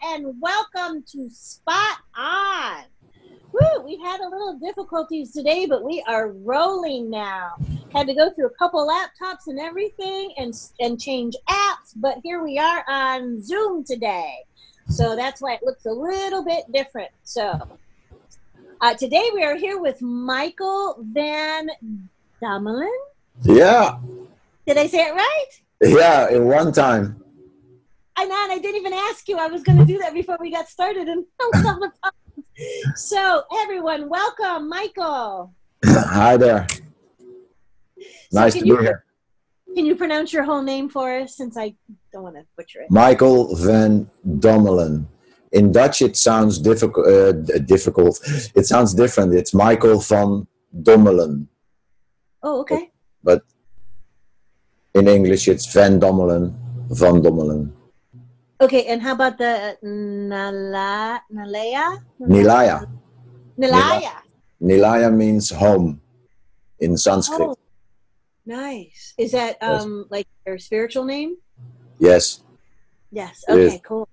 and welcome to Spot On. Woo, we had a little difficulties today, but we are rolling now. Had to go through a couple laptops and everything and change apps, but here we are on Zoom today. So that's why it looks a little bit different. So today we are here with Michael Van Dommelen. Yeah. Did I say it right? Yeah, in one time. I didn't even ask you. I was going to do that before we got started. And so, everyone, welcome, Michael. Hi there. Nice to be here. Can you pronounce your whole name for us, since I don't want to butcher it? Michael Van Dommelen. In Dutch, it sounds difficult. It sounds different. It's Michael van Dommelen. Oh, okay. But in English, it's Van Dommelen, Van Dommelen. Okay, and how about the Nilaya? Nilaya. Nilaya. Nilaya means home in Sanskrit. Oh, nice. Is that like your spiritual name? Yes. Yes. Okay, cool.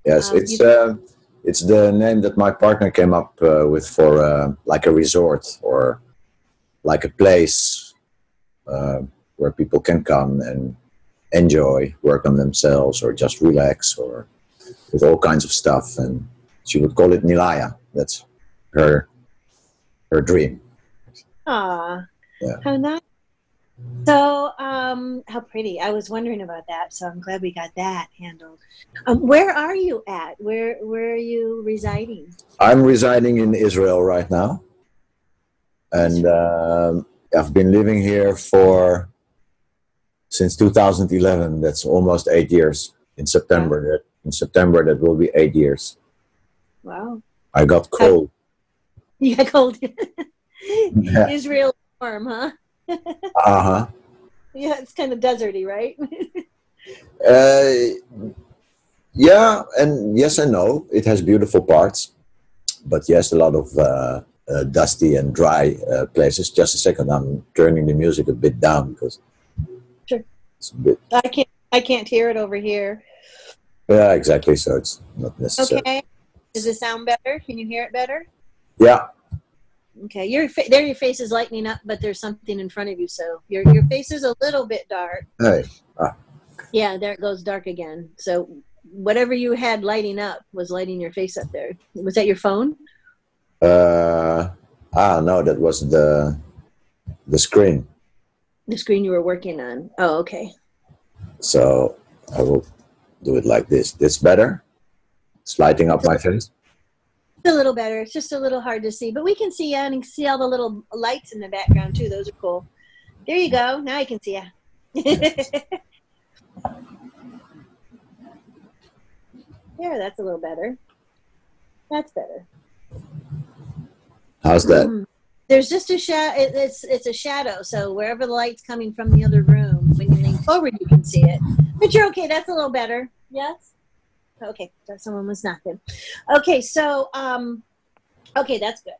Yes, it's the name that my partner came up with for like a resort or like a place where people can come and enjoy, work on themselves, or just relax, or with all kinds of stuff. And she would call it Nilaya. That's her dream. Aw, yeah. How nice. So, how pretty. I was wondering about that, so I'm glad we got that handled. Where are you at? Where are you residing? I'm residing in Israel right now. And I've been living here since 2011. That's almost 8 years. In September, that will be 8 years. Wow. I got cold. You got cold. Yeah. Israel warm, huh? Uh-huh. Yeah, it's kind of deserty, right? Yeah, and yes and no. It has beautiful parts. But yes, a lot of dusty and dry places. Just a second, I'm turning the music a bit down because sure. It's a bit. I can't hear it over here. Yeah, exactly. So it's not necessary. Okay. Does it sound better? Can you hear it better? Yeah. Okay. Your face is lightening up, but there's something in front of you, so your face is a little bit dark. Hey. Yeah, there it goes dark again. So whatever you had lighting up was lighting your face up there. Was that your phone? No, that was the screen. The screen you were working on. Oh, okay. So I will do it like this. It's better. It's lighting up my face. It's a little better. It's just a little hard to see, but we can see you, and you can see all the little lights in the background too. Those are cool. There you go. Now I can see you. There, that's a little better. That's better. How's that? There's just a shadow. It's a shadow. So wherever the light's coming from the other room, when you lean forward, you can see it. But you're okay. That's a little better. Yes. Okay. So someone was knocking. Okay. So okay, that's good.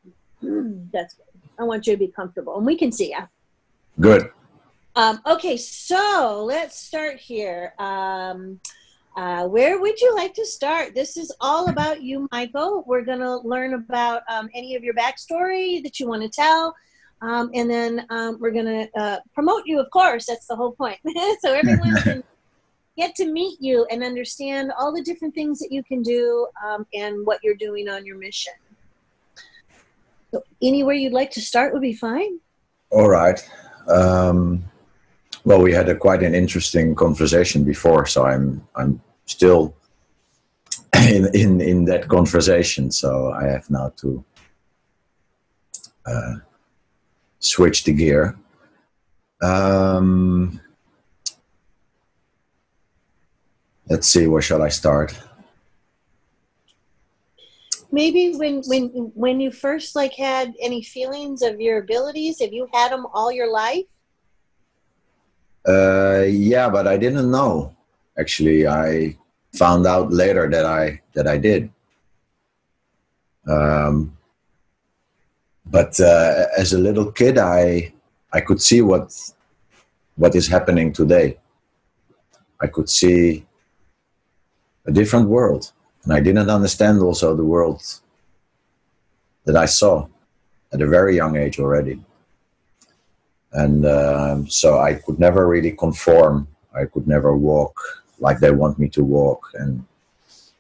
That's good. I want you to be comfortable, and we can see you. Good. Okay. So let's start here. Where would you like to start? This is all about you, Michael. We're going to learn about any of your backstory that you want to tell. And then we're going to promote you, of course. That's the whole point. So everyone can get to meet you and understand all the different things that you can do and what you're doing on your mission. So anywhere you'd like to start would be fine. All right. Well, we had quite an interesting conversation before, so I'm still in that conversation. So I have now to switch the gear. Let's see, where shall I start? Maybe when you first had any feelings of your abilities, have you had them all your life? Yeah, but I didn't know. Actually, I found out later that I did. But as a little kid, I could see what is happening today. I could see a different world. And I didn't understand also the world that I saw at a very young age already. And so I could never really conform. I could never walk like they want me to walk and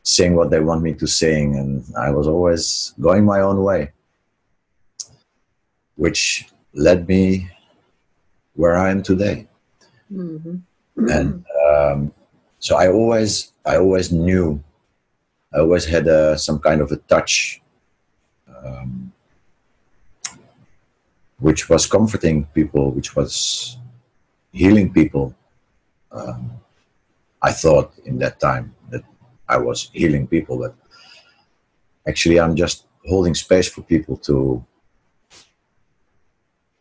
sing what they want me to sing. And I was always going my own way, which led me where I am today. Mm-hmm. And so I always knew, I always had some kind of a touch, which was comforting people, which was healing people. I thought in that time that I was healing people, but actually I'm just holding space for people to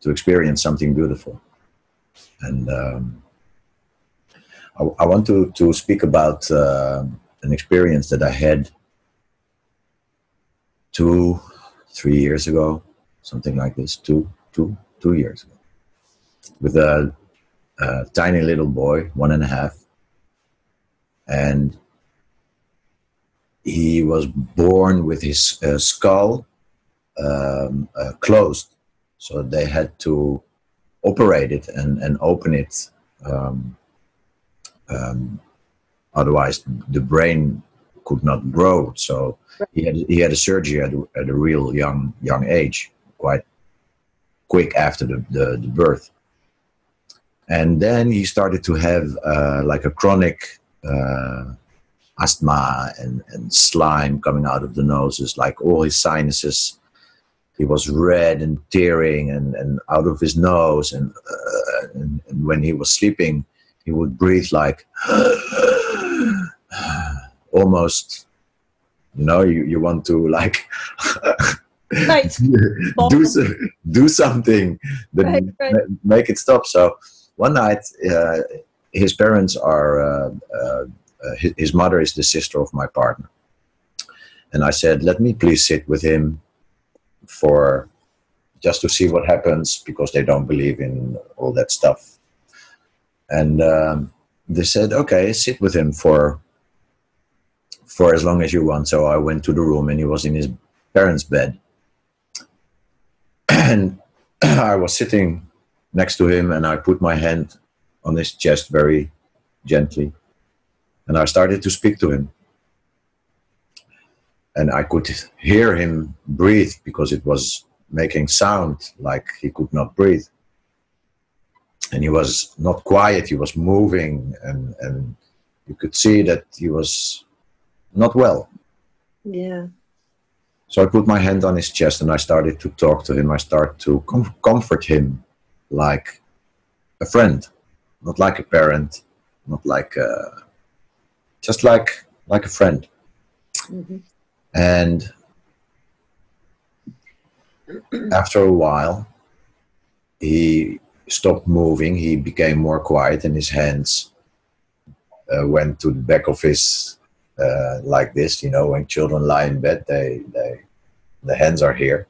experience something beautiful. And I want to speak about an experience that I had 2-3 years ago, something like this, two years ago, with a tiny little boy, 1.5, and he was born with his skull closed, so they had to operate it and open it. Otherwise, the brain could not grow. So he had a surgery at a real young age, quite quick after the birth. And then he started to have like a chronic asthma and slime coming out of the noses, like all his sinuses. He was red and tearing and out of his nose. And when he was sleeping, he would breathe like almost, you want to like do something that make it stop. So one night, his parents are, his mother is the sister of my partner. And I said, let me please sit with him for just to see what happens, because they don't believe in all that stuff. And they said, okay, sit with him for as long as you want. So I went to the room and he was in his parents' bed. And I was sitting next to him and I put my hand on his chest very gently. And I started to speak to him. And I could hear him breathe because it was making sound like he could not breathe. And he was not quiet, he was moving, and you could see that he was not well. Yeah. So I put my hand on his chest and I started to talk to him. I started to comfort him like a friend, not like a parent, not like just like a friend. Mm-hmm. And after a while, he stopped moving. He became more quiet, and his hands went to the back of his like this. When children lie in bed, the hands are here.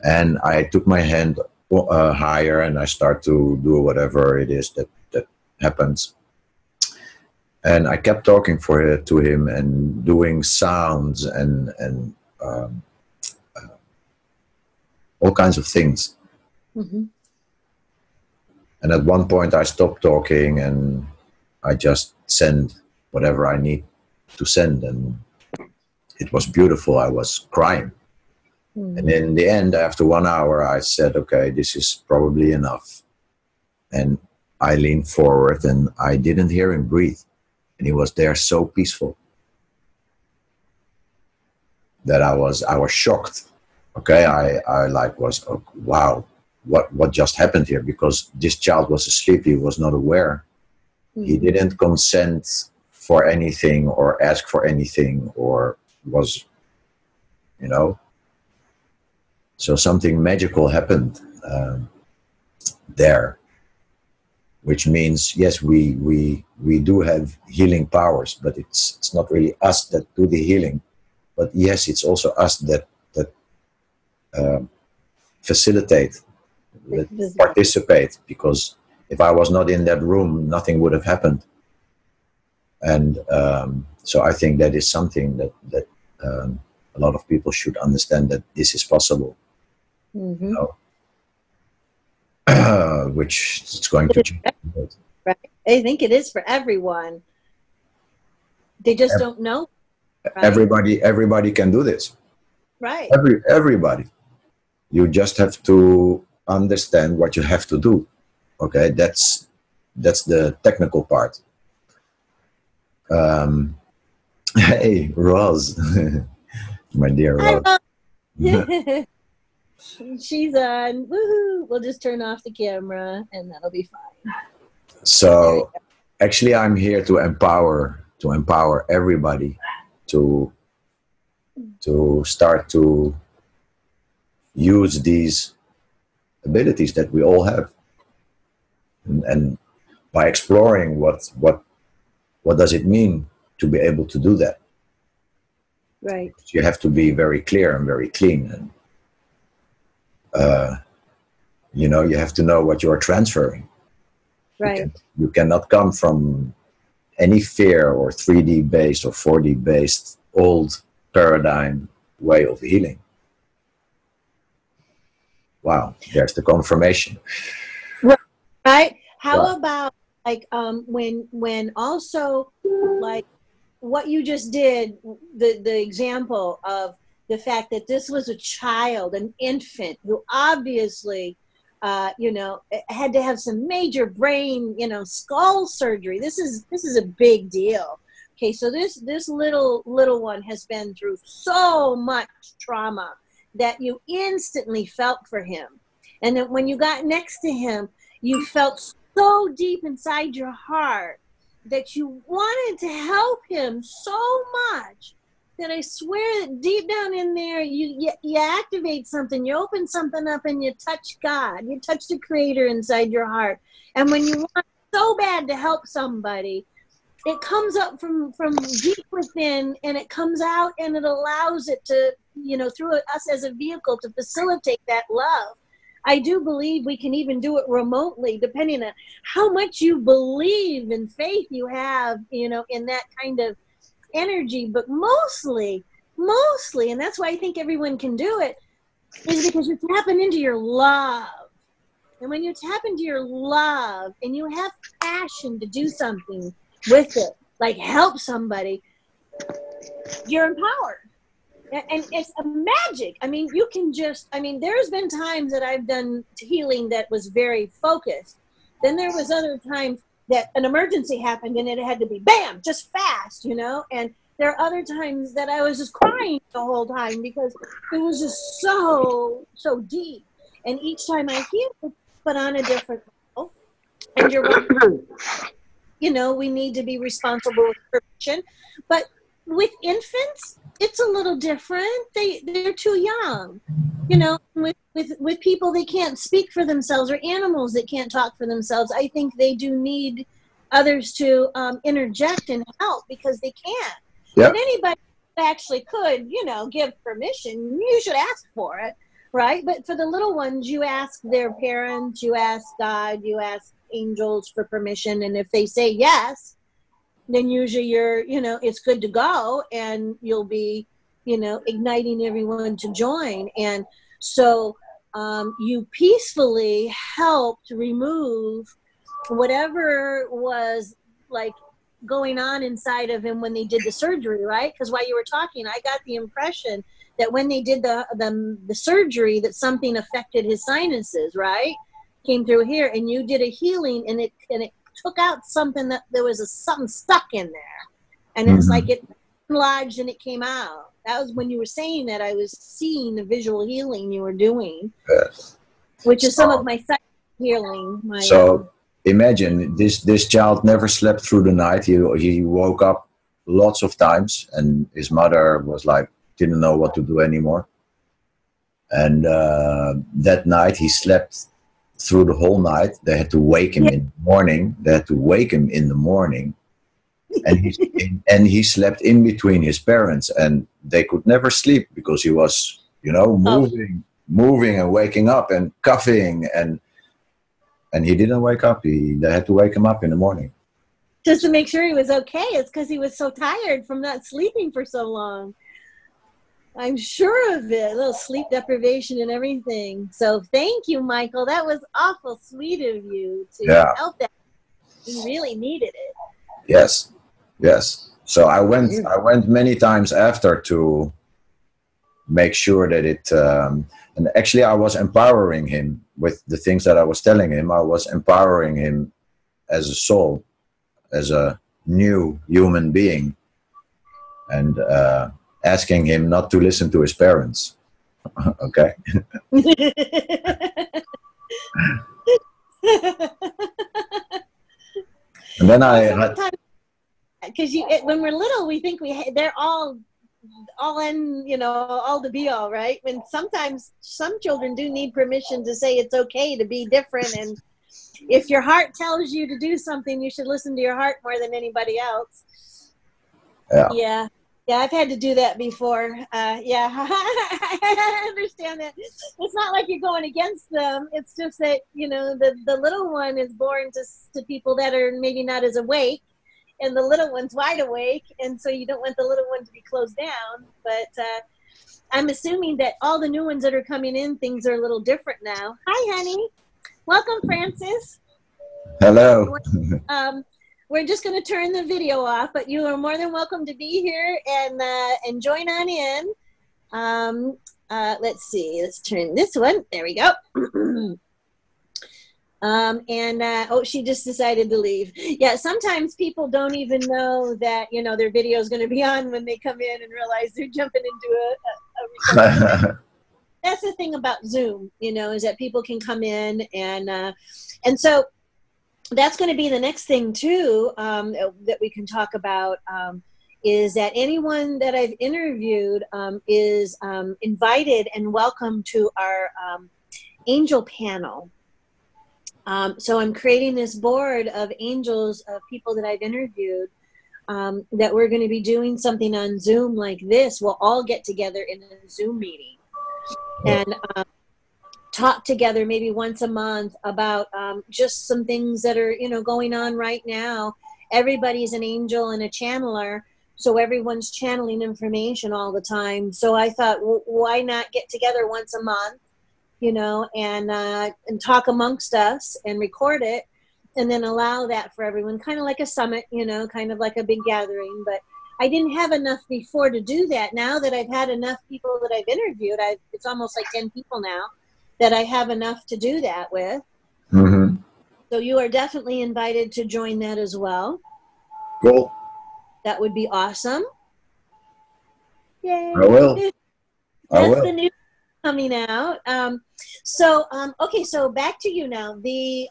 And I took my hand higher, and I start to do whatever it is that happens. And I kept talking to him and doing sounds and all kinds of things. Mm-hmm. And at one point I stopped talking and I just send whatever I need to send. And it was beautiful. I was crying. Mm-hmm. And in the end, after 1 hour, I said, okay, this is probably enough. And I leaned forward and I didn't hear him breathe. And he was there so peaceful that I was shocked. Okay, I was, oh, wow, what just happened here? Because this child was asleep, he was not aware. Mm-hmm. He didn't consent for anything or ask for anything or was, So something magical happened there. Which means, yes, we do have healing powers, but it's not really us that do the healing. But yes, it's also us that facilitate, that participate. Because if I was not in that room, nothing would have happened. And so I think that is something that a lot of people should understand, that this is possible. Mm-hmm. You know? Which is going to change. Right. I think it is for everyone. They just don't know. Right? Everybody can do this. Right. Everybody. You just have to understand what you have to do. Okay, that's the technical part. Hey, Roz, my dear Roz. She's on. Woohoo! We'll just turn off the camera, and that'll be fine. So, actually, I'm here to empower everybody to start to use these abilities that we all have, and by exploring what does it mean to be able to do that. Right. You have to be very clear and very clean, and you know, you have to know what you are transferring. Right. You cannot come from any fear or 3D based or 4D based old paradigm way of healing. Wow, there's the confirmation. Right. How about like when also like what you just did, the example of the fact that this was a child, an infant who obviously you know, had to have some major brain, you know, skull surgery. This is a big deal. Okay, so this little one has been through so much trauma that you instantly felt for him. And then when you got next to him, you felt so deep inside your heart that you wanted to help him so much that I swear that deep down in there, you activate something, you open something up, and you touch God. You touch the Creator inside your heart. And when you want so bad to help somebody, it comes up from deep within, and it comes out, and it allows it to, you know, through us as a vehicle to facilitate that love. I do believe we can even do it remotely, depending on how much you believe and faith you have, you know, in that kind of energy. But mostly, and that's why I think everyone can do it, is because you're tapping into your love. And when you tap into your love and you have passion to do something with it, like help somebody, you're empowered. And it's a magic. I mean, you can just, I mean, there's been times that I've done healing that was very focused. Then there was other times that an emergency happened and it had to be bam, just fast, you know? And there are other times that I was just crying the whole time because it was just so deep. And each time I heal, but on a different level. And you're right, you know, we need to be responsible with permission. But with infants, it's a little different. They're too young, you know. With people that can't speak for themselves, or animals that can't talk for themselves, I think they do need others to interject and help because they can't. Yep. But anybody actually could, you know, give permission. You should ask for it, right? But for the little ones, you ask their parents, you ask God, you ask angels for permission, and if they say yes, then usually you're, you know, it's good to go, and you'll be, you know, igniting everyone to join. And so you peacefully helped remove whatever was like going on inside of him when they did the surgery, right? Because while you were talking, I got the impression that when they did the surgery, that something affected his sinuses, right? Came through here, and you did a healing, and it took out something that there was something stuck in there, and it's like it lodged and it came out. That was when you were saying that. I was seeing the visual healing you were doing, yes, which is some of my psychic healing. So imagine this child never slept through the night. He woke up lots of times, and his mother was like, didn't know what to do anymore. And that night he slept through the whole night. They had to wake him in the morning. And he slept in between his parents, and they could never sleep because he was, you know, moving and waking up and coughing, and he didn't wake up. They had to wake him up in the morning. Just to make sure he was okay. It's because he was so tired from not sleeping for so long. I'm sure of it. A little sleep deprivation and everything. So thank you, Michael. That was awful sweet of you to help that. He really needed it. Yes. Yes. So I went many times after to make sure that it, and actually I was empowering him with the things that I was telling him. I was empowering him as a soul, as a new human being, and asking him not to listen to his parents. Okay. And then because when we're little, we think they're all in, you know, all the be all, right? When sometimes some children do need permission to say it's okay to be different, and if your heart tells you to do something, you should listen to your heart more than anybody else. Yeah, I've had to do that before. Yeah, I understand that. It's not like you're going against them. It's just that, you know, the little one is born to people that are maybe not as awake, and the little one's wide awake, and so you don't want the little one to be closed down. But I'm assuming that all the new ones that are coming in, things are a little different now. Hi, honey. Welcome, Francis. Hello. We're just going to turn the video off, but you are more than welcome to be here and join on in. Let's see. Let's turn this one. There we go. Oh, she just decided to leave. Yeah, sometimes people don't even know that, you know, their video is going to be on when they come in and realize they're jumping into a recording. That's the thing about Zoom, you know, is that people can come in and so that's going to be the next thing too, that we can talk about, is that anyone that I've interviewed is invited and welcome to our angel panel. So I'm creating this board of angels, of people that I've interviewed, that we're going to be doing something on Zoom like this. We'll all get together in a Zoom meeting and talk together maybe once a month about just some things that are, you know, going on right now. Everybody's an angel and a channeler, so everyone's channeling information all the time. So I thought, why not get together once a month, you know, and talk amongst us and record it, and then allow that for everyone, kind of like a summit, you know, kind of like a big gathering. But I didn't have enough before to do that. Now that I've had enough people that I've interviewed, it's almost like 10 people now that I have enough to do that with. Mm-hmm. So you are definitely invited to join that as well. Cool. That would be awesome. Yay. I will. That's the new coming out. Okay, so back to you now. The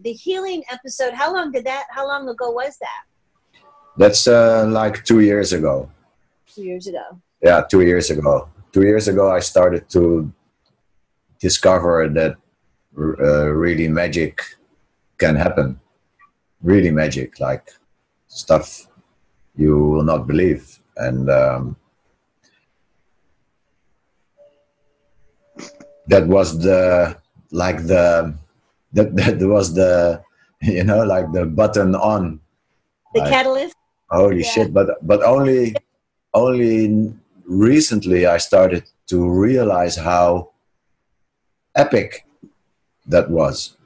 healing episode, how long ago was that? That's like 2 years ago. 2 years ago. Yeah, 2 years ago. 2 years ago, I started to discover that really magic can happen. Really magic, like stuff you will not believe. And that was that was the, you know, like the button on. The like, catalyst. Holy shit! But only recently I started to realize how epic that was,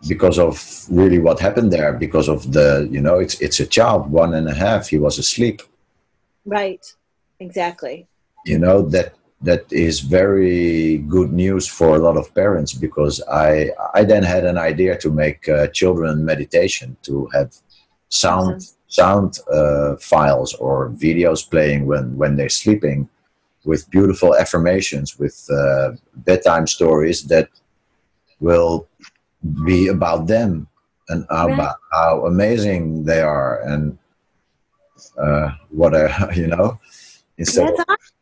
because of really what happened there. Because of the, you know, it's a child, 1.5. He was asleep. Right. Exactly. You know, that is very good news for a lot of parents, because I then had an idea to make children meditation, to have sound files or videos playing when they're sleeping, with beautiful affirmations, with bedtime stories that will be about them and about how amazing they are, and you know, instead That's of, awesome.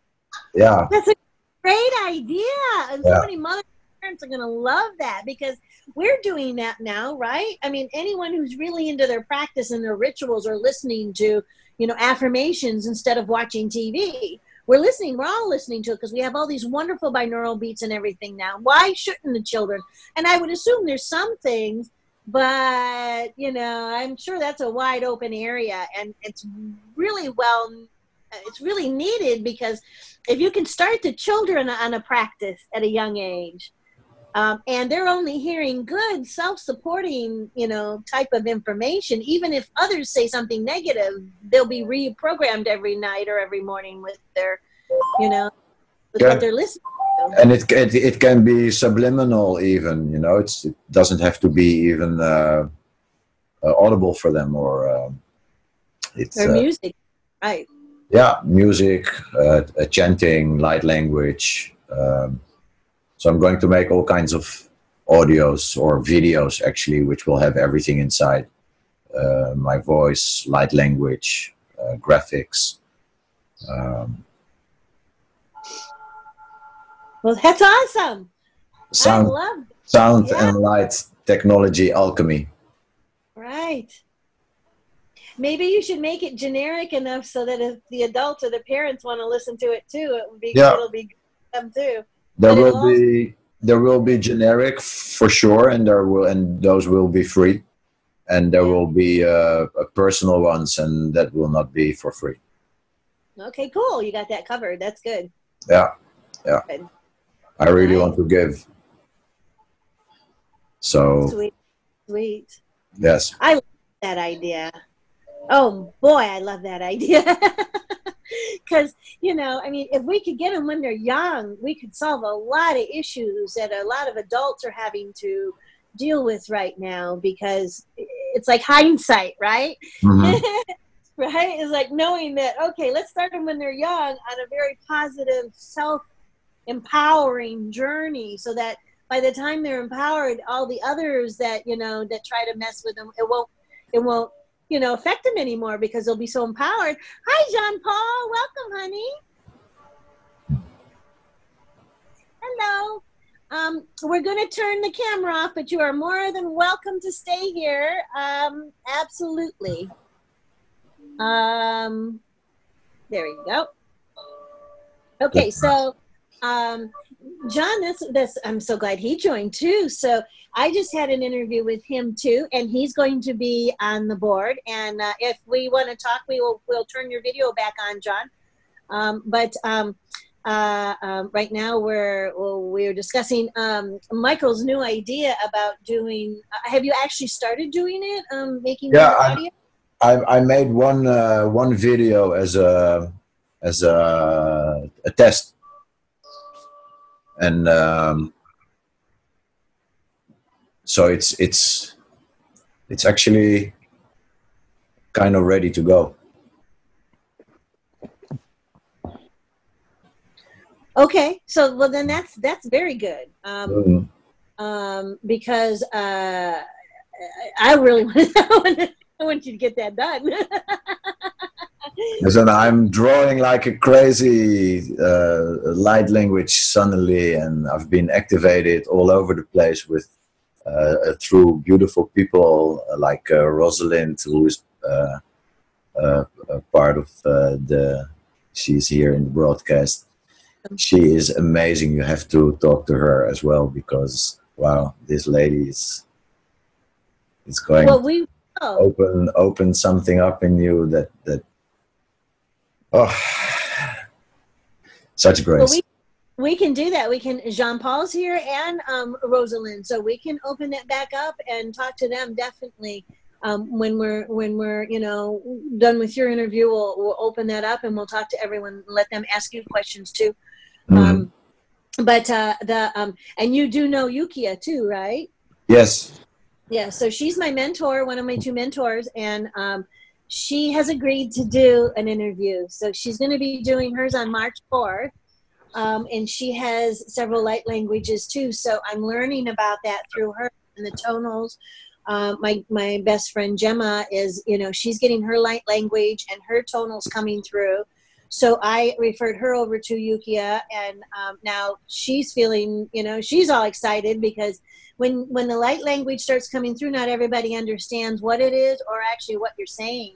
yeah, that's a great idea, and so many mothers and parents are going to love that, because we're doing that now, right? I mean, anyone who's really into their practice and their rituals are listening to, you know, affirmations instead of watching TV. We're all listening to it, because we have all these wonderful binaural beats and everything now. Why shouldn't the children? And I would assume there's some things but you know, I'm sure that's a wide open area, and it's really it's really needed, because if you can start the children on a practice at a young age, and they're only hearing good self-supporting, you know, type of information, even if others say something negative, they'll be reprogrammed every night or every morning with their, you know, with what they're listening to. And it can be subliminal even, you know, it doesn't have to be even audible for them, or it's or music, right? Yeah, music, chanting, light language. So I'm going to make all kinds of audios or videos, actually, which will have everything inside. My voice, light language, graphics. Well, that's awesome. Sound, I love it. sound and light technology alchemy. Right. Maybe you should make it generic enough so that if the adults or the parents want to listen to it too, it'll be good for them too. There will be generic for sure, and those will be free, and there will be personal ones, and that will not be for free. Okay, cool. You got that covered. That's good. Yeah. Good. I really want to give. So sweet. Yes. I love that idea. Oh boy, I love that idea. Because, you know, I mean, if we could get them when they're young, we could solve a lot of issues that a lot of adults are having to deal with right now, because it's like hindsight, right? Mm-hmm. Right? It's like knowing that, okay, let's start them when they're young on a very positive, self-empowering journey, so that by the time they're empowered, all the others that, you know, that try to mess with them, it won't, you know, affect them anymore, because they'll be so empowered. Hi, Jean Paul. Welcome, honey. Hello. We're going to turn the camera off, but you are more than welcome to stay here. Absolutely. There we go. Okay, so John, that's I'm so glad he joined too. So I just had an interview with him too, and he's going to be on the board. And if we want to talk, we'll turn your video back on, John. Right now we're discussing Michael's new idea about doing. Have you actually started doing it? Making audio. I made one video as a test, and so it's actually kind of ready to go. Okay, so well then that's very good. Because I really want you to get that done. And I'm drawing like a crazy light language suddenly, and I've been activated all over the place with through beautiful people like Rosalind, who is a part of she's here in the broadcast. She is amazing. You have to talk to her as well, because wow, this lady is going to open something up in you that such grace. Well, we can do that. We can. Jean Paul's here and Rosalind, so we can open it back up and talk to them definitely. When we're you know done with your interview, we'll open that up and we'll talk to everyone and let them ask you questions too. Mm-hmm. And you do know Yukia too, right? Yes. Yeah. So she's my mentor, one of my two mentors, and she has agreed to do an interview. So she's going to be doing hers on March 4th. And she has several light languages too. So I'm learning about that through her and the tonals. My best friend Gemma is, you know, she's getting her light language and her tonals coming through. So I referred her over to Yukia, and now she's feeling, you know, she's all excited, because when the light language starts coming through, not everybody understands what it is or actually what you're saying.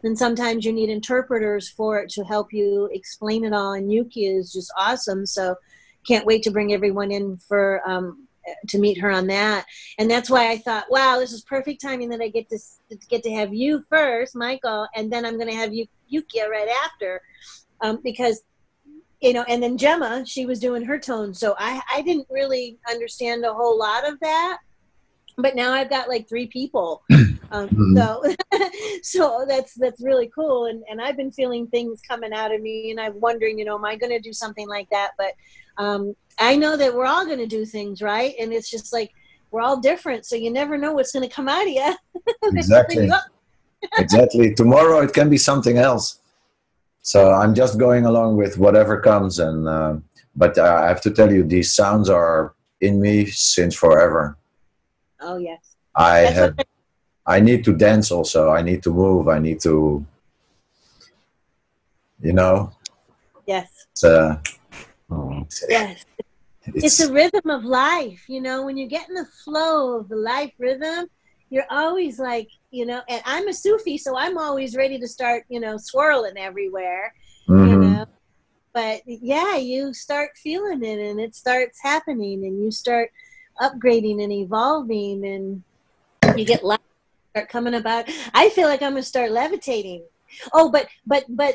And sometimes you need interpreters for it to help you explain it all. And Yukia is just awesome. So can't wait to bring everyone in for to meet her on that. And that's why I thought, wow, this is perfect timing that I get to have you first, Michael, and then I'm going to have you, Yukia, right after, because, you know, and then Gemma, she was doing her tone. So I didn't really understand a whole lot of that. But now I've got like 3 people. So that's really cool. And I've been feeling things coming out of me, and I'm wondering, you know, am I going to do something like that? But I know that we're all going to do things, right? And it's just like, we're all different. So you never know what's going to come out of you. Exactly. Exactly. Tomorrow it can be something else. So I'm just going along with whatever comes. And but I have to tell you, these sounds are in me since forever. Oh, yes. I need to dance also. I need to move. I need to, you know. Yes. Yes. It's a rhythm of life, you know. When you get in the flow of the life rhythm, you're always like, you know, and I'm a Sufi, so I'm always ready to start, you know, swirling everywhere, you know. But yeah, you start feeling it, and it starts happening, and you start upgrading and evolving, and you get life start coming about. I feel like I'm gonna start levitating. Oh, but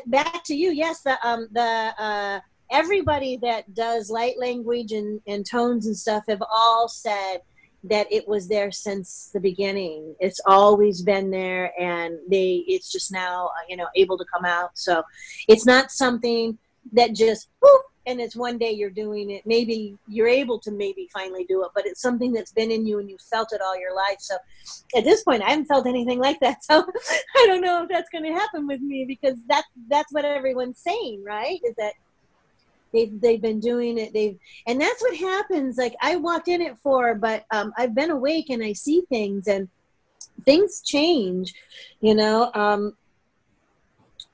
back to you. Yes, the everybody that does light language and tones and stuff have all said that it was there since the beginning. It's always been there, and it's just now, you know, able to come out. So it's not something that just whoop, and it's one day you're doing it. Maybe you're able to finally do it, but it's something that's been in you and you felt it all your life. So at this point, I haven't felt anything like that. So I don't know if that's going to happen with me, because that's what everyone's saying, right? Is that they've been doing it. And that's what happens. Like, I walked in at 4, but I've been awake and I see things, and things change, you know.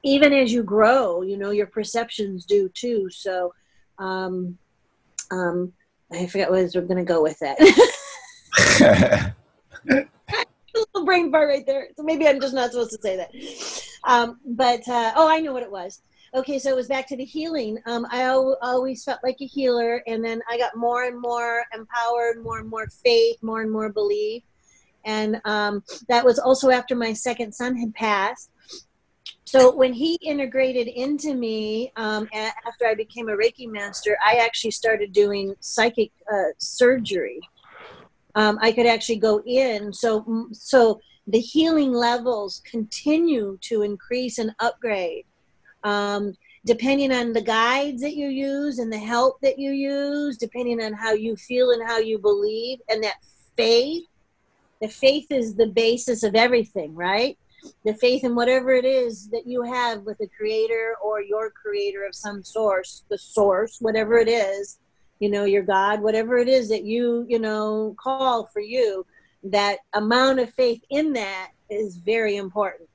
Even as you grow, you know, your perceptions do too. So, I forgot what I was going to go with that. A little brain fart right there. So maybe I'm just not supposed to say that. Oh, I know what it was. Okay, so it was back to the healing. I always felt like a healer, and then I got more and more empowered, more and more faith, more and more belief. And that was also after my second son had passed. So when he integrated into me, after I became a Reiki master, I actually started doing psychic surgery. I could actually go in. So the healing levels continue to increase and upgrade. Depending on the guides that you use and the help that you use, depending on how you feel and how you believe, and that faith. The faith is the basis of everything, right? The faith in whatever it is that you have with the creator or your creator of some source, the source, whatever it is, you know, your God, whatever it is that you know, call for you, that amount of faith in that is very important.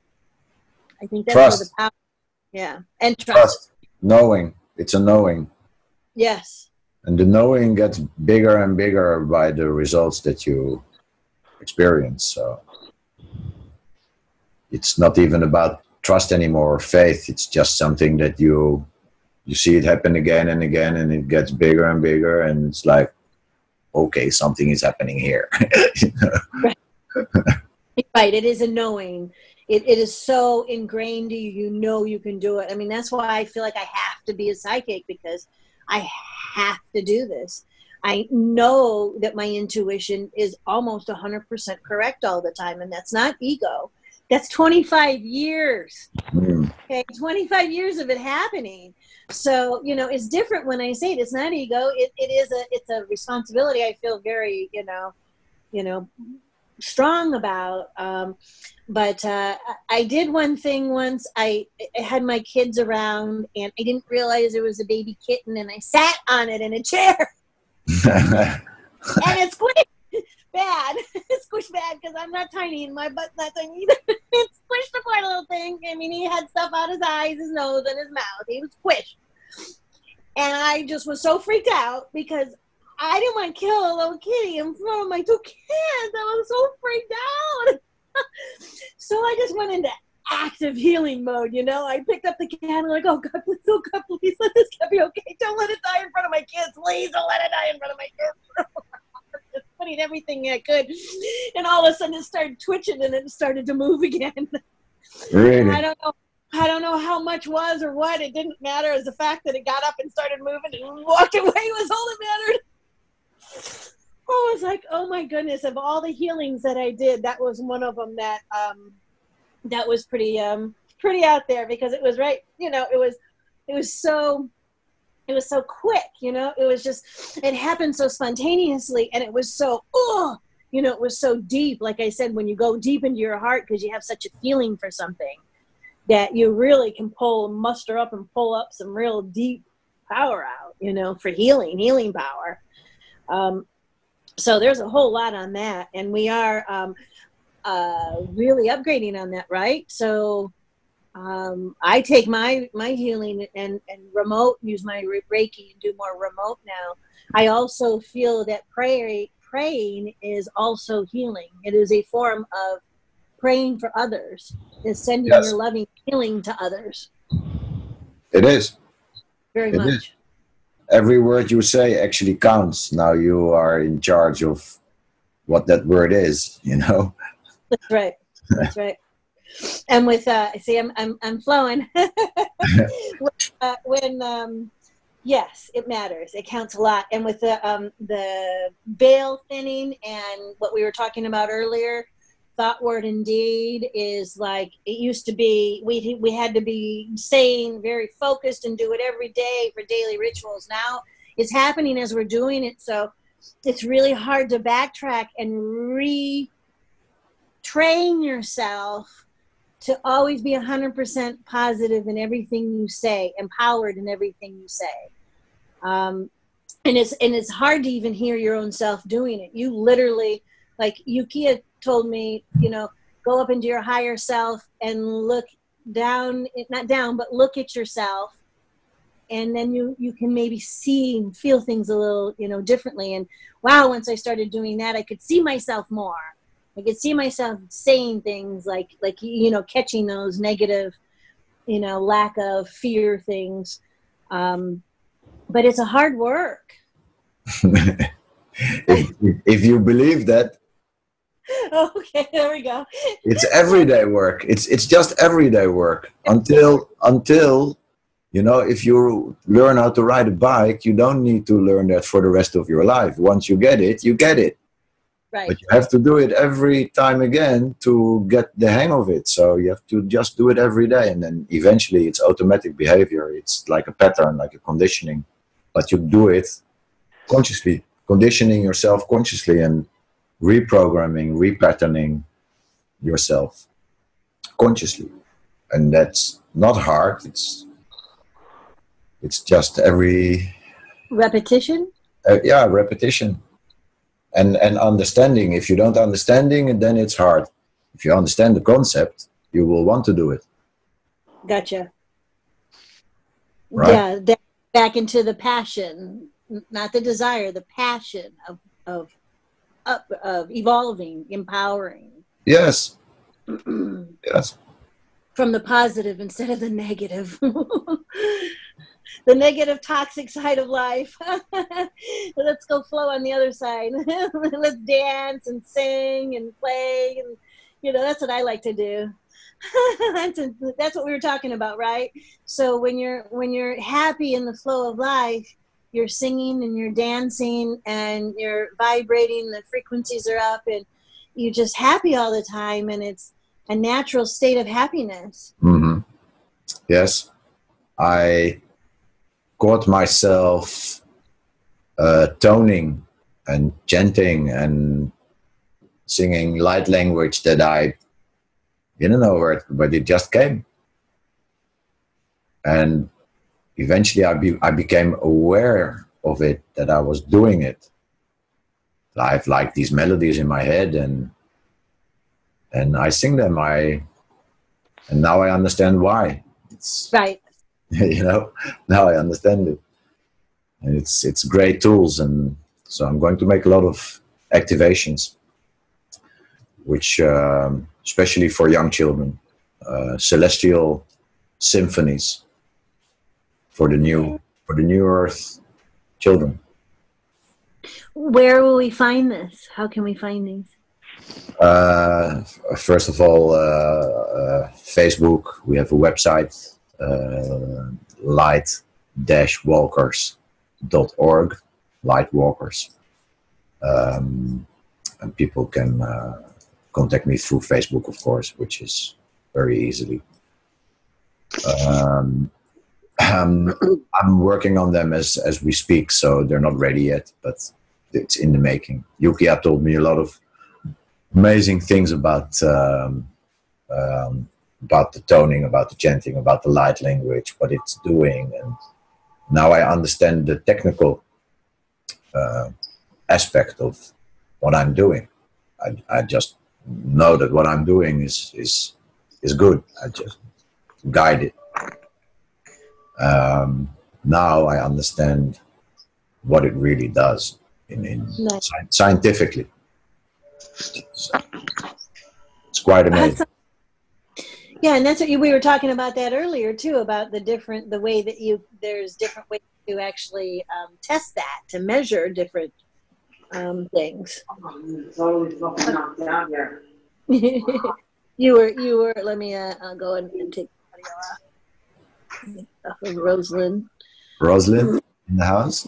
I think that's where the power, yeah. And trust. Knowing. It's a knowing. Yes. And the knowing gets bigger and bigger by the results that you experience. So it's not even about trust anymore or faith. It's just something that you see it happen again and again, and it gets bigger and bigger, and it's like, okay, something is happening here. You know? Right. It is a knowing. It is so ingrained in you. You know you can do it. I mean, that's why I feel like I have to be a psychic, because I have to do this. I know that my intuition is almost 100% correct all the time, and that's not ego. That's 25 years. Okay, 25 years of it happening. So, you know, it's different when I say it. It's not ego. It's a responsibility I feel very, you know, strong about. But I did one thing once. I had my kids around, and I didn't realize there was a baby kitten, and I sat on it in a chair. And it squished bad. It squished bad because I'm not tiny and my butt's not tiny either. It squished the poor little thing. I mean, he had stuff out his eyes, his nose, and his mouth. He was squished. And I just was so freaked out because I didn't want to kill a little kitty in front of my 2 kids. I was so freaked out. So I just went into active healing mode, you know. I picked up the cat and I'm like, oh God, please let this cat be okay. Don't let it die in front of my kids. Please don't let it die in front of my kids. putting everything I could, and all of a sudden it started twitching and it started to move again. Really? I don't know how much was or what. It didn't matter. As the fact that it got up and started moving and walked away was all that mattered. Oh, I was like, oh my goodness! Of all the healings that I did, that was one of them that was pretty out there, because it was right. You know, it was so quick. You know, it happened so spontaneously, and it was so you know, it was so deep. Like I said, when you go deep into your heart, because you have such a feeling for something, that you really can muster up and pull up some real deep power out, you know, for healing power. So there's a whole lot on that, and we are really upgrading on that, right? So I take my healing and remote, use my Reiki and do more remote now. I also feel that praying is also healing. It is a form of praying for others, is sending your loving healing to others. It is. Very much. Is. Every word you say actually counts. Now you are in charge of what that word is, you know? That's right. That's right. And with, see, I'm flowing. Yes, it matters. It counts a lot. And with the veil thinning and what we were talking about earlier, thought, word, and deed is like it used to be. We had to be staying very focused and do it every day for daily rituals. Now it's happening as we're doing it, so it's really hard to backtrack and retrain yourself to always be 100% positive in everything you say, empowered in everything you say. And it's hard to even hear your own self doing it. You literally, like Yukiya told me, you know, go up into your higher self and look down, not down, but look at yourself. And then you can maybe see and feel things a little, you know, differently. And wow, once I started doing that, I could see myself more. I could see myself saying things like, you know, catching those negative, you know, lack of fear things. But it's a hard work. if you believe that. Okay, there we go. It's everyday work. It's just everyday work until you know, if you learn how to ride a bike, you don't need to learn that for the rest of your life. Once you get it, you get it. Right. But you have to do it every time again to get the hang of it. So you have to just do it every day, and then eventually it's automatic behavior. It's like a pattern, like a conditioning. But you do it consciously, conditioning yourself consciously and reprogramming, repatterning yourself consciously. And that's not hard. It's just every repetition. Repetition. And understanding. If you don't understanding, then it's hard. If you understand the concept, you will want to do it. Gotcha. Right? Yeah, back into the passion, not the desire, the passion of evolving, empowering. Yes. Yes. From the positive instead of the negative. The negative, toxic side of life. Let's go flow on the other side. Let's dance and sing and play, and you know, that's what I like to do. That's what we were talking about, right? So when you're happy in the flow of life, you're singing and you're dancing and you're vibrating. The frequencies are up, and you're just happy all the time, and it's a natural state of happiness. Mm-hmm. Yes, I caught myself toning and chanting and singing light language that I didn't know where, but it just came. And eventually I became aware of it, that I was doing it. I have like these melodies in my head, and I sing them. And now I understand why. It's right. You know, now I understand it. And it's great tools, and so I'm going to make a lot of activations, which especially for young children, celestial symphonies for the new earth children. Where will we find this? How can we find these? First of all, Facebook. We have a website, light-walkers.org, Lightwalkers. And people can contact me through Facebook, of course, which is very easily. I'm working on them as we speak, so they're not ready yet, but it's in the making. Yukia told me a lot of amazing things about the toning, about the chanting, about the light language, what it's doing, and now I understand the technical aspect of what I'm doing. I just know that what I'm doing is good. I just guide it. Now I understand what it really does scientifically. It's quite amazing. Yeah, and that's what we were talking about that earlier too, about the way that there's different ways to actually test that, to measure different things. Totally fucking knocked down here. you were. Let me. I'll go and take the audio off of Rosalind. Rosalind in the house.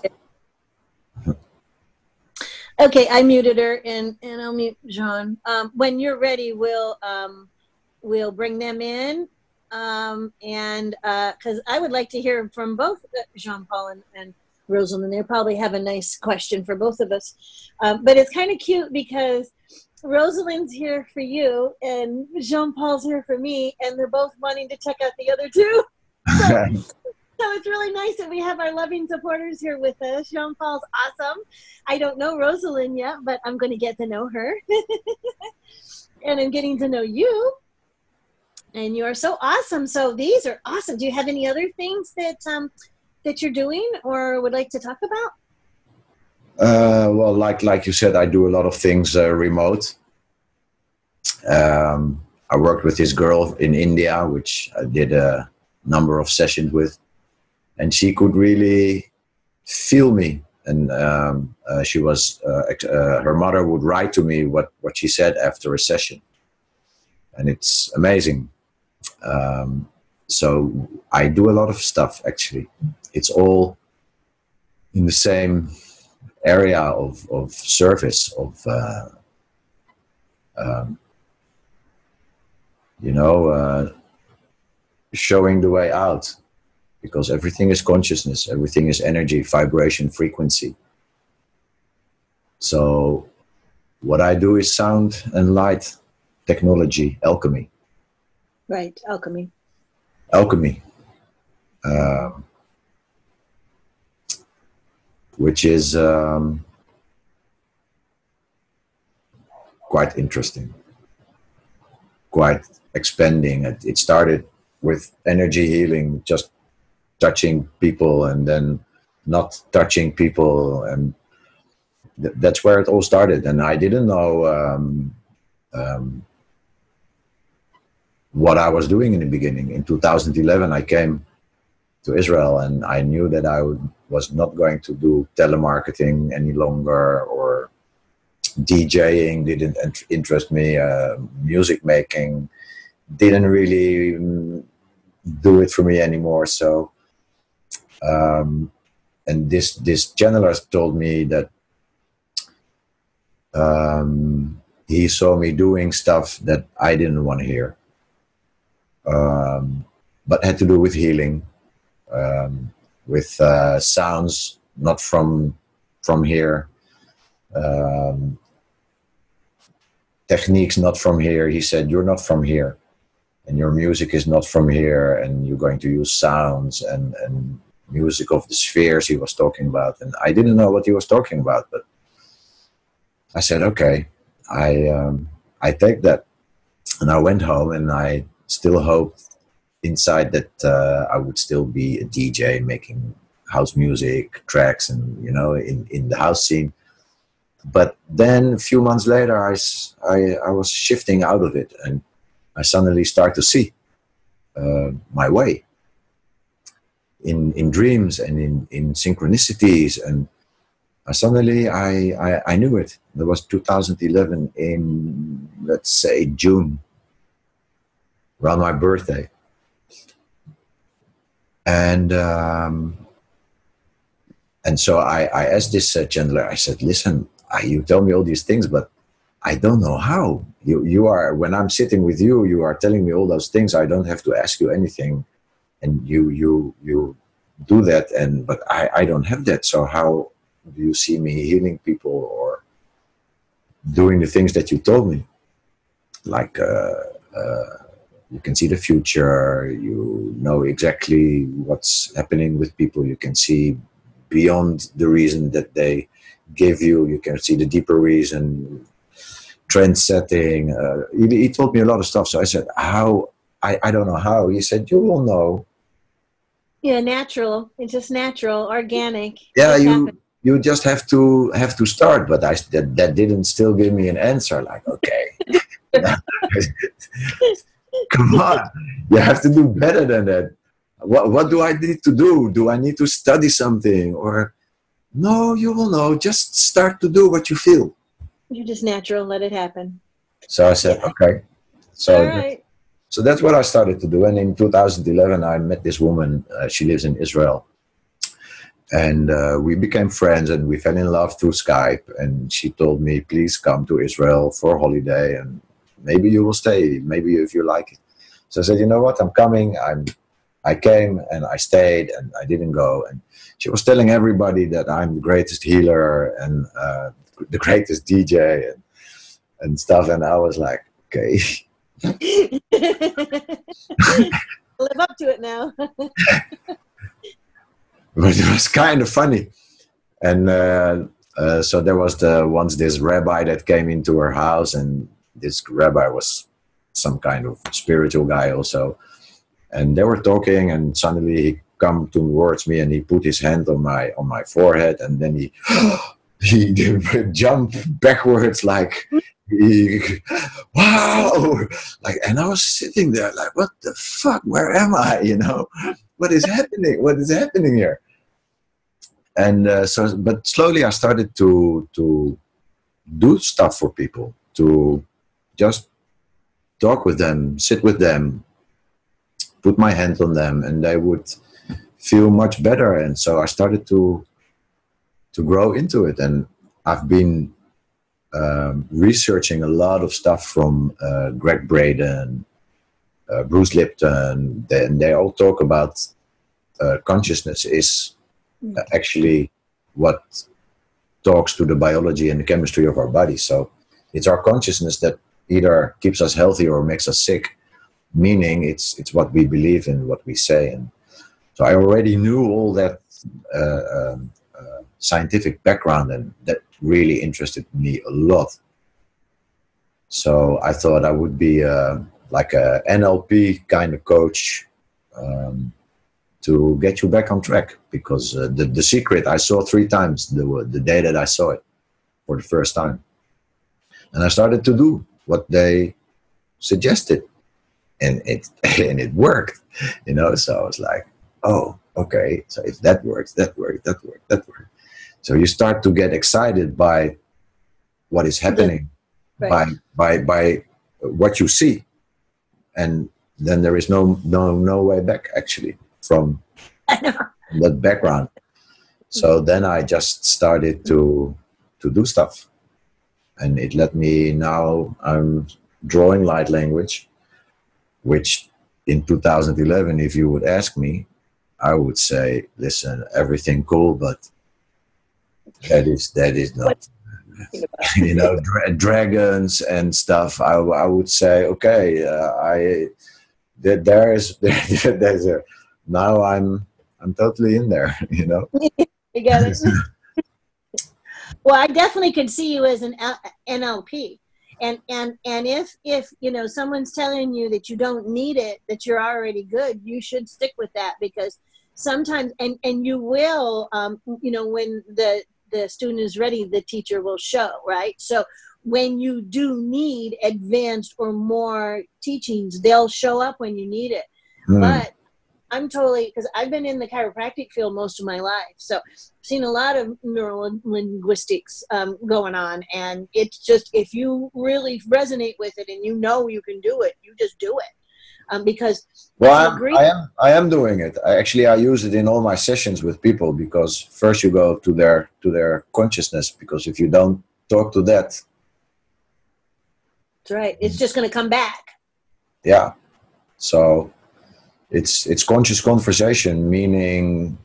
Okay, I muted her, and I'll mute Jean. When you're ready, we'll bring them in, and because I would like to hear from both Jean-Paul and Rosalind. They probably have a nice question for both of us, but it's kind of cute because Rosalind's here for you, and Jean-Paul's here for me, and they're both wanting to check out the other two. So it's really nice that we have our loving supporters here with us. Jean-Paul's awesome. I don't know Rosalind yet, but I'm going to get to know her. And I'm getting to know you. And you are so awesome. So these are awesome. Do you have any other things that you're doing or would like to talk about? Well, like you said, I do a lot of things remote. I worked with this girl in India, which I did a number of sessions with. And she could really feel me, and she was. Her mother would write to me what she said after a session, and it's amazing. So I do a lot of stuff. Actually, it's all in the same area of service of showing the way out. Because everything is consciousness, everything is energy, vibration, frequency. So what I do is sound and light technology, alchemy. Right, alchemy. Alchemy. Which is quite interesting, quite expanding. It started with energy healing, just touching people and then not touching people, and that's where it all started. And I didn't know what I was doing in the beginning. In 2011 I came to Israel, and I knew that I was not going to do telemarketing any longer, or DJing didn't interest me, music making didn't really do it for me anymore. So and this channeler told me that he saw me doing stuff that I didn't want to hear, but had to do with healing, with sounds not from here, techniques not from here. He said, "You're not from here, and your music is not from here, and you're going to use sounds and music of the spheres," he was talking about. And I didn't know what he was talking about, but I said, okay, I take that. And I went home, and I still hoped inside that I would still be a DJ making house music tracks and, in the house scene. But then a few months later, I was shifting out of it, and I suddenly start to see my way in dreams and in synchronicities, and Suddenly I knew it. It was 2011 in, let's say, June, around my birthday. And so I asked this Chandler, I said, listen, you tell me all these things, but I don't know how. You are, when I'm sitting with you, you are telling me all those things. I don't have to ask you anything. And you do that, but I don't have that. So how do you see me healing people or doing the things that you told me? Like you can see the future, you know exactly what's happening with people, you can see beyond the reason that they give you, you can see the deeper reason, trend setting. He told me a lot of stuff. So I said, how? I don't know how. He said, you will know. Yeah, natural. It's just natural, organic. Yeah, you just have to start. But that didn't still give me an answer. Like, okay, come on, you have to do better than that. What do I need to do? Do I need to study something? Or no, you will know. Just start to do what you feel. You're just natural. Let it happen. So I said, okay. So all right. So that's what I started to do. And in 2011, I met this woman. She lives in Israel. And we became friends and we fell in love through Skype. And she told me, please come to Israel for a holiday and maybe you will stay, maybe if you like it. So I said, you know what, I'm coming. I came and I stayed and I didn't go. And she was telling everybody that I'm the greatest healer and the greatest DJ and stuff. And I was like, okay. Live up to it now. But it was kind of funny. And so there was once this rabbi that came into her house, and this rabbi was some kind of spiritual guy also. And they were talking, and suddenly he come towards me and he put his hand on my forehead, and then he jumped backwards like, wow, like, and I was sitting there like, what the fuck, where am I, what is happening here? And but slowly I started to do stuff for people, to just talk with them, sit with them, put my hand on them, and they would feel much better. And so I started to grow into it, and I've been researching a lot of stuff from Greg Braden, Bruce Lipton. They all talk about consciousness is actually what talks to the biology and the chemistry of our body. So it's our consciousness that either keeps us healthy or makes us sick, meaning it's what we believe in, what we say. And so I already knew all that scientific background, and that really interested me a lot. So I thought I would be like a NLP kind of coach to get you back on track, because the secret I saw 3 times the day that I saw it for the first time. And I started to do what they suggested, and it worked, so I was like, oh, okay, so if that works, that worked. So you start to get excited by what is happening, right, by what you see, and then there is no way back actually from that background. So then I just started to do stuff, and it led me, now I'm drawing light language, which in 2011, if you would ask me, I would say, listen, everything cool, but that is not, dragons and stuff. I would say, okay, there's a, now I'm totally in there, You got it. Well, I definitely could see you as an NLP. And if someone's telling you that you don't need it, that you're already good, you should stick with that, because sometimes, and you will, when the student is ready, the teacher will show, right? So when you do need advanced or more teachings, they'll show up when you need it. But I'm totally, because I've been in the chiropractic field most of my life, so I've seen a lot of neural linguistics going on, and it's just, if you really resonate with it and you know you can do it, you just do it, because I am doing it. I use it in all my sessions with people, because first you go to their consciousness, because if you don't talk to that, that's right, it's just going to come back. Yeah, so it's conscious conversation, meaning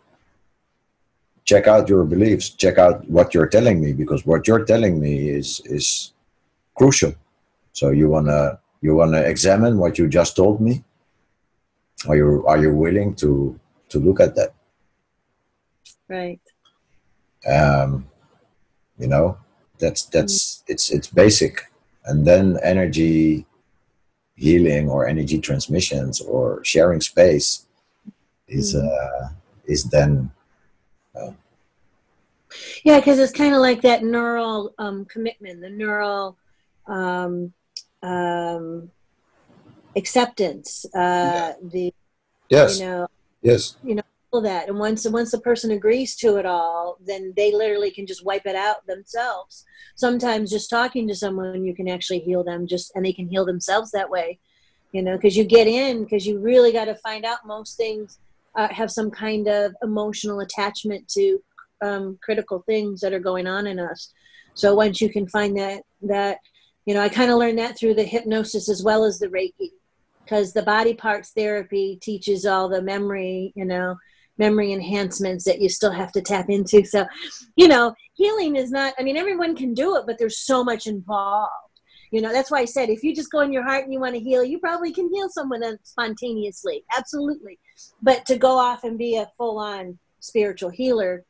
check out your beliefs, check out what you're telling me, because what you're telling me is crucial. So you wanna examine what you just told me. Are you willing to look at that? Right. You know, that's it's basic, and then energy healing or energy transmissions or sharing space is then yeah, because it's kind of like that neural commitment, the neural acceptance, the yes, you know, yes, all that, and once the person agrees to it all, then they literally can just wipe it out themselves. Sometimes just talking to someone, you can actually heal them, and they can heal themselves that way, because you get in, because you really got to find out most things have some kind of emotional attachment to critical things that are going on in us. So once you can find that I kind of learned that through the hypnosis as well as the Reiki, because the body parts therapy teaches all the memory enhancements that you still have to tap into. So, healing is not, everyone can do it, but there's so much involved. That's why I said, if you just go in your heart and you want to heal, you probably can heal someone spontaneously. Absolutely. But to go off and be a full-on spiritual healer,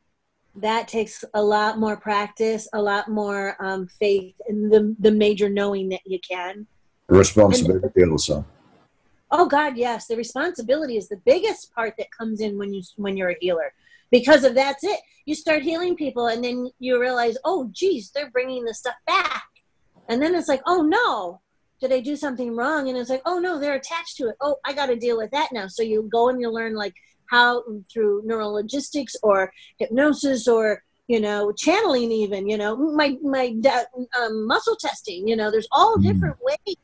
that takes a lot more practice, a lot more faith, and the major knowing that you can. Responsibility also. Oh God, yes. The responsibility is the biggest part that comes in when you're a healer, because of that's it. You start healing people, and then you realize, oh, geez, they're bringing the stuff back, and then it's like, oh no, did I do something wrong? And it's like, oh no, they're attached to it. Oh, I got to deal with that now. So you go and you learn like how through neurologistics or hypnosis or channeling, even my muscle testing. There's all different ways.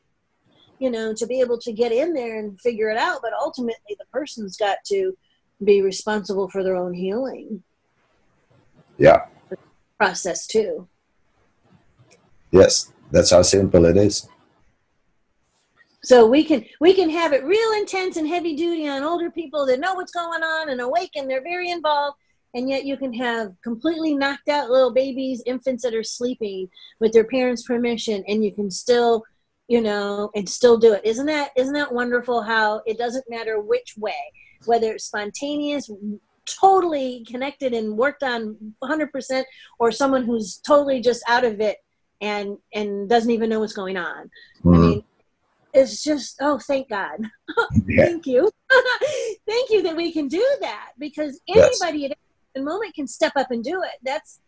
To be able to get in there and figure it out. But ultimately, the person's got to be responsible for their own healing. Yeah. Process too. Yes, that's how simple it is. So we can have it real intense and heavy duty on older people that know what's going on and awake, and they're very involved. And yet you can have completely knocked out little babies, infants that are sleeping with their parents' permission, and you can still and still do it. Isn't that wonderful how it doesn't matter which way, whether it's spontaneous, totally connected and worked on 100%, or someone who's totally just out of it and doesn't even know what's going on. Mm-hmm. It's just, oh, thank God. Yeah. Thank you. Thank you that we can do that, because anybody at any moment can step up and do it. That's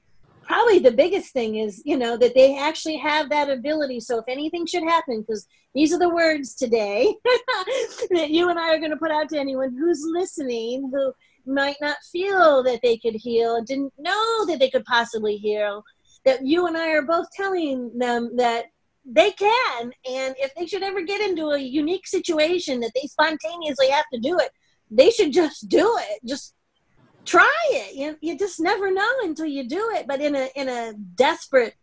probably the biggest thing is, that they actually have that ability. So if anything should happen, because these are the words today that you and I are going to put out to anyone who's listening, who might not feel that they could heal, didn't know that they could possibly heal, that you and I are both telling them that they can. And if they should ever get into a unique situation that they spontaneously have to do it, they should just do it. Just try it. You just never know until you do it. But in a desperate,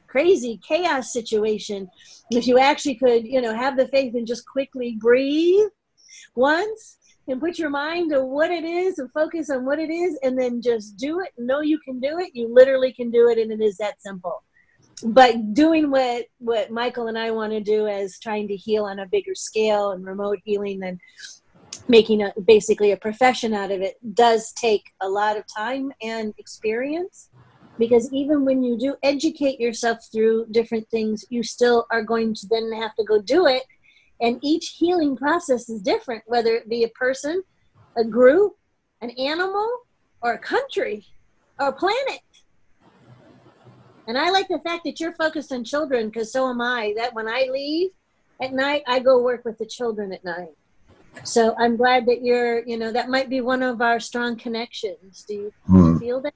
crazy chaos situation, if you actually could, have the faith and just quickly breathe once and put your mind to what it is and focus on what it is, and then just do it. Know you can do it. You literally can do it, and it is that simple. But doing what Michael and I want to do, as trying to heal on a bigger scale and remote healing, and making basically a profession out of it, does take a lot of time and experience, because even when you do educate yourself through different things, you still are going to then have to go do it. And each healing process is different, whether it be a person, a group, an animal, or a country, or a planet. And I like the fact that you're focused on children, because so am I, that when I leave at night, I go work with the children at night. So I'm glad that you're, you know, that might be one of our strong connections. Do you feel that?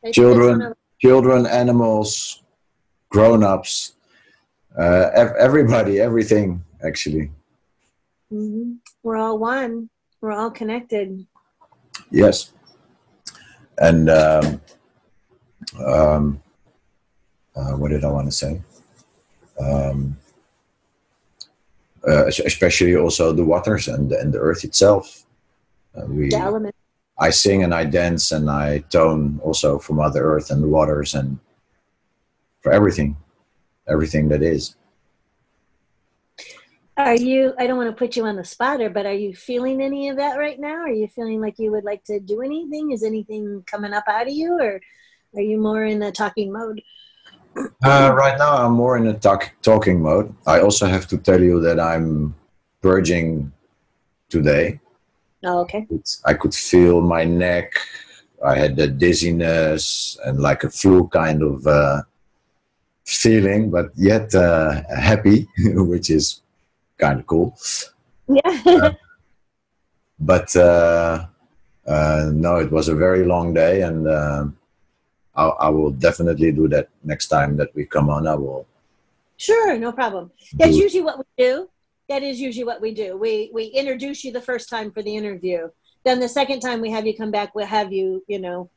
I think that's one of Children, animals, grown-ups, everybody, everything, actually. We're all one. We're all connected. Yes. And what did I want to say? Especially also the waters and the earth itself. Dammelen. I sing and I dance and I tone also for Mother Earth and the waters and for everything that is. Are you, I don't want to put you on the spot here, but are you feeling any of that right now? Are you feeling like you would like to do anything? Is anything coming up out of you, or are you more in the talking mode? Right now I'm more in a talking mode. I also have to tell you that I'm purging today. Oh, okay. I could feel my neck. I had the dizziness and like a flu kind of feeling, but yet happy, which is kind of cool. Yeah. But no, it was a very long day, and I will definitely do that next time that we come on. I will. Sure, no problem. That's usually what we do. That is usually what we do. We introduce you the first time for the interview. Then the second time we have you come back, we'll have you, you know,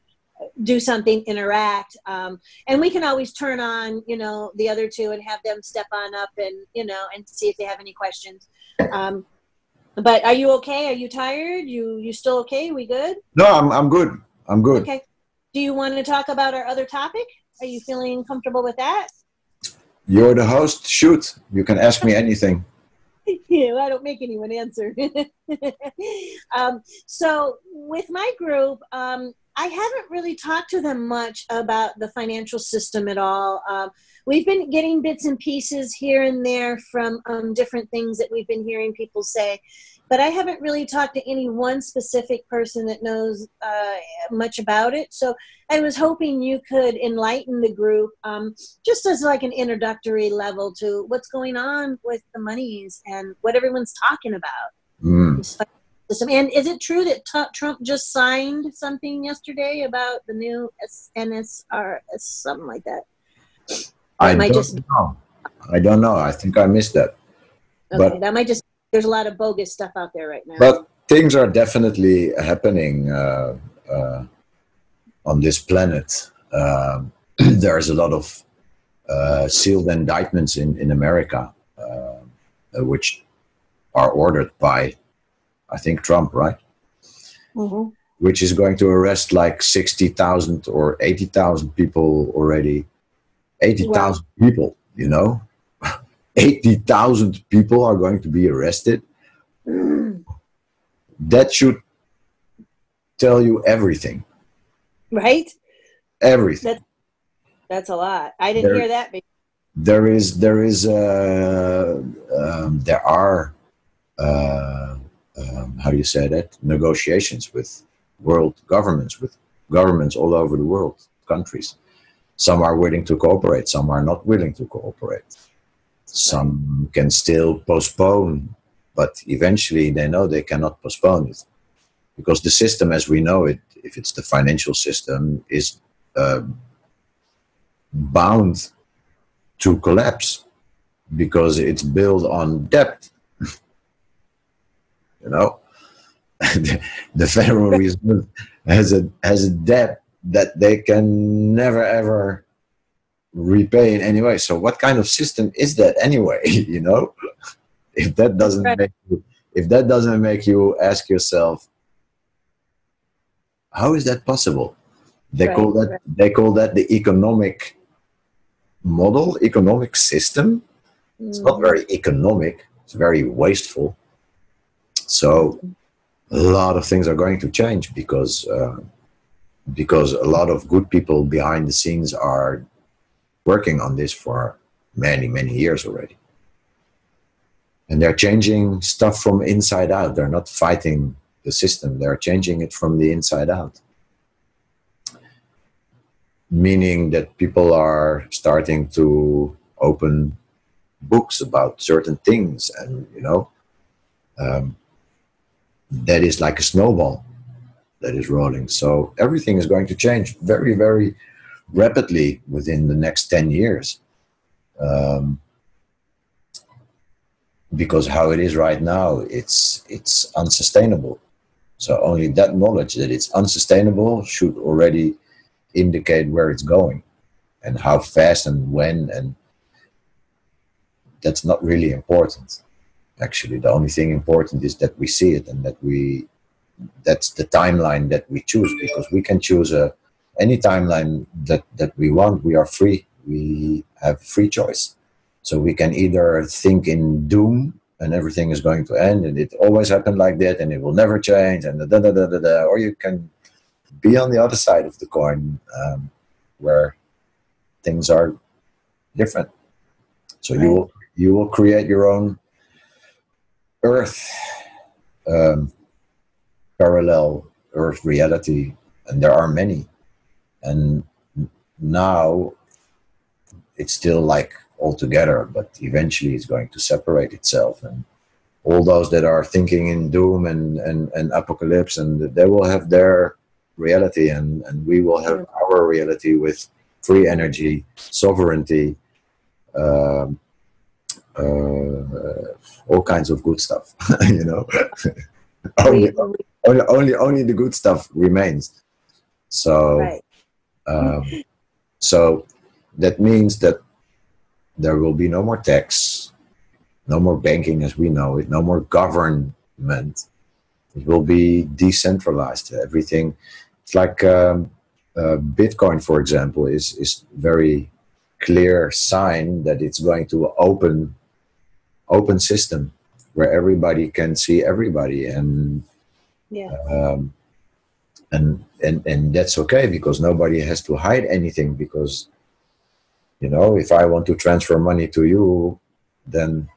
do something, interact. And we can always turn on, you know, the other two and have them step on up and, you know, and see if they have any questions. But are you okay? Are you tired? You still okay? We good? No, I'm good. I'm good. Okay. Do you want to talk about our other topic? Are you feeling comfortable with that? You're the host. Shoot. You can ask me anything. Yeah, I don't make anyone answer. So with my group, I haven't really talked to them much about the financial system at all. We've been getting bits and pieces here and there from different things that we've been hearing people say, but I haven't really talked to any one specific person that knows much about it. So I was hoping you could enlighten the group just as like an introductory level to what's going on with the monies and what everyone's talking about. System. And is it true that Trump just signed something yesterday about the new NSR, something like that? I don't know. I think I missed that. Okay, but that might just, there's a lot of bogus stuff out there right now. But things are definitely happening on this planet. There's a lot of sealed indictments in America, which are ordered by, I think, Trump, right? Mm-hmm. Which is going to arrest like 60,000 or 80,000 people already. 80,000 people, you know? 80,000 people are going to be arrested. That should tell you everything. Right? Everything. That's a lot. I didn't hear that. There are how do you say that? Negotiations with world governments, with governments all over the world, countries. Some are willing to cooperate, some are not willing to cooperate. Some can still postpone, but eventually they know they cannot postpone it. Because the system as we know it, if it's the financial system, is bound to collapse because it's built on debt. You know, the Federal Reserve has a debt that they can never ever repay in any way. So what kind of system is that anyway? You know, if that doesn't make you ask yourself, how is that possible? They call that the economic model, economic system. It's not very economic. It's very wasteful. So a lot of things are going to change because a lot of good people behind the scenes are working on this for many, many years already. And they're changing stuff from inside out. They're not fighting the system. They're changing it from the inside out. Meaning that people are starting to open books about certain things and, you know, that is like a snowball that is rolling. So everything is going to change very, very rapidly within the next 10 years. Because how it is right now, it's unsustainable. So only that knowledge that it's unsustainable should already indicate where it's going and how fast and when, and that's not really important. Actually, the only thing important is that we see it and that's the timeline that we choose, because we can choose any timeline that we want. We are free. We have free choice. So we can either think in doom and everything is going to end and it always happened like that and it will never change and or you can be on the other side of the coin, where things are different. So right. you will create your own Earth, parallel Earth reality, and there are many. And now it's still like all together, but eventually it's going to separate itself. And all those that are thinking in doom and apocalypse, and they will have their reality, and we will have our reality with free energy, sovereignty, all kinds of good stuff. You know, only the good stuff remains. So, right. So that means that there will be no more tax, no more banking as we know it, no more government. It will be decentralized. Everything. It's like Bitcoin, for example, is very clear sign that it's going to open system where everybody can see everybody, and and that's okay, because nobody has to hide anything. Because, you know, if I want to transfer money to you, then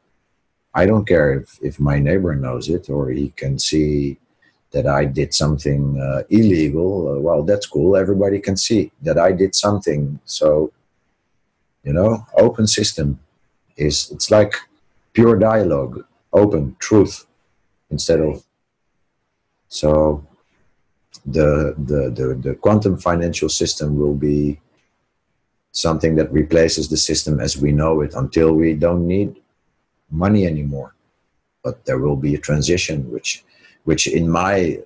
I don't care if my neighbor knows it, or he can see that I did something illegal. Well, that's cool. Everybody can see that I did something. So, you know, open system it's like pure dialogue, open truth, instead of. So the quantum financial system will be something that replaces the system as we know it until we don't need money anymore. But there will be a transition, which in my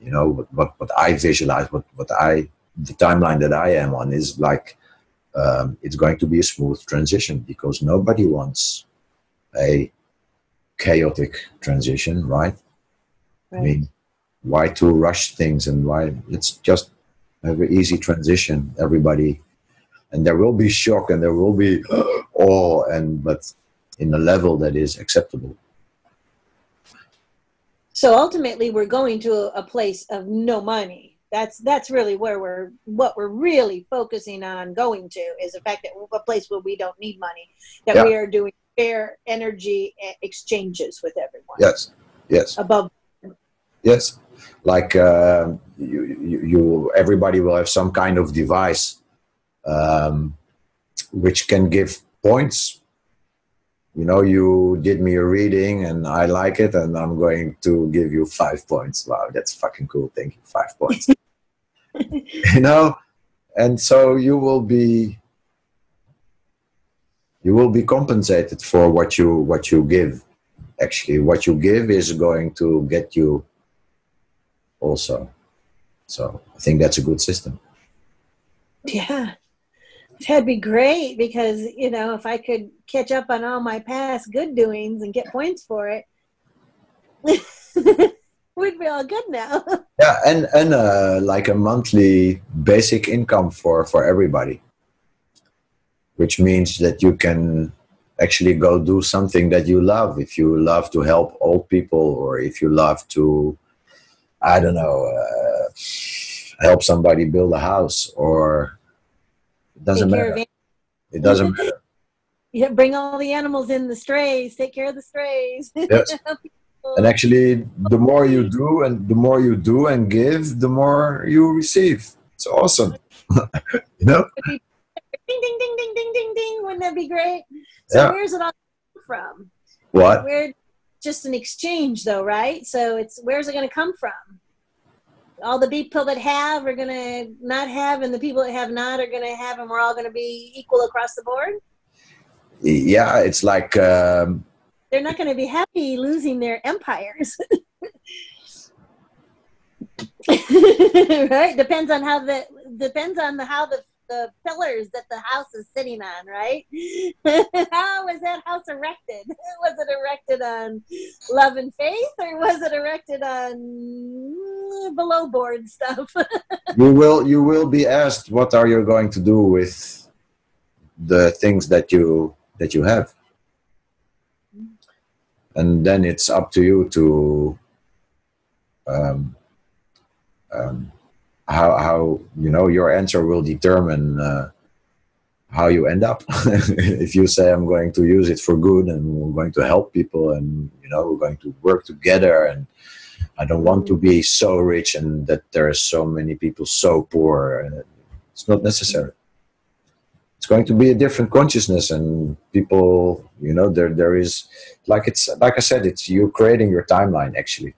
you know, what I visualize, the timeline that I am on is like, it's going to be a smooth transition, because nobody wants a chaotic transition, right? I mean, why to rush things, and why? Let's just have an easy transition, everybody. And there will be shock and there will be awe, but in a level that is acceptable. So ultimately, we're going to a place of no money. That's really what we're really focusing on going to, is the fact that we're a place where we don't need money, that we are doing fair energy exchanges with everyone. Yes. Yes. Above. Yes. Like you everybody will have some kind of device which can give points. You know, you did me a reading and I like it, and I'm going to give you 5 points. Wow, that's fucking cool. Thank you. 5 points. You know, and so you will be compensated for what you give. Actually, what you give is going to get you also. So I think that's a good system. Yeah. That'd be great, because, you know, if I could catch up on all my past good doings and get points for it, we'd be all good now. Yeah, and like a monthly basic income for everybody, which means that you can actually go do something that you love. If you love to help old people, or if you love to, I don't know, help somebody build a house, or it doesn't matter. It doesn't matter. Yeah, bring all the animals in, the strays. Take care of the strays. Yes. And actually, the more you do and give, the more you receive. It's awesome. You know? Ding, ding, ding, ding, ding, ding, ding. Wouldn't that be great? So where's it all from? What? just an exchange though, right? So where's it going to come from? All the people that have are going to not have, and the people that have not are going to have, and we're all going to be equal across the board. Yeah, it's like they're not going to be happy losing their empires. Right? Depends on how the pillars that the house is sitting on, right? How was that house erected? Was it erected on love and faith, or was it erected on below board stuff? you will be asked, what are you going to do with the things that you have? And then it's up to you to how your answer will determine how you end up. If you say, I'm going to use it for good and we're going to help people and we're going to work together, and I don't want to be so rich and that there are so many people so poor, it's not necessary. It's going to be a different consciousness, and people, there is, like I said, it's you creating your timeline actually.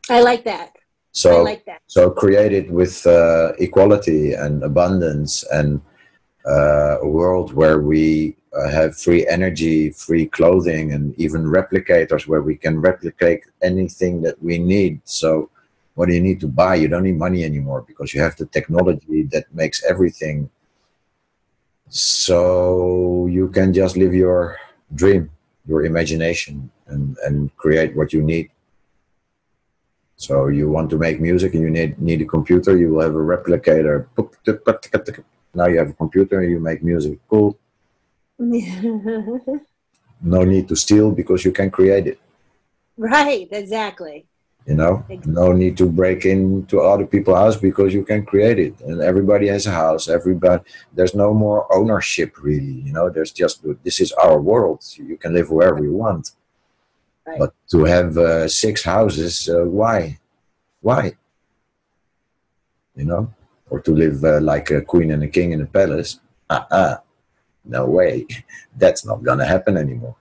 I like that. So, I like that. So create it with equality and abundance, and a world where we have free energy, free clothing, and even replicators where we can replicate anything that we need. So what do you need to buy? You don't need money anymore because you have the technology that makes everything. So you can just live your dream, your imagination, and create what you need. So you want to make music and you need a computer, you will have a replicator. Now you have a computer and you make music. Cool. No need to steal because you can create it. Right, exactly. No need to break into other people's house because you can create it. And everybody has a house. There's no more ownership really. There's just, this is our world. You can live wherever you want. Right. But to have 6 houses, why? Or to live like a queen and a king in a palace? No way. That's not gonna happen anymore.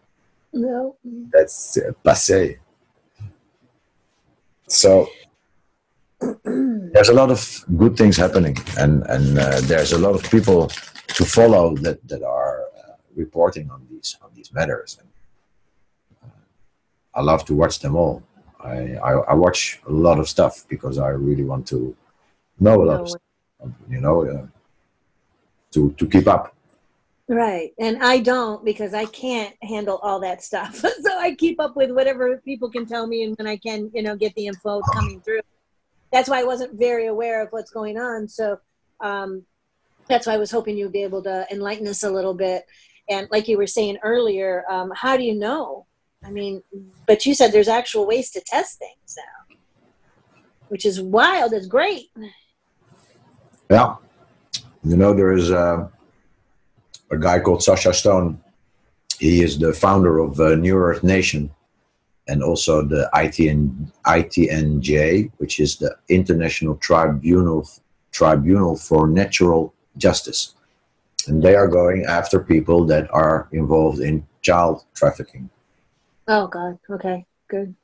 No. That's passé. So there's a lot of good things happening, and there's a lot of people to follow that are reporting on these matters. I love to watch them all. I watch a lot of stuff because I really want to know a lot of stuff, to keep up. Right. And I don't, because I can't handle all that stuff. So I keep up with whatever people can tell me, and when I can, get the info coming through. That's why I wasn't very aware of what's going on. So that's why I was hoping you'd be able to enlighten us a little bit. And like you were saying earlier, how do you know? I mean, but you said there's actual ways to test things now, which is wild. It's great. Yeah. There is a guy called Sasha Stone. He is the founder of New Earth Nation and also the ITNJ, which is the International Tribunal for Natural Justice. And they are going after people that are involved in child trafficking. Oh, God. Okay, good.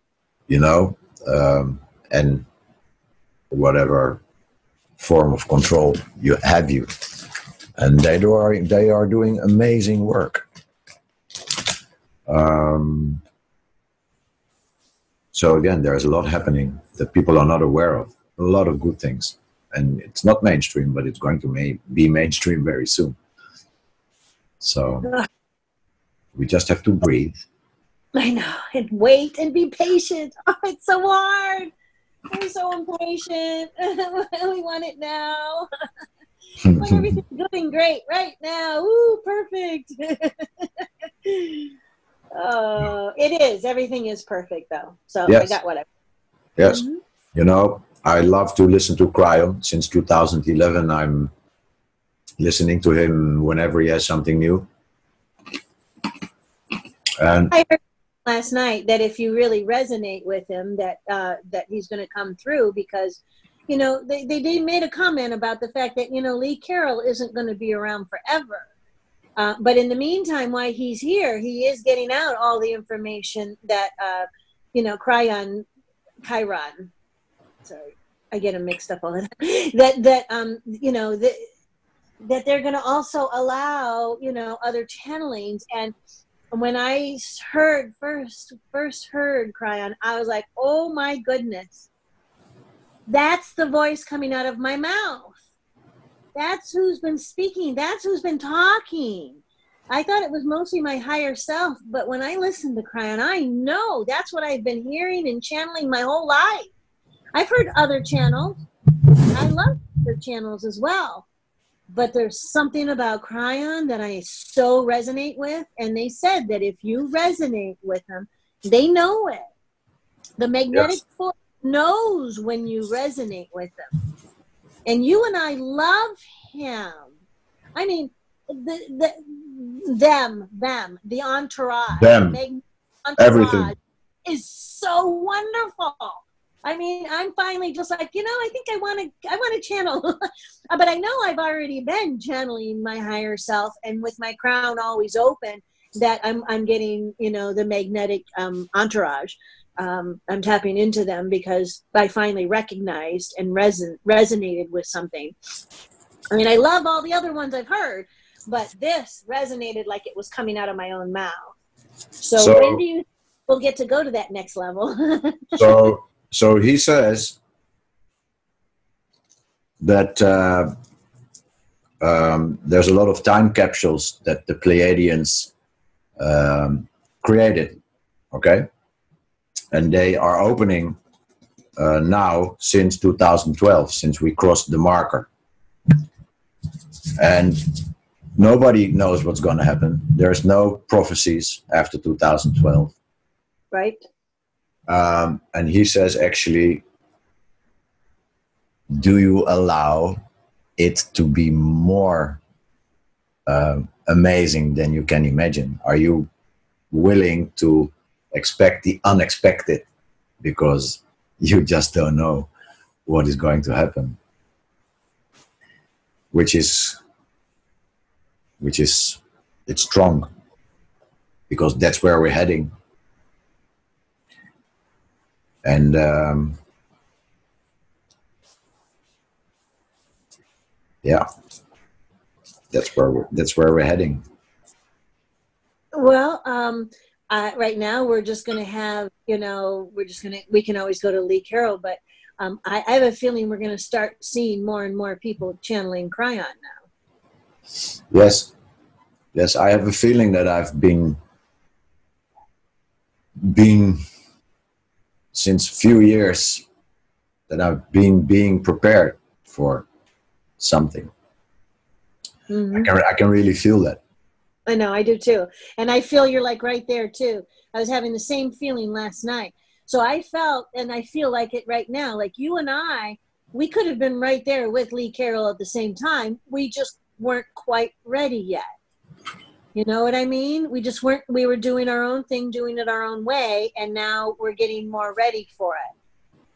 And whatever form of control you have. And they are doing amazing work. So again, there's a lot happening that people are not aware of. A lot of good things. And it's not mainstream, but it's going to be mainstream very soon. So we just have to breathe. I know, and wait and be patient. Oh, it's so hard. We're so impatient. We want it now. Like everything's going great right now. Ooh, perfect. It is. Everything is perfect, though. So yes. I got whatever. Yes. Mm-hmm. I love to listen to Cryo. Since 2011, I'm listening to him whenever he has something new. And I heard last night that if you really resonate with him, that he's going to come through, because they made a comment about the fact that Lee Carroll isn't going to be around forever, But in the meantime, while he's here, he is getting out all the information that, Chiron. Sorry, I get them mixed up all the time. That they're going to also allow, other channelings. And when I first heard Chiron, I was like, oh my goodness, that's the voice coming out of my mouth. That's who's been speaking. That's who's been talking. I thought it was mostly my higher self, but when I listen to Chiron, I know that's what I've been hearing and channeling my whole life. I've heard other channels. I love other channels as well. But there's something about Chiron that I so resonate with, and they said that if you resonate with them, they know it. The magnetic force knows when you resonate with them. And you and I love him. I mean, the entourage. Them. Everything is so wonderful. I mean, I'm finally just like, I think I want to channel. But I know I've already been channeling my higher self, and with my crown always open, that I'm getting, the magnetic entourage. I'm tapping into them because I finally recognized and resonated with something. I mean, I love all the other ones I've heard, but this resonated like it was coming out of my own mouth. So when do you we'll get to go to that next level? So he says that there's a lot of time capsules that the Pleiadians created, okay? And they are opening now since 2012, since we crossed the marker. And nobody knows what's going to happen. There's no prophecies after 2012. Right. And he says, actually, do you allow it to be more amazing than you can imagine? Are you willing to expect the unexpected, because you just don't know what is going to happen, which is it's strong, because that's where we're heading. And that's where we're heading. Well, right now we're just going to have, we can always go to Lee Carroll, but I have a feeling we're going to start seeing more and more people channeling Chiron now. Yes, I have a feeling that I've been since a few years that I've been being prepared for something. Mm-hmm. I can really feel that. I know, I do too. And I feel you're like right there too. I was having the same feeling last night. So I felt, and I feel like it right now, like you and I, we could have been right there with Lee Carroll at the same time. We just weren't quite ready yet. You know what I mean? We just weren't, we were doing our own thing, doing it our own way. And now we're getting more ready for it.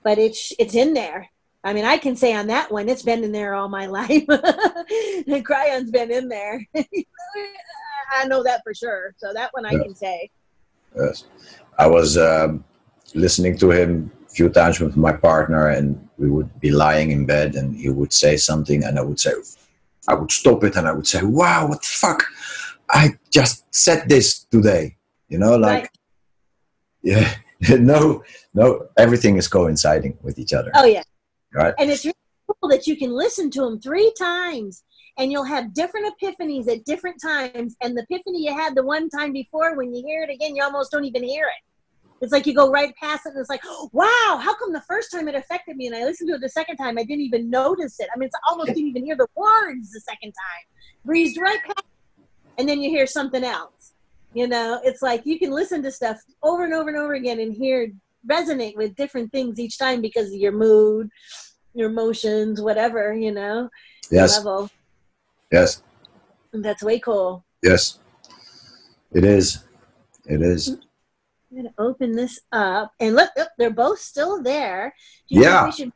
But it's in there. I mean, I can say on that one, it's been in there all my life. The Chiron's been in there. I know that for sure. So that one I can say. Yes. I was listening to him a few times with my partner, and we would be lying in bed and he would say something and I would stop it and I would say, wow, what the fuck? I just said this today, like, right. Yeah, no, everything is coinciding with each other. Oh yeah. Right. And it's really cool that you can listen to them 3 times and you'll have different epiphanies at different times. And the epiphany you had the one time before, when you hear it again, you almost don't even hear it. It's like you go right past it and it's like, wow, how come the first time it affected me and I listened to it the second time, I didn't even notice it. I mean, it's almost didn't even hear the words the second time. Breezed right past it, and then you hear something else. It's like you can listen to stuff over and over and over again and resonate with different things each time because of your mood, your emotions, whatever, Yes. level. Yes. And that's way cool. Yes. It is. It is. I'm going to open this up and look, they're both still there. Do you think we should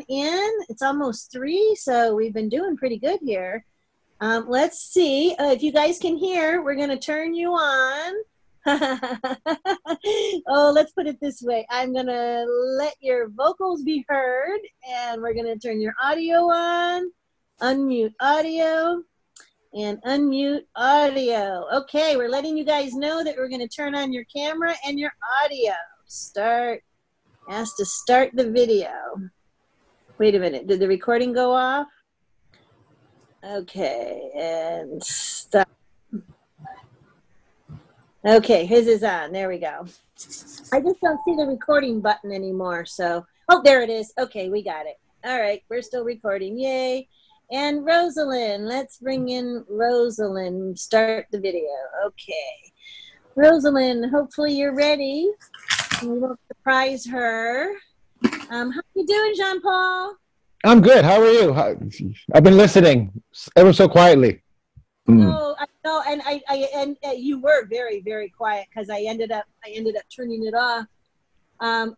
in? It's almost 3, so we've been doing pretty good here. Let's see if you guys can hear. We're going to turn you on. Oh, let's put it this way. I'm going to let your vocals be heard, and we're going to turn your audio on, unmute audio, and unmute audio. Okay, we're letting you guys know that we're going to turn on your camera and your audio. Ask to start the video. Wait a minute. Did the recording go off? Okay, and stop. Okay, his is on. There we go. I just don't see the recording button anymore. So, oh, there it is. Okay, we got it. All right, we're still recording. Yay. And Rosalind, let's bring in Rosalind. Start the video. Okay. Rosalind, hopefully you're ready. We won't surprise her. How you doing, Jean-Paul? I'm good. How are you? I've been listening ever so quietly. Oh, I know, and you were very, very quiet because I ended up turning it off.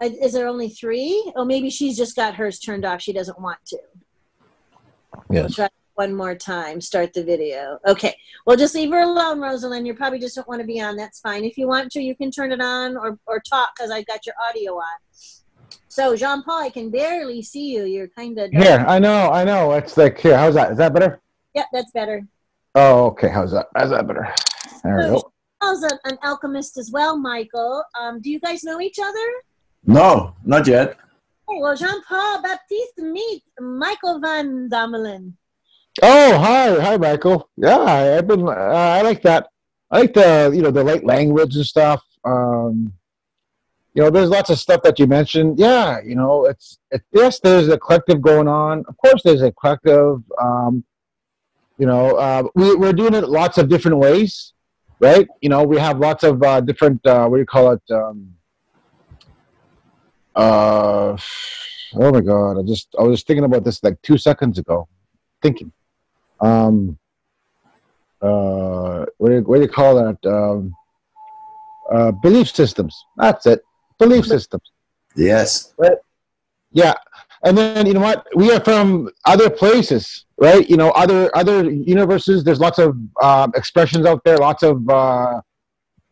Is there only 3? Oh, maybe she's just got hers turned off. She doesn't want to. Yes. We'll try one more time. Start the video. Okay. Well, just leave her alone, Rosalind. You probably just don't want to be on. That's fine. If you want to, you can turn it on or talk because I got your audio on. So, Jean-Paul, I can barely see you. You're kind of... Here, I know. It's like, here, how's that? Is that better? Yep, that's better. Oh, okay. How's that? How's that better? There we go. Jean-Paul's an alchemist as well, Michael. Do you guys know each other? No, not yet. Hey, well, Jean-Paul, Bapiste, meet Michael van Dammelen. Oh, hi, Michael. Yeah, I've been. I like that. I like the the light language and stuff. There's lots of stuff that you mentioned. Yeah, yes, there's a collective going on. Of course, there's a collective. We're doing it lots of different ways, right? We have lots of different. What do you call it? Oh my God! I was thinking about this like 2 seconds ago. Thinking. What do you call that? Belief systems. That's it. Belief systems. Yes. Right? Yeah. And then, you know what? We are from other places, right? Other universes. There's lots of expressions out there, lots of,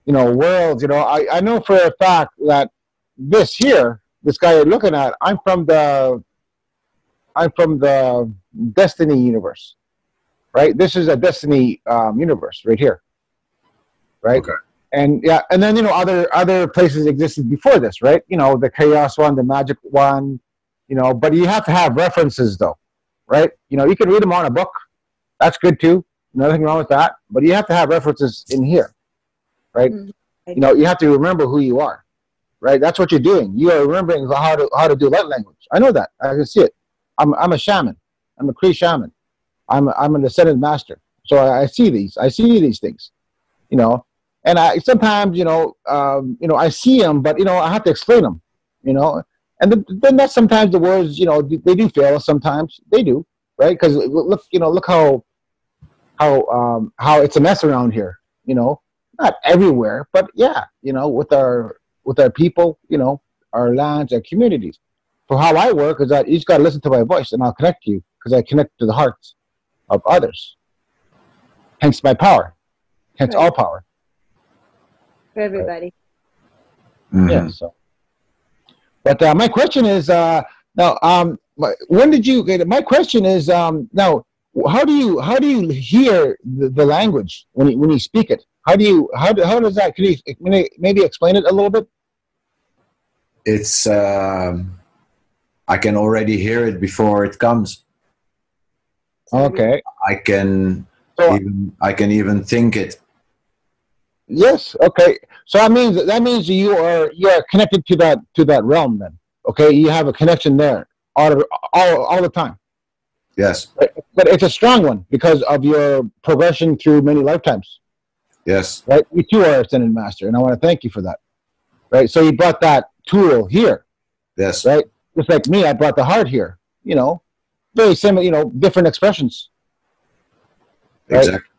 worlds. I know for a fact that this guy you're looking at, I'm from the Destiny universe, right? This is a Destiny universe right here, right? Okay. And yeah, and then other places existed before this, right? The chaos one, the magic one, but you have to have references though, right? You can read them on a book, that's good too, nothing wrong with that, but you have to have references in here, right? Mm-hmm. You have to remember who you are, right? That's what you're doing. You are remembering how to do light language. I know that. I can see it. I'm a shaman. I'm a Cree shaman. I'm an ascended master. So I see these. I see these things, and I sometimes, I see them, but I have to explain them, and then that's sometimes the words, they do fail. Sometimes they do, right? Because look how it's a mess around here, not everywhere, but yeah, with our people, our lands, our communities. So how I work is that you just got to listen to my voice, and I'll connect you because I connect to the hearts of others. Hence my power. Hence all power. For everybody. Mm-hmm. Yeah. So, but my question is now. When did you? My question is now. How do you hear the language when you speak it? How does that? Can you maybe explain it a little bit? It's. I can already hear it before it comes. Okay. I can even think it. Yes. Okay. So that means you are connected to that realm then. Okay. You have a connection there all the time. Yes. But it's a strong one because of your progression through many lifetimes. Yes. Right. You too are ascended master, and I want to thank you for that. Right. So you brought that tool here. Yes. Right. Just like me, I brought the heart here. Very similar. Different expressions. Right? Exactly.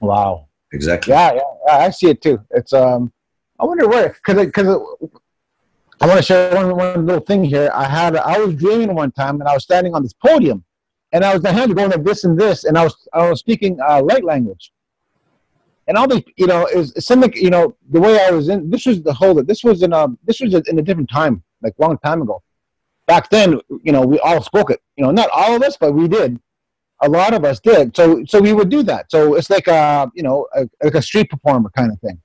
Wow. Exactly. Yeah, I see it too. It's I wonder where, because I want to share one little thing here. I was dreaming one time, and I was standing on this podium, and I was the hand going like this and this, and I was speaking light language, and all the is something the way I was in. This was in a different time, like long time ago. Back then, we all spoke it. Not all of us, but we did. A lot of us did. So we would do that. So it's like like a street performer kind of thing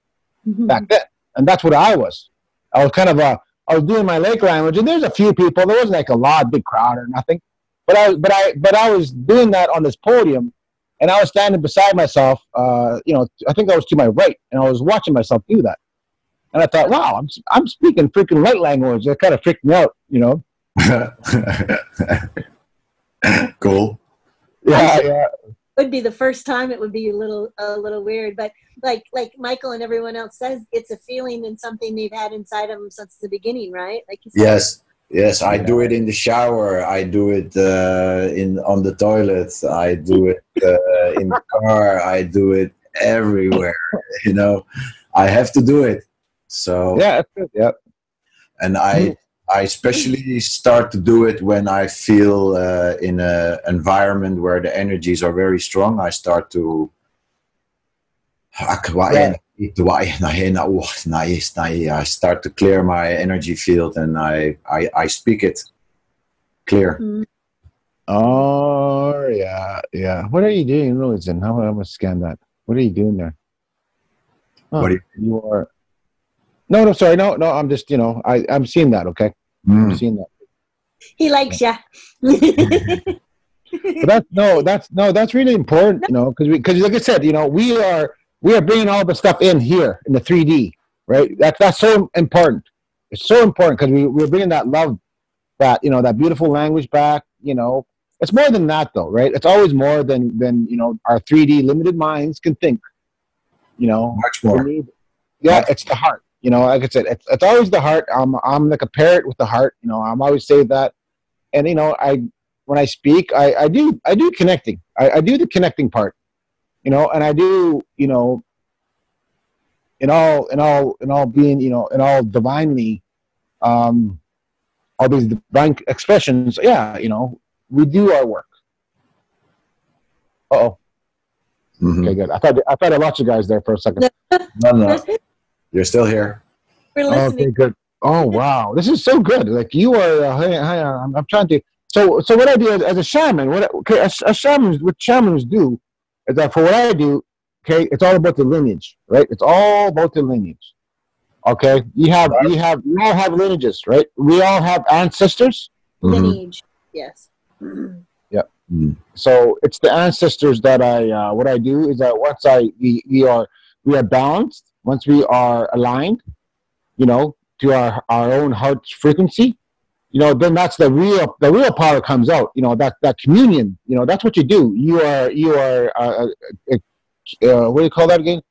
back then, and that's what I was. I was kind of I was doing my lake language, and there's a few people. There wasn't like a lot, big crowd or nothing, but I was doing that on this podium, and I was standing beside myself. I think I was to my right, and I was watching myself do that, and I thought, wow, I'm speaking freaking light language. That kind of freaked me out, Cool. Yeah. Would be the first time. It would be a little weird, but like Michael and everyone else says, it's a feeling and something they've had inside of them since the beginning, right? Like you said. Yes. I do it in the shower. I do it on the toilet. I do it in the car. I do it everywhere. I have to do it. So yeah, that's good. Yeah. And I especially start to do it when I feel in an environment where the energies are very strong. I start to I start to clear my energy field, and I speak it clear. Oh yeah. What are you doing, Rosalind? I'm gonna scan that. What are you doing there? What do you are? No, sorry, no. I'm just, I'm seeing that. Okay, I'm seeing that. He likes ya. But that's really important, because like I said, we are bringing all the stuff in here in the 3D, right? That's so important. It's so important because we're bringing that love, that beautiful language back. It's more than that, though, right? It's always more than our 3D limited minds can think. Much more. It's the heart. Like I said, it's always the heart. I'm like a parrot with the heart. I'm always say that, and when I speak, I do connecting. I do the connecting part, and I do in all being in all divinely, all these divine expressions. Yeah, we do our work. Okay, good. I thought I lost you guys there for a second. No. You're still here. We're listening. Okay, good. Oh, wow. This is so good. Like you are, I'm trying to. So what I do as a shaman, what shamans do is that for what I do, okay, it's all about the lineage, right? It's all about the lineage. Okay? We all have lineages, right? We all have ancestors. Lineage, yes. Yeah. So it's the ancestors that what I do is that once we are balanced, once we are aligned, to our own heart's frequency, then that's the real power comes out. That communion. That's what you do. You are what do you call that again?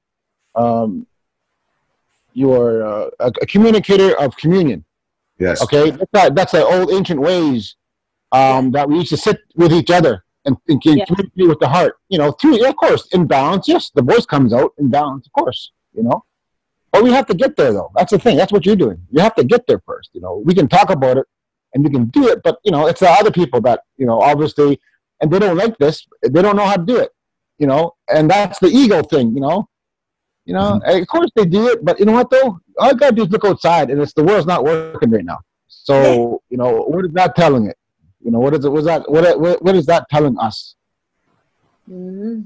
You are a communicator of communion. Yes. Okay. That's the old ancient ways that we used to sit with each other and communicate with the heart. Of course, in balance. Yes, the voice comes out in balance. Of course. But we have to get there, though. That's the thing. That's what you're doing. You have to get there first. We can talk about it and we can do it, but it's the other people that obviously, and they don't like this. They don't know how to do it. And that's the ego thing. Of course they do it, but you know what though? All I gotta do is look outside, and the world's not working right now. So what is that telling it? What is it? What is that telling us? We're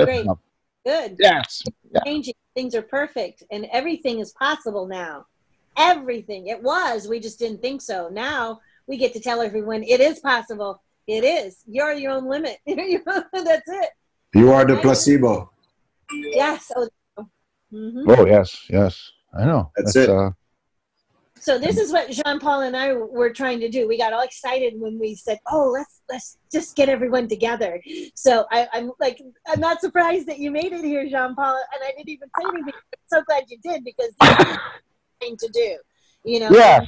great. Good. Yes. Changing. Things are perfect, and everything is possible now. Everything. It was. We just didn't think so. Now we get to tell everyone it is possible. It is. You're your own limit. That's it. You are the placebo. Yes. Oh, oh yes. I know. That's it. So this is what Jean-Paul and I were trying to do. We got all excited when we said, "Oh, let's just get everyone together." So I'm not surprised that you made it here, Jean-Paul, and I didn't even say anything. I'm so glad you did, because this is thing to do. Yeah.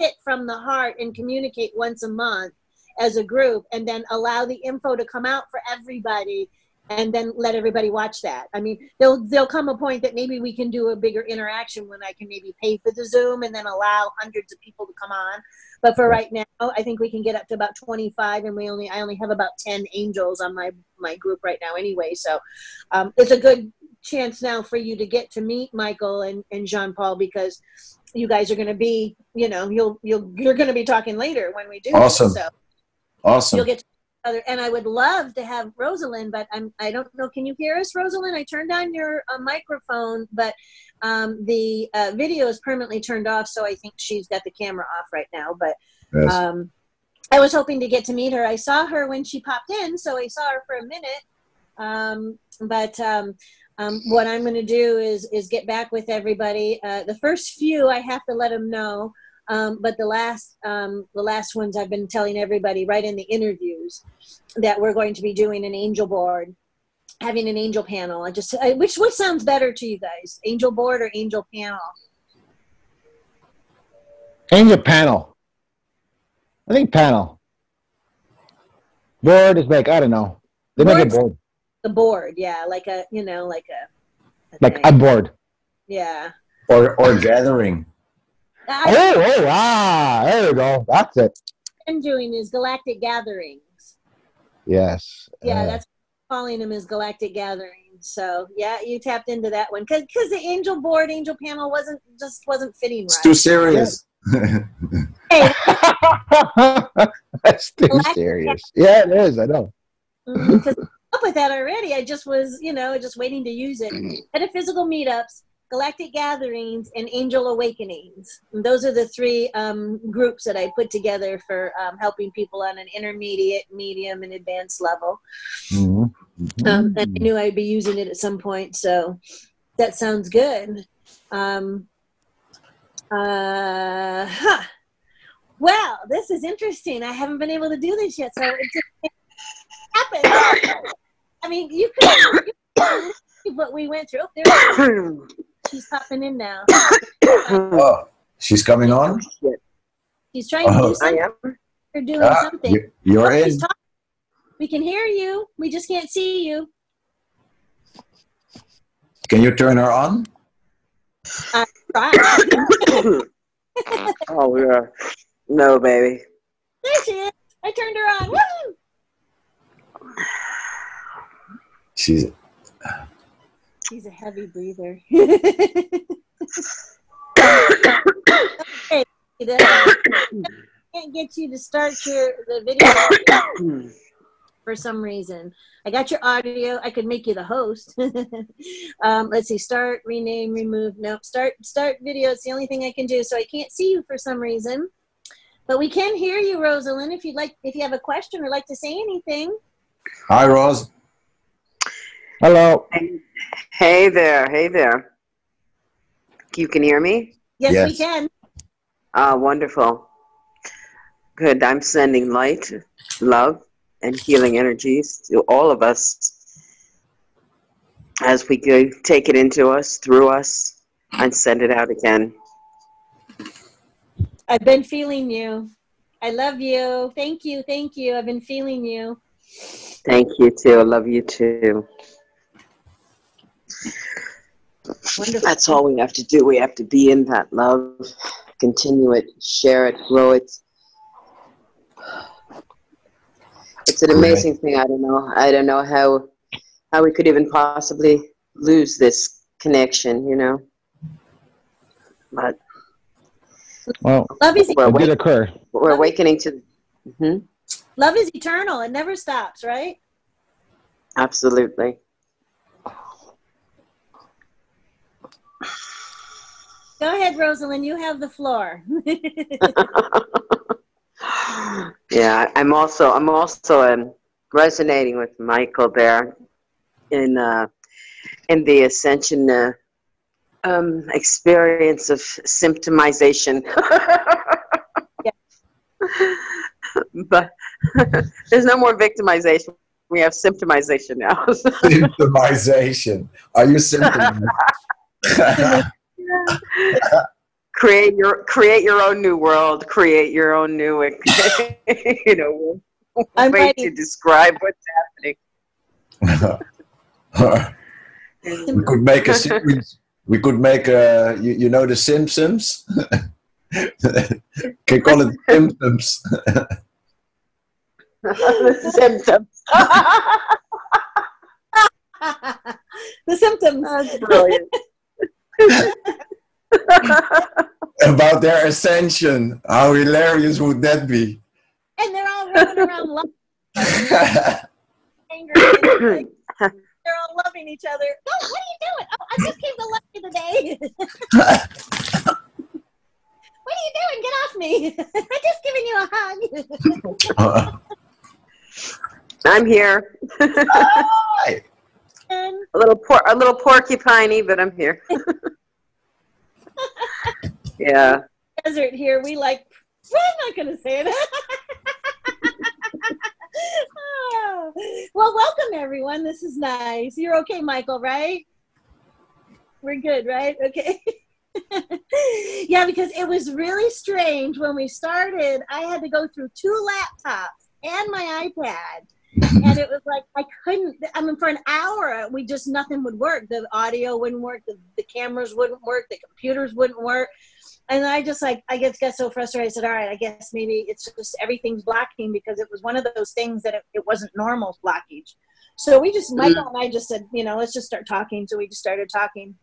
Sit from the heart and communicate once a month as a group, and then allow the info to come out for everybody. and then let everybody watch that. I mean, there'll come a point that maybe we can do a bigger interaction when I can maybe pay for the Zoom and then allow hundreds of people to come on. But for right now, I think we can get up to about 25, and I only have about 10 angels on my group right now anyway. So it's a good chance now for you to get to meet Michael and Jean-Paul, because you guys are going to be, you're going to be talking later when we do. Awesome. This, so awesome. You'll get to other, and I would love to have Rosalind, but I don't know. Can you hear us, Rosalind? I turned on your microphone, but the video is permanently turned off, so I think she's got the camera off right now. But Yes. I was hoping to get to meet her. I saw her when she popped in, so I saw her for a minute. What I'm going to do is get back with everybody. The first few I have to let them know. But the last ones I've been telling everybody right in the interviews that we're going to be doing an angel board, having an angel panel. Which sounds better to you guys, angel board or angel panel? Angel panel. I think panel. Board is like, I don't know. They make a board. The board, yeah, like a board. Yeah. Or gathering. There you go. That's it. What I'm doing is Galactic Gatherings. Yes. Yeah, that's what I'm calling them, is Galactic Gatherings. So yeah, you tapped into that one because the angel board, angel panel wasn't fitting right. It's too serious. Hey. That's too serious. Yeah, it is. I know. Because I'm up with that already. I just was, just waiting to use it. Metaphysical meetups, Galactic Gatherings, and Angel Awakenings. And those are the three groups that I put together for helping people on an intermediate, medium, and advanced level. Mm-hmm. And I knew I'd be using it at some point, so that sounds good. Well, this is interesting. I haven't been able to do this yet, so it just happened. I mean, you could believe what we went through. Oh, she's popping in now. Oh, she's coming on? She's trying to do something. I am. You're doing something. You're in. We can hear you. We just can't see you. Can you turn her on? I tried. Oh, yeah. No, baby. There she is. I turned her on. Woo! She's a heavy breather. Can't get you to start the video for some reason. I got your audio. I could make you the host. Let's see. Start, rename, remove. No, start video. It's the only thing I can do. So I can't see you for some reason, but we can hear you, Rosalind. If you have a question or like to say anything. Hi, Rose. Hello. Hey there. Hey there. You can hear me? Yes. We can. Wonderful. Good. I'm sending light, love, and healing energies to all of us as we go take it into us, through us, and send it out again. I've been feeling you. I love you. Thank you. Thank you. I've been feeling you. Thank you, too. I love you, too. Wonderful. That's all we have to do. We have to be in that love, continue it, share it, grow it. It's an amazing thing. I don't know how we could even possibly lose this connection, But well, love is it did occur. We're awakening to. Love is eternal. It never stops, right? Absolutely. Go ahead, Rosalind. You have the floor. Yeah, I'm also resonating with Michael there in the ascension experience of symptomization. Yeah. But there's no more victimization. We have symptomization now. Symptomization. Are you symptomized? Create your own new world. Create your own new, way ready to describe what's happening. We could make a series. We could make a, you know, the Simpsons. Can call it Simpsons. The symptoms. The symptoms. That's brilliant. About their ascension. How hilarious would that be? And they're all running around laughing, angry. And they're all loving each other. Oh, what are you doing? Oh, I just came to love you today. What are you doing? Get off me. I'm just giving you a hug. I'm here. Hi. A little porcupiney, but I'm here. Yeah. Desert here. We like, I'm not going to say that. Oh. Well, welcome everyone. This is nice. You're okay, Michael, right? We're good, right? Okay. Yeah, because it was really strange when we started. I had to go through 2 laptops and my iPad. And it was like, I couldn't, I mean, for an hour, nothing would work. The audio wouldn't work. The cameras wouldn't work. The computers wouldn't work. And I just like, I got so frustrated. I said, all right, I guess maybe it's just everything's blocking, because it was one of those things that it wasn't normal blockage. So Michael and I just said, you know, let's just start talking. So we just started talking.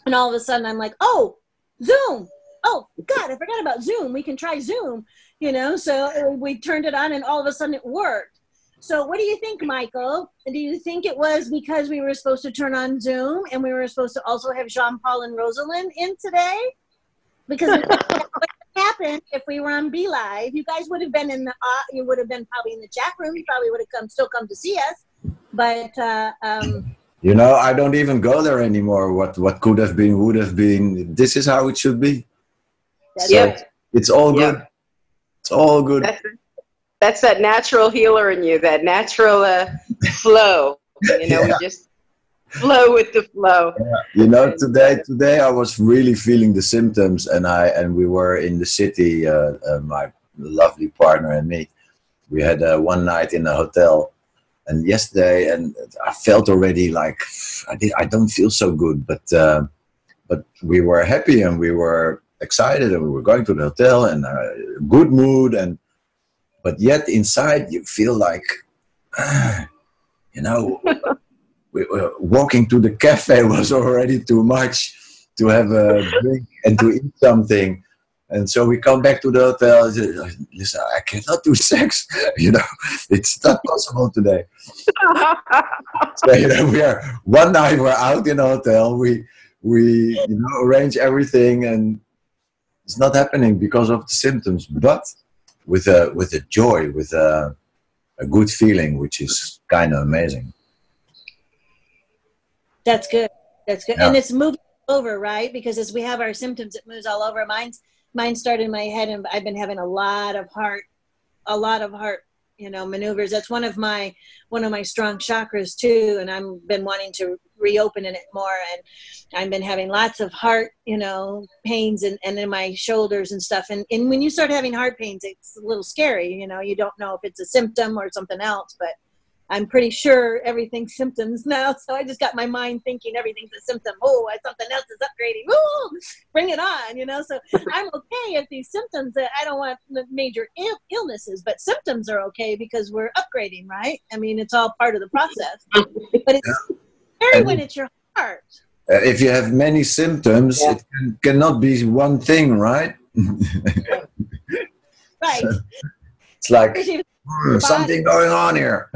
And all of a sudden I'm like, oh, Zoom. Oh, God, I forgot about Zoom. We can try Zoom, you know. So we turned it on and all of a sudden it worked. So what do you think, Michael? Do you think it was because we were supposed to turn on Zoom and we were supposed to also have Jean-Paul and Rosalind in today? Because what happened if we were on Be Live? You guys would have been you would have been probably in the chat room. You probably would have still come to see us. But you know, I don't even go there anymore. What could have been, would have been. This is how it should be. That's It's all good. Yeah. It's all good. That's that natural healer in you, that natural flow. You know, we just flow with the flow. Yeah. You know, today I was really feeling the symptoms, and we were in the city. My lovely partner and me. We had one night in a hotel, and yesterday, and I felt already like I don't feel so good, but we were happy and we were excited, and we were going to the hotel and good mood, but yet inside you feel like, you know, walking to the cafe was already too much to have a drink and to eat something. And so we come back to the hotel. Listen, I cannot do sex. You know, it's not possible today. So, you know, one night we're out in a hotel. We you know, arrange everything, and it's not happening because of the symptoms. But with a joy, with a good feeling, which is kind of amazing. That's good. That's good. Yeah. And it's moving over, right? Because as we have our symptoms, it moves all over. Mine started in my head, and I've been having a lot of heart, you know, maneuvers. That's one of my strong chakras too, and I've been wanting to reopen it more, and I've been having lots of heart, you know, pains and in my shoulders and stuff. And when you start having heart pains, it's a little scary, you know. You don't know if it's a symptom or something else, but I'm pretty sure everything's symptoms now. So I just got my mind thinking everything's a symptom. Oh, something else is upgrading. Ooh, bring it on, you know. So I'm okay if these symptoms, I don't want major illnesses, but symptoms are okay because we're upgrading, right? I mean, it's all part of the process. But it's scary when it's your heart. If you have many symptoms, it cannot be one thing, right? Right. So it's like something going on here.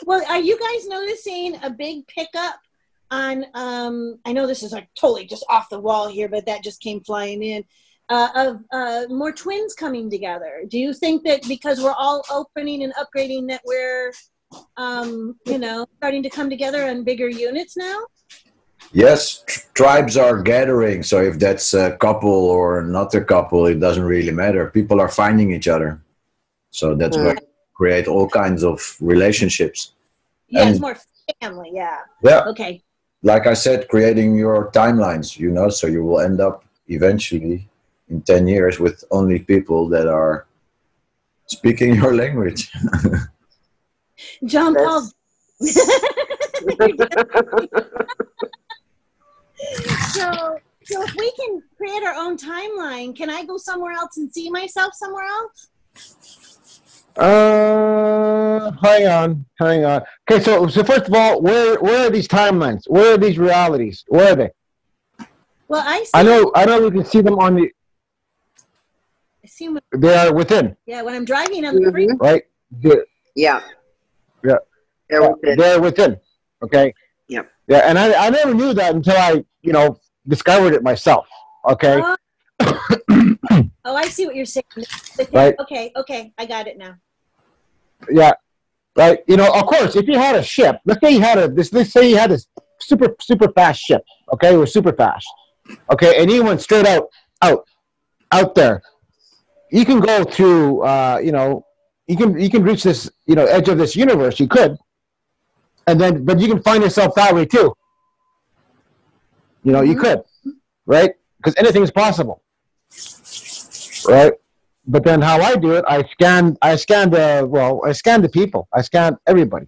Well, are you guys noticing a big pickup on, I know this is like totally just off the wall here, but that just came flying in, of more twins coming together? Do you think that because we're all opening and upgrading that we're, you know, starting to come together on bigger units now? Yes, tribes are gathering. So if that's a couple or not a couple, it doesn't really matter. People are finding each other. So that's going to create all kinds of relationships. Yeah, and it's more family, yeah. Yeah. Okay. Like I said, creating your timelines, you know, so you will end up eventually in 10 years with only people that are speaking your language. John Paul. So if we can create our own timeline, can I go somewhere else and see myself somewhere else? Hang on. Okay, so first of all, where are these timelines? Where are these realities? Where are they? Well, I know we can see them on the. I see them. They are within. Yeah, when I'm driving on the freeway. Right. Yeah. They're within. Okay. Yeah. Yeah, and I never knew that until I discovered it myself. Okay. Oh, I see what you're saying. Right. Okay, I got it now. Yeah. Right. Of course, if you had a ship, let's say you had a super fast ship. Okay, it was super fast. Okay, and you went straight out there. You can go through. You can reach this edge of this universe. You could, but you can find yourself that way too. You could, right? Because anything is possible, right? But then how I do it, I scan the people. I scan everybody,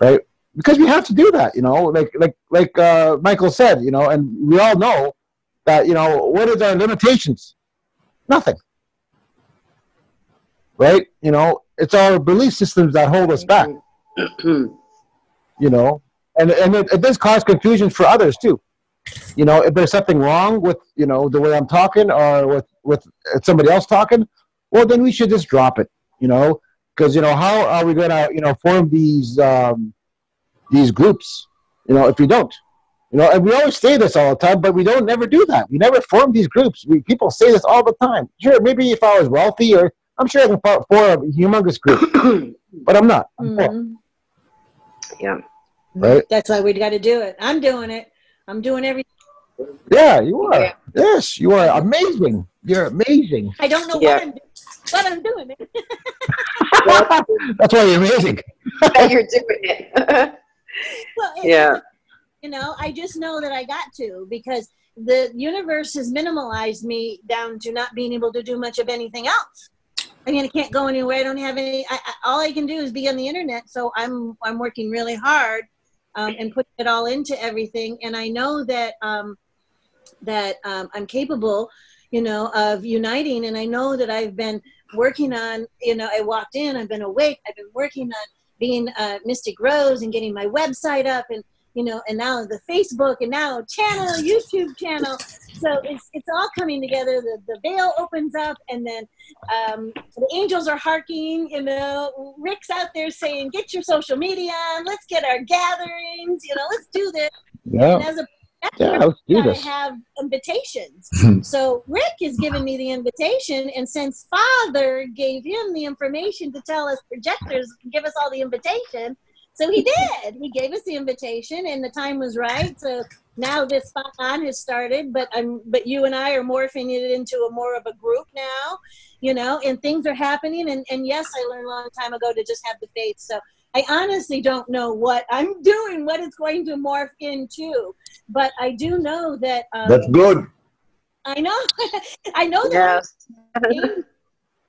right? Because we have to do that, like Michael said, and we all know that, what is our limitations? Nothing, right? It's our belief systems that hold us back, and it does cause confusion for others too. If there's something wrong with, the way I'm talking or with somebody else talking, well, then we should just drop it, because, how are we going to, form these groups, if we don't, and we always say this all the time, but we don't never do that. We never form these groups. People say this all the time. Sure, maybe if I was wealthy, or I'm sure I can form a humongous group, but I'm not. I'm poor. Yeah. Right. That's why we got to do it. I'm doing it. I'm doing everything. Yeah, you are. Yeah. Yes, you are amazing. You're amazing. I don't know what I'm doing, but I'm doing it. That's why you're amazing. You're doing it. Well, I just know that I got to, because the universe has minimalized me down to not being able to do much of anything else. I mean, I can't go anywhere. I don't have any. All I can do is be on the internet. So I'm working really hard. And putting it all into everything, and I know that I'm capable, of uniting, and I know that I've been working on, I walked in, I've been awake, I've been working on being Mystic Rose and getting my website up, and and now the Facebook, and now YouTube channel. So it's all coming together. The veil opens up, and then the angels are harking. Rick's out there saying, "Get your social media on. Let's get our gatherings. Let's do this." Yeah. And as a let's do this. I have invitations. So Rick is giving me the invitation, and since Father gave him the information to tell us projectors, give us all the invitation. So he did. He gave us the invitation, and the time was right. So now this SpotOn has started, but you and I are morphing it into more of a group now, and things are happening. And yes, I learned a long time ago to just have the faith. So I honestly don't know what I'm doing, what it's going to morph into, but I do know that. That's good. I know. I know that. Yes.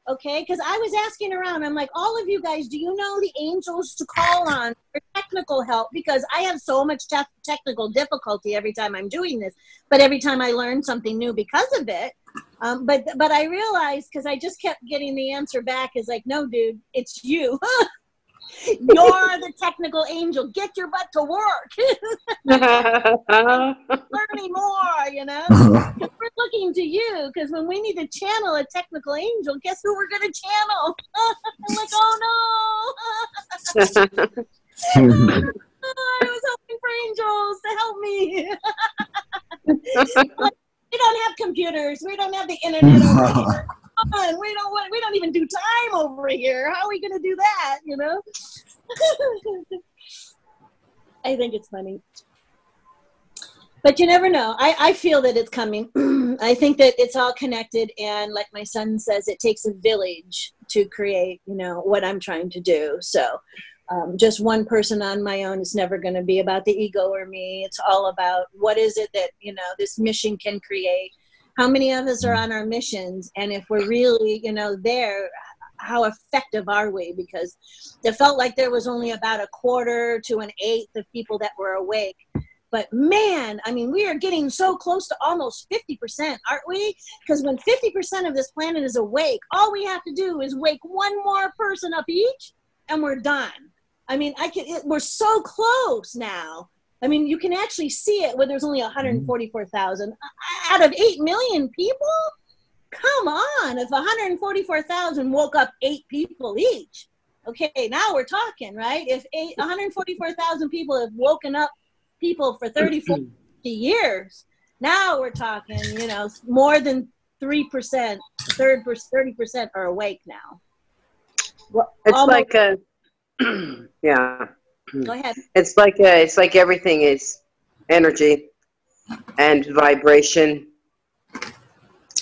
Okay, because I was asking around. I'm like, all of you guys, do you know the angels to call on for technical help? Because I have so much technical difficulty every time I'm doing this. But every time I learn something new because of it. But I realized, because I just kept getting the answer back, is like, no, dude, it's you. You're the technical angel. Get your butt to work. Learning more, We're looking to you, because when we need to channel a technical angel, guess who we're going to channel? I'm like, oh no. I was hoping for angels to help me. Like, we don't have computers. We don't have the internet over here. We don't even do time over here. How are we going to do that, I think it's funny. But you never know. I feel that it's coming. I think that it's all connected, and like my son says, it takes a village to create, what I'm trying to do. So just one person on my own is never going to be about the ego or me. It's all about what is it that, this mission can create. How many of us are on our missions? And if we're really, there, how effective are we? Because it felt like there was only about 1/4 to 1/8 of people that were awake. But man, I mean, we are getting so close to almost 50%, aren't we? Because when 50% of this planet is awake, all we have to do is wake one more person up each, and we're done. I mean, we're so close now. I mean, you can actually see it when there's only 144,000 out of 8 million people. Come on, if 144,000 woke up 8 people each, okay, now we're talking, right? If 144,000 people have woken up people for 30, 40 years, now we're talking, you know, more than 3%, 30% are awake now. Well, it's like a, yeah. Go ahead. It's like everything is energy and vibration.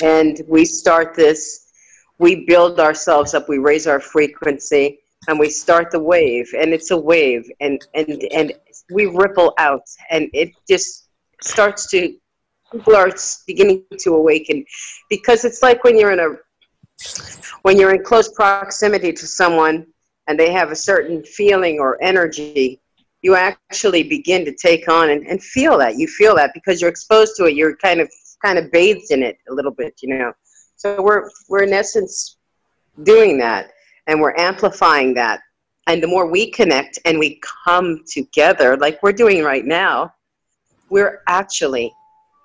And we start this, we build ourselves up, we raise our frequency, and we start the wave, and it's a wave, and we ripple out, and it just starts to, people are beginning to awaken, because it's like when you're in close proximity to someone, and they have a certain feeling or energy, you actually begin to take on and feel that. You feel that because you're exposed to it. You're kind of bathed in it a little bit, you know. So we're in essence doing that, and we're amplifying that. And the more we connect and we come together, like we're doing right now, we're actually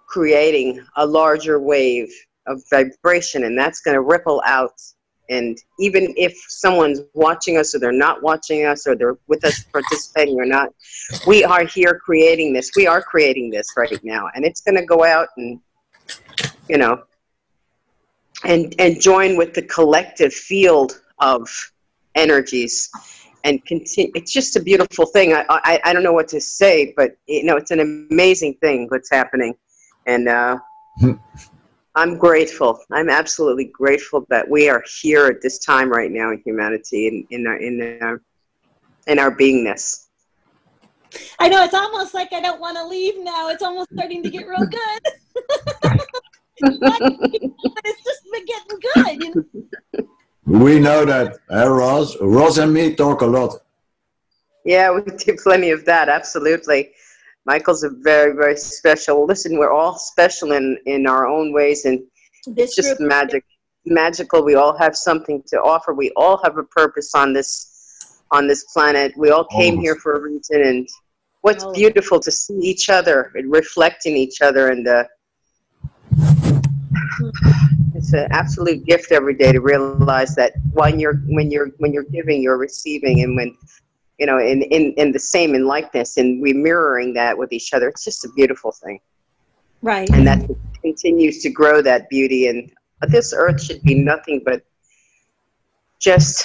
creating a larger wave of vibration, and that's going to ripple out. And even if someone's watching us, or they're not watching us, or they're with us participating or not, we are here creating this. We are creating this right now, and it's going to go out and, you know, and join with the collective field of energies and continue. It's just a beautiful thing. I don't know what to say, but you know, it's an amazing thing what's happening, and I'm grateful. I'm absolutely grateful that we are here at this time right now in humanity, in our beingness. I know, it's almost like I don't want to leave now. It's almost starting to get real good. It's just been getting good. You know? We know that, Ros and me talk a lot. Yeah, we do plenty of that, absolutely. Michael's a very, very special. Listen, we're all special in our own ways, and it's just magical. We all have something to offer. We all have a purpose on this planet. We all came here for a reason, and what's beautiful to see each other and reflect in each other, and it's an absolute gift every day to realize that when you're giving, you're receiving, and when, you know, in the same in likeness, and we're mirroring that with each other. It's just a beautiful thing. Right. And that continues to grow that beauty. And this earth should be nothing but just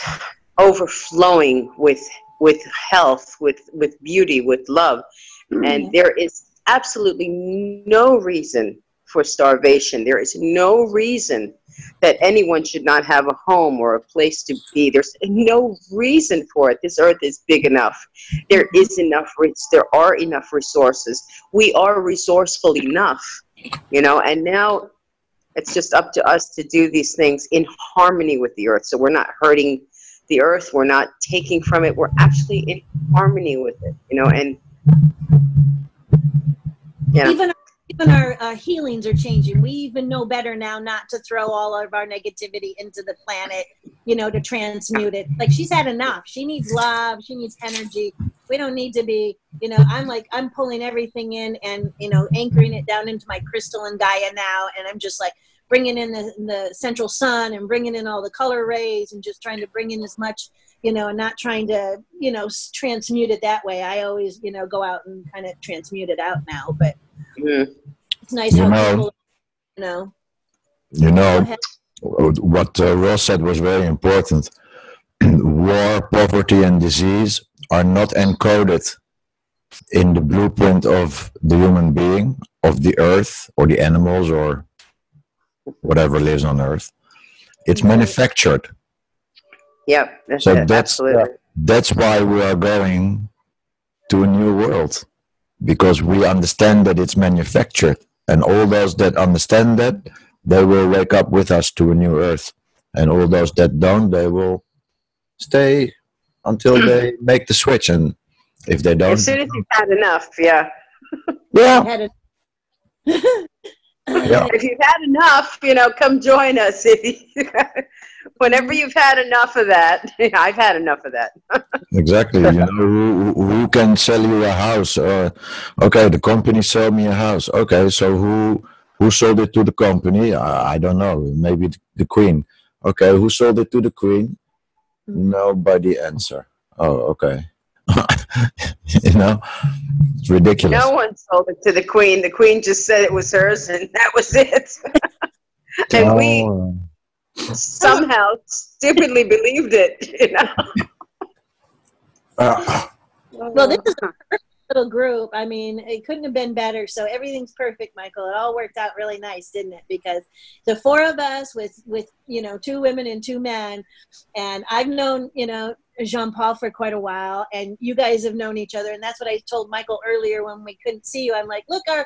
overflowing with health, with beauty, with love. And there is absolutely no reason for starvation. There is no reason that anyone should not have a home or a place to be. There's no reason for it. This earth is big enough. There is enough, there are enough resources. We are resourceful enough, you know, and now it's just up to us to do these things in harmony with the earth. So we're not hurting the earth. We're not taking from it. We're actually in harmony with it, you know, and yeah. Even our healings are changing. We even know better now not to throw all of our negativity into the planet, you know, to transmute it. Like, she's had enough. She needs love. She needs energy. We don't need to be, you know, I'm pulling everything in and, you know, anchoring it down into my crystalline Gaia now. And I'm just like bringing in the central sun and bringing in all the color rays and just trying to bring in as much, you know, and not trying to, you know, transmute it that way. I always, you know, go out and kind of transmute it out now, but it's nice how people, you know. You know, what Ross said was very important. War, poverty, and disease are not encoded in the blueprint of the human being, of the earth, or the animals, or whatever lives on earth. It's manufactured. Yep. That's why we are going to a new world, because we understand that it's manufactured, and all those that understand that, they will wake up with us to a new earth, And all those that don't, they will stay until they make the switch. And if they don't, As soon as you've had enough, yeah. yeah. Yeah. If you've had enough, come join us. Whenever you've had enough of that, I've had enough of that. Exactly. Who can sell you a house? Okay, the company sold me a house. Okay, so who sold it to the company? I don't know. Maybe the Queen. Okay, who sold it to the Queen? Nobody answer. Oh, okay. It's ridiculous. No one sold it to the Queen. The Queen just said it was hers, and that was it. And we somehow stupidly believed it. Well, this is a perfect little group. I mean, it couldn't have been better. So everything's perfect, Michael. It all worked out really nice, didn't it? Because the four of us with 2 women and 2 men, and I've known, Jean-Paul for quite a while, and you guys have known each other, and that's what I told Michael earlier when we couldn't see you. I'm like, look, our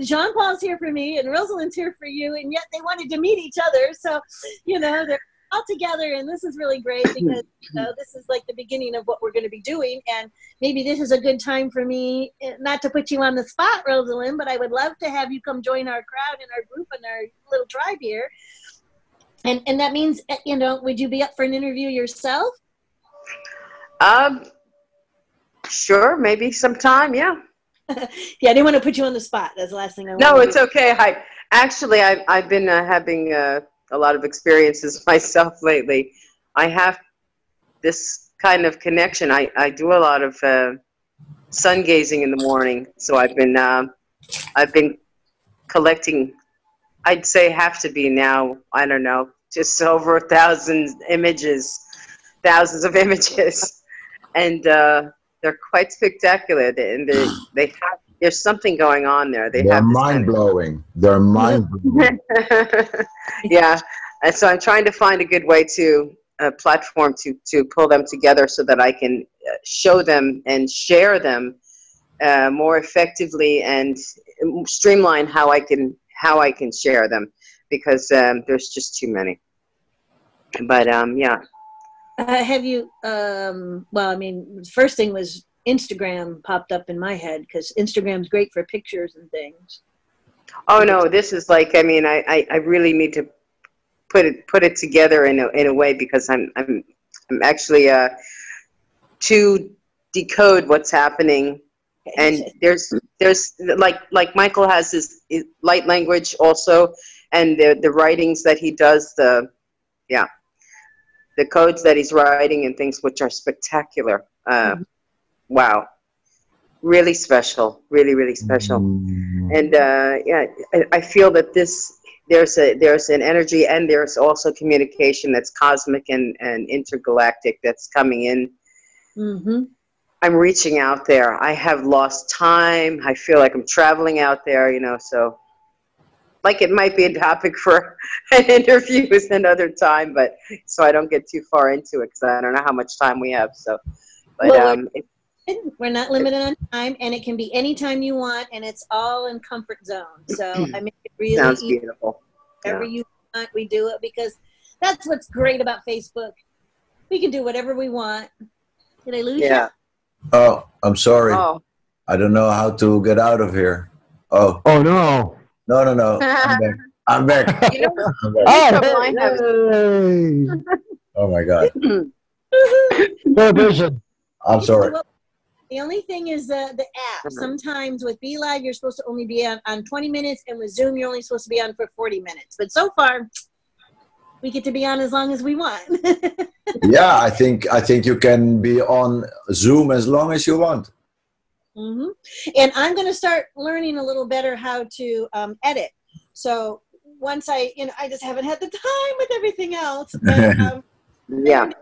Jean-Paul's here for me, and Rosalind's here for you, and yet they wanted to meet each other. So, they're all together, and this is really great because this is like the beginning of what we're going to be doing, and maybe this is a good time for me, not to put you on the spot, Rosalind, but I would love to have you come join our crowd and our group and our little tribe here. And that means, would you be up for an interview yourself? Sure, maybe sometime, yeah. Yeah, I didn't want to put you on the spot. That's the last thing I wanted. No, it's okay. I've been having a lot of experiences myself lately. I have this kind of connection. I do a lot of sun gazing in the morning, so I've been collecting. I'd say have to be now. I don't know, just over 1,000 images, thousands of images. And they're quite spectacular. And there's something going on there. They're mind-blowing. They're mind-blowing. Yeah. And so I'm trying to find a good way a platform to pull them together so that I can show them and share them more effectively and streamline how I can share them, because there's just too many. But yeah. Have you, first thing was Instagram popped up in my head because Instagram's great for pictures and things. Oh no, this is like, I really need to put it together in a way, because I'm actually to decode what's happening. And there's like Michael has his light language also, and the writings that he does, the codes that he's writing and things, which are spectacular. Wow, really special, really, really special. And I feel that there's an energy, and there's also communication that's cosmic and intergalactic that's coming in. Mm-hmm. I'm reaching out there. I have lost time. I feel like I'm traveling out there, so like it might be a topic for an interview another time, but so I don't get too far into it because I don't know how much time we have. So, but we're not limited on time, and it can be any time you want, and it's all in comfort zone. So I make it really sounds easy. Beautiful. Whatever you want, we do it, because that's what's great about Facebook. We can do whatever we want. Did I lose you? Oh, I'm sorry. Oh. I don't know how to get out of here. Oh. Oh no. No. I'm back. Oh my God. No vision. I'm sorry. The only thing is the app. Sometimes with BeLive, you're supposed to only be on 20 minutes, and with Zoom, you're only supposed to be on for 40 minutes. But so far, we get to be on as long as we want. Yeah, I think you can be on Zoom as long as you want. Mm-hmm. And I'm going to start learning a little better how to edit. So once I just haven't had the time with everything else. But, a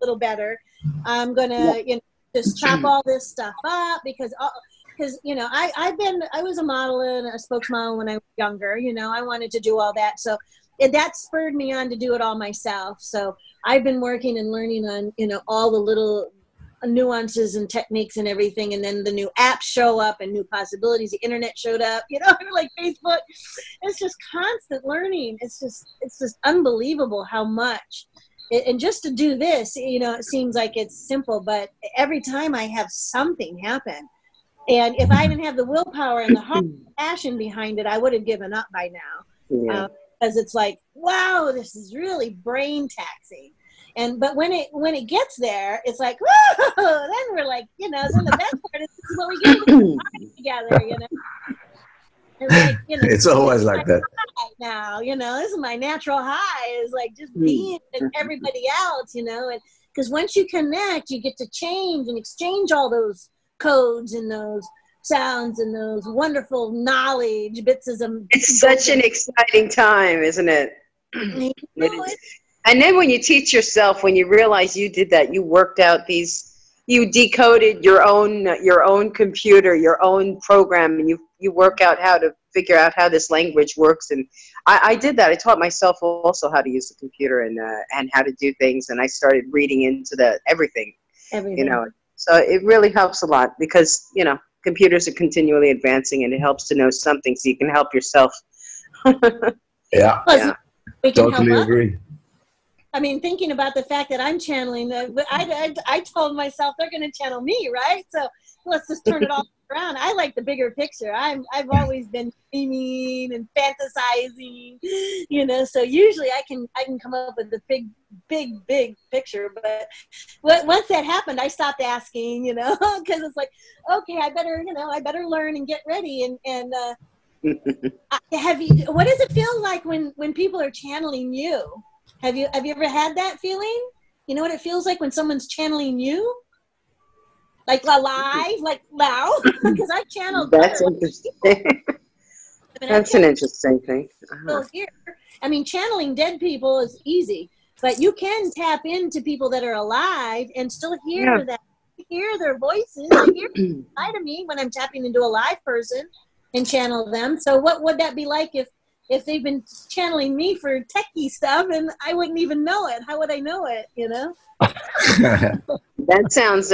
little better. I'm going to just chop all this stuff up because I was a model and a spokesmodel when I was younger. I wanted to do all that. So that spurred me on to do it all myself. So I've been working and learning on, all the little nuances and techniques and everything, and then the new apps show up and new possibilities. The internet showed up, you know, like Facebook. It's just constant learning. It's just unbelievable how much. And just to do this, you know, it seems like it's simple, but every time I have something happen, and if I didn't have the willpower and the heart and passion behind it, I would have given up by now. Yeah. Because it's like, wow, this is really brain taxing. But when it gets there, it's like, whoa, then we're like, you know, then the best part is this is what we get together, you know. It's like, you know, It's always like that. Now, you know, this is my natural high, is like just being with everybody else, you know, and because once you connect, you get to change and exchange all those codes and those sounds and those wonderful knowledge bits of them. It's such an exciting time, isn't it? You know, And then when you teach yourself, when you realize you did that, you worked out you decoded your own computer, your own program, and you work out how to figure out how this language works. And I did that. I taught myself also how to use the computer and how to do things. And I started reading into everything, you know. So it really helps a lot because, you know, computers are continually advancing, and it helps to know something so you can help yourself. Yeah, we can totally help agree. I mean, thinking about the fact that I'm channeling, I told myself they're going to channel me, right? So let's just turn it all around. I like the bigger picture. I've always been dreaming and fantasizing, you know. So usually I can come up with the big picture. But once that happened, I stopped asking, you know, because it's like, okay, I better learn and get ready. And what does it feel like when people are channeling you? Have you ever had that feeling? You know what it feels like when someone's channeling you? Like alive, like now? Because I channeled. That's interesting. That's an interesting thing. Here. I mean, channeling dead people is easy, but you can tap into people that are alive and still hear them, hear their voices. I hear inside of me when I'm tapping into a live person and channel them. So what would that be like if they've been channeling me for techie stuff and I wouldn't even know it? How would I know it, you know? That sounds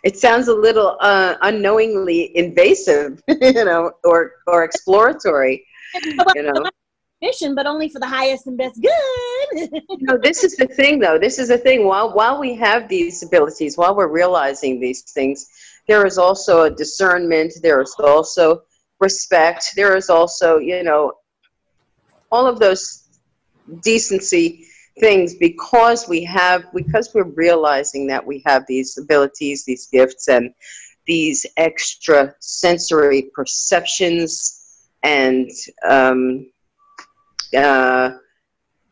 it sounds a little unknowingly invasive, you know, or exploratory, you know. Mission, but only for the highest and best good. You know, this is the thing, though. This is the thing. While we have these abilities, while we're realizing these things, there is also a discernment. There is also respect. There is also, you know, all of those decency things because we're realizing that we have these abilities, these gifts, and these extra sensory perceptions and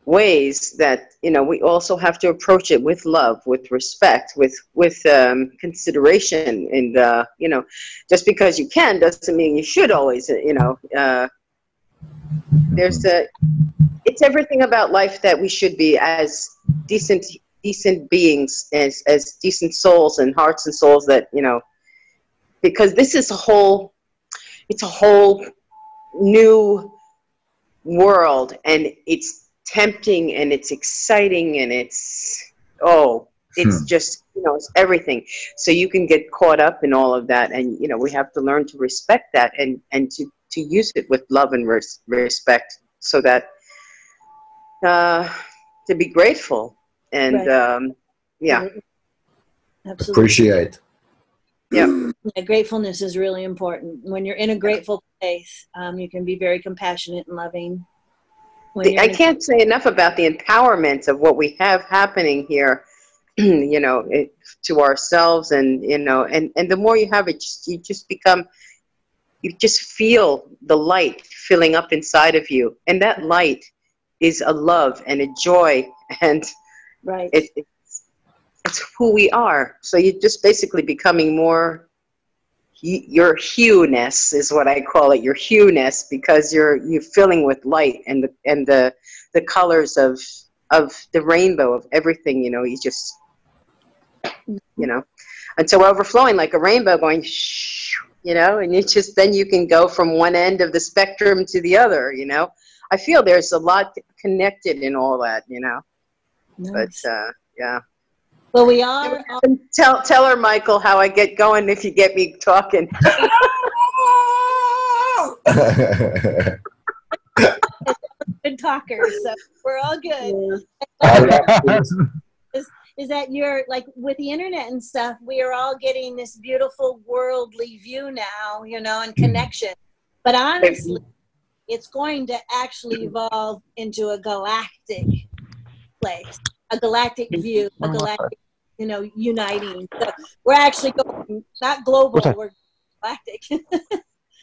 ways that, you know, we also have to approach it with love, with respect, with consideration, and you know, just because you can doesn't mean you should always, you know. It's everything about life that we should be as decent beings, as decent souls and hearts and souls that, you know, because this is it's a whole new world, and it's tempting and it's exciting and it's just, you know, it's everything. So you can get caught up in all of that, and, you know, we have to learn to respect that and to use it with love and respect, so that to be grateful and Absolutely. Appreciate. Yeah, gratefulness is really important. When you're in a grateful place, you can be very compassionate and loving. I can't say enough about the empowerment of what we have happening here, you know, to ourselves, and, you know, and the more you have it, you just feel the light filling up inside of you, and that light is a love and a joy, and it's who we are. So you're just basically becoming more. Your hue-ness is what I call it. Your hue-ness, because you're filling with light and the colors of the rainbow of everything. You know, you just, you know, until overflowing like a rainbow, going, you know, and then you can go from one end of the spectrum to the other. You know, I feel there's a lot connected in all that. You know, nice. But yeah. Well, we are. Tell her, Michael, how I get going if you get me talking. Good talkers, so we're all good. Is that you're like with the internet and stuff, we are all getting this beautiful worldly view now, you know, and connection. But honestly, it's going to actually evolve into a galactic place, a galactic view, a galactic, you know, uniting. So we're actually going not global, we're galactic.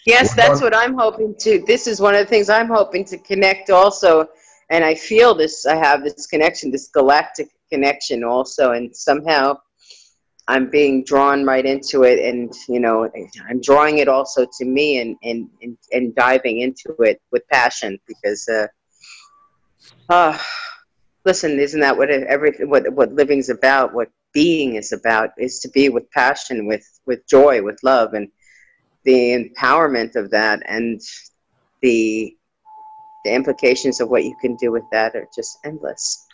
Yes, that's what I'm hoping to. This is one of the things I'm hoping to connect also. And I feel this, I have this connection, this galactic connection also. And somehow I'm being drawn right into it. And, you know, I'm drawing it also to me and diving into it with passion because, listen, isn't that what living's about? What being is about is to be with passion, with joy, with love, and the empowerment of that, and the implications of what you can do with that are just endless.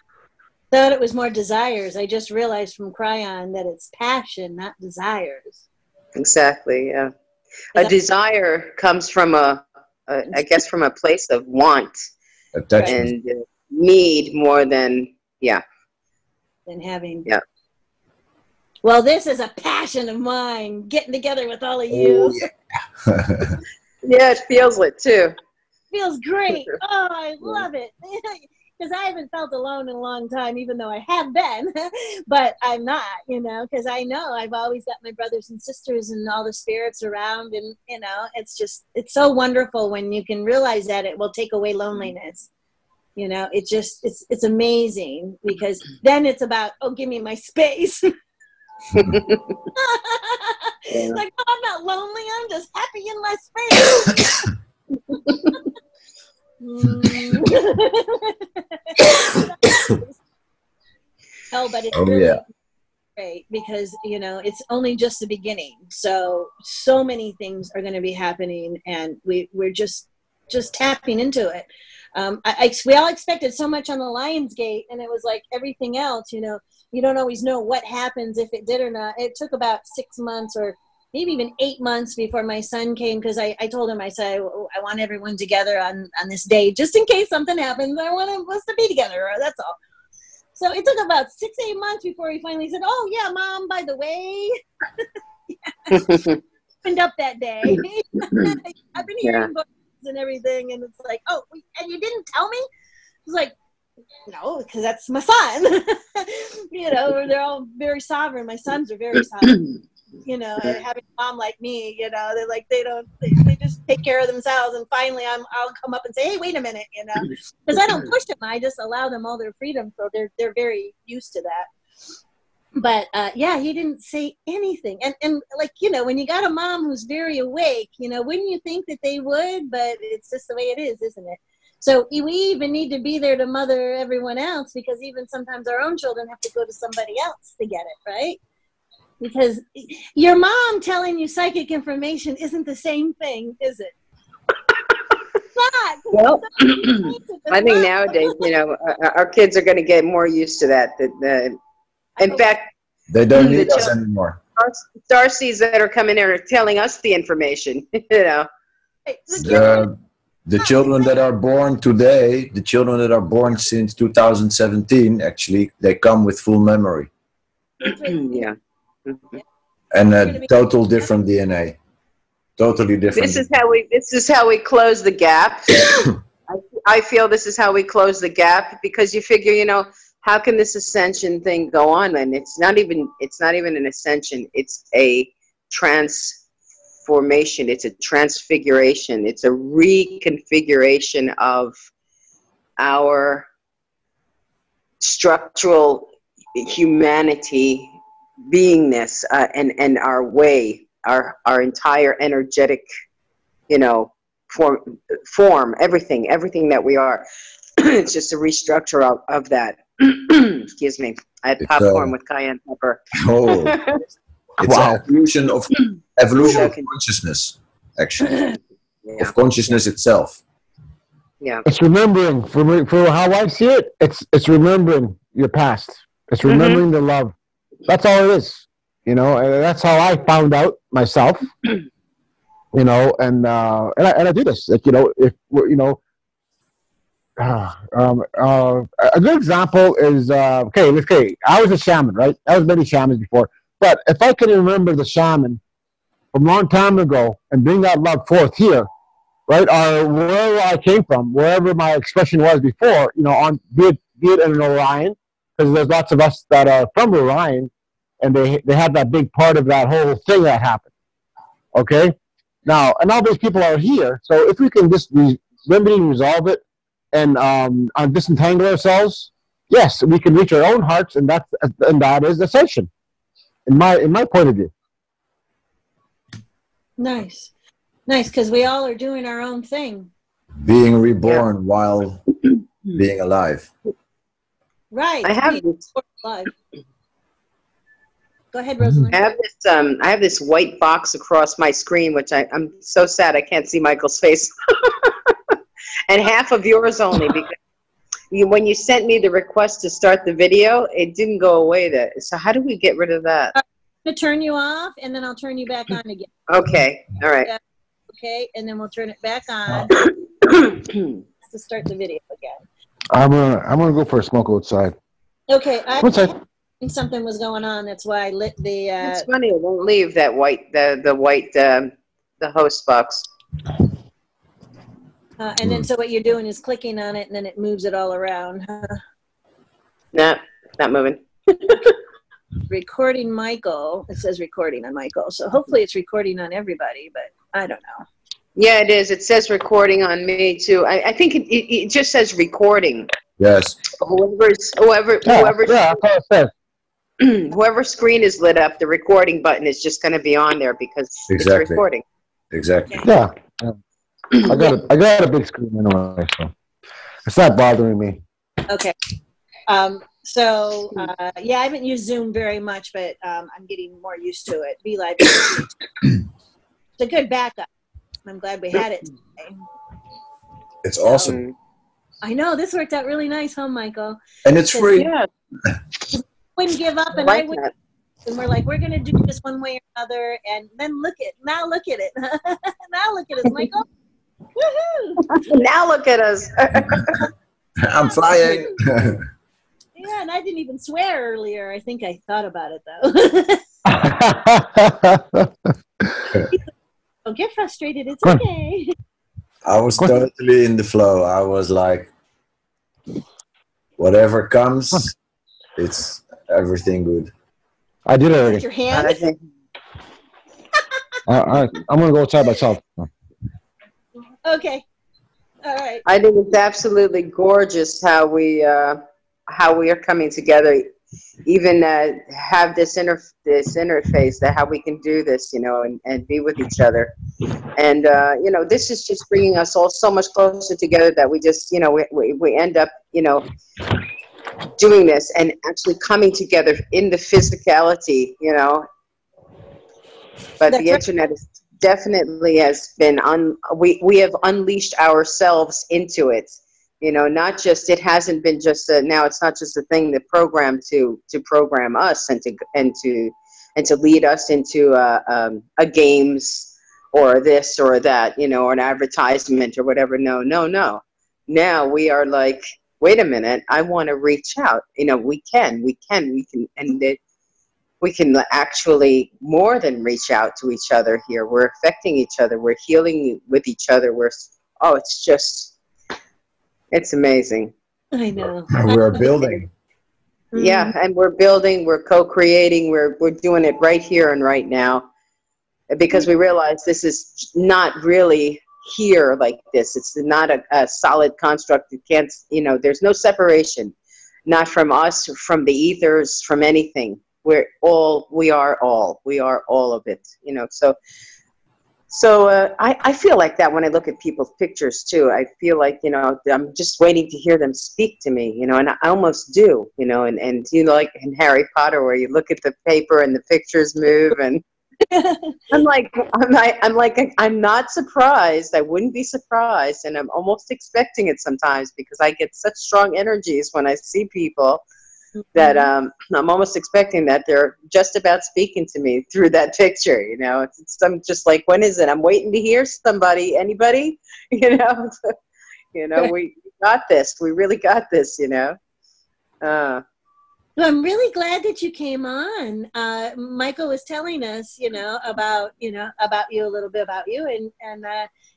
Thought it was more desires. I just realized from Cryon that it's passion, not desires. Exactly. Yeah. A desire comes from I guess from a place of want and need more than than having. Yeah. Well, this is a passion of mine, getting together with all of you. Oh, yeah. Yeah, it feels it too. Feels great. Oh, I love it. Because I haven't felt alone in a long time, even though I have been. But I'm not, you know, because I know I've always got my brothers and sisters and all the spirits around. And, you know, it's just, it's so wonderful when you can realize that it will take away loneliness. You know, it just, it's amazing because then it's about, oh, give me my space. Like, oh, I'm not lonely, I'm just happy in my space. But it's really great because, you know, it's only just the beginning. So many things are going to be happening, and we're just tapping into it. We all expected so much on the Lionsgate, and it was like everything else, you know, you don't always know what happens if it did or not. It took about 6 months or maybe even 8 months before my son came, because I told him, I said, I want everyone together on this day, just in case something happens. I want us to be together, that's all. So it took about 6-8 months before he finally said, oh, yeah, Mom, by the way. Opened up that day. I've been hearing books and everything, and it's like, oh, and you didn't tell me? It's like, no, because that's my son. You know, they're all very sovereign. My sons are very sovereign. You know, and having a mom like me, you know, they're like, they just take care of themselves. And finally I'll come up and say, hey, wait a minute, you know, because I don't push them. I just allow them all their freedom. So they're very used to that. But yeah, he didn't say anything. And like, you know, when you got a mom who's very awake, you know, wouldn't you think that they would? But it's just the way it is, isn't it? So we even need to be there to mother everyone else, because even sometimes our own children have to go to somebody else to get it, right? Because your mom telling you psychic information isn't the same thing, is it? It's not. Well, I think nowadays, you know, our kids are going to get more used to that. In fact, they don't need us anymore. Starseeds that are coming in are telling us the information, you know. The children that are born today, the children that are born since 2017, actually, they come with full memory. Yeah. And a total different DNA. Totally different. This is how we close the gap. I feel this is how we close the gap, because you figure, you know, how can this ascension thing go on? And it's not even an ascension. It's a transformation. It's a transfiguration. It's a reconfiguration of our structural humanity, beingness, and our way, our entire energetic, you know, form, everything that we are. It's just a restructure of that. Excuse me. I had popcorn with cayenne pepper. Oh, it's an evolution of consciousness, actually, of consciousness itself. Yeah, it's remembering. For how I see it, it's remembering your past. It's remembering the love. That's all it is. You know, and that's how I found out myself. You know, and I do this. Like, you know, if you know, a good example is okay. I was a shaman, right? I was many shamans before, but if I can remember the shaman from a long time ago and bring that love forth here, right, or wherever I came from, wherever my expression was before, you know, on be it in Orion, because there's lots of us that are from Orion, and they have that big part of that whole thing that happened. Okay. Now, and all those people are here. So if we can just remedy and resolve it and disentangle ourselves, yes, we can reach our own hearts, and that is ascension, in my point of view. Nice, because we all are doing our own thing. Being reborn while being alive. Right. I have this. Go ahead, Rosalind. I have this white box across my screen, which I'm so sad I can't see Michael's face, and half of yours only, because when you sent me the request to start the video, it didn't go away. So how do we get rid of that? I'm going to turn you off, and then I'll turn you back on again. Okay. All right. Okay, and then we'll turn it back on to start the video again. I'm gonna go for a smoke outside. Okay. Outside. Something was going on. That's why I lit the. It's funny. It won't leave that white the host box. And then so what you're doing is clicking on it, and then it moves it all around. Nah, not moving. Recording Michael. It says recording on Michael, so hopefully it's recording on everybody, but I don't know. Yeah, it is. It says recording on me too. I think it just says recording. Yes. Whoever's screen is lit up, the recording button is just going to be on there because it's recording. Exactly. Yeah. I got a big screen anyway, so it's not bothering me. Okay. So yeah, I haven't used Zoom very much, but I'm getting more used to it. Be Live. It's a good backup. I'm glad we had it today. It's awesome. I know, this worked out really nice, huh, Michael? And it's free. Yeah. Wouldn't give up, and I wouldn't. And we're like, we're going to do this one way or another, and then look at it. Now look at us, Michael. Woohoo! Now look at us. I'm flying. Yeah, and I didn't even swear earlier. I think I thought about it, though. Don't get frustrated. It's okay. I was totally in the flow. I was like, whatever comes, it's everything good. I did it already. Your hand? All right. I'm going to go outside myself. Okay. All right. I think it's absolutely gorgeous how we are coming together. Even have this interface, that how we can do this, you know, and be with each other. And, you know, this is just bringing us all so much closer together that we just, you know, we end up, you know, doing this and actually coming together in the physicality, you know. But the internet is definitely has been, we have unleashed ourselves into it. You know, not just, it hasn't been just now it's not just a thing that programmed to program us and to lead us into a games or this or that, you know, or an advertisement or whatever. No. Now we are like, wait a minute, I want to reach out. You know, we can, and we can actually more than reach out to each other here. We're affecting each other. We're healing with each other. It's amazing. I know. We're building. Yeah, and we're building, we're co-creating, we're doing it right here and right now. Because we realize this is not really here like this. It's not a solid construct. You can't, you know, there's no separation. Not from us, from the ethers, from anything. We are all of it, you know. So I feel like that when I look at people's pictures too. I feel like, you know, I'm just waiting to hear them speak to me, you know, and I almost do, you know, and you know, like in Harry Potter where you look at the paper and the pictures move, and I'm not surprised. I wouldn't be surprised, and I'm almost expecting it sometimes because I get such strong energies when I see people that I'm almost expecting that they're just about speaking to me through that picture. You know, I'm just like, when is it? I'm waiting to hear somebody. Anybody? You know, we got this. We really got this. You know. Well, I'm really glad that you came on. Michael was telling us, about you, a little bit about you, and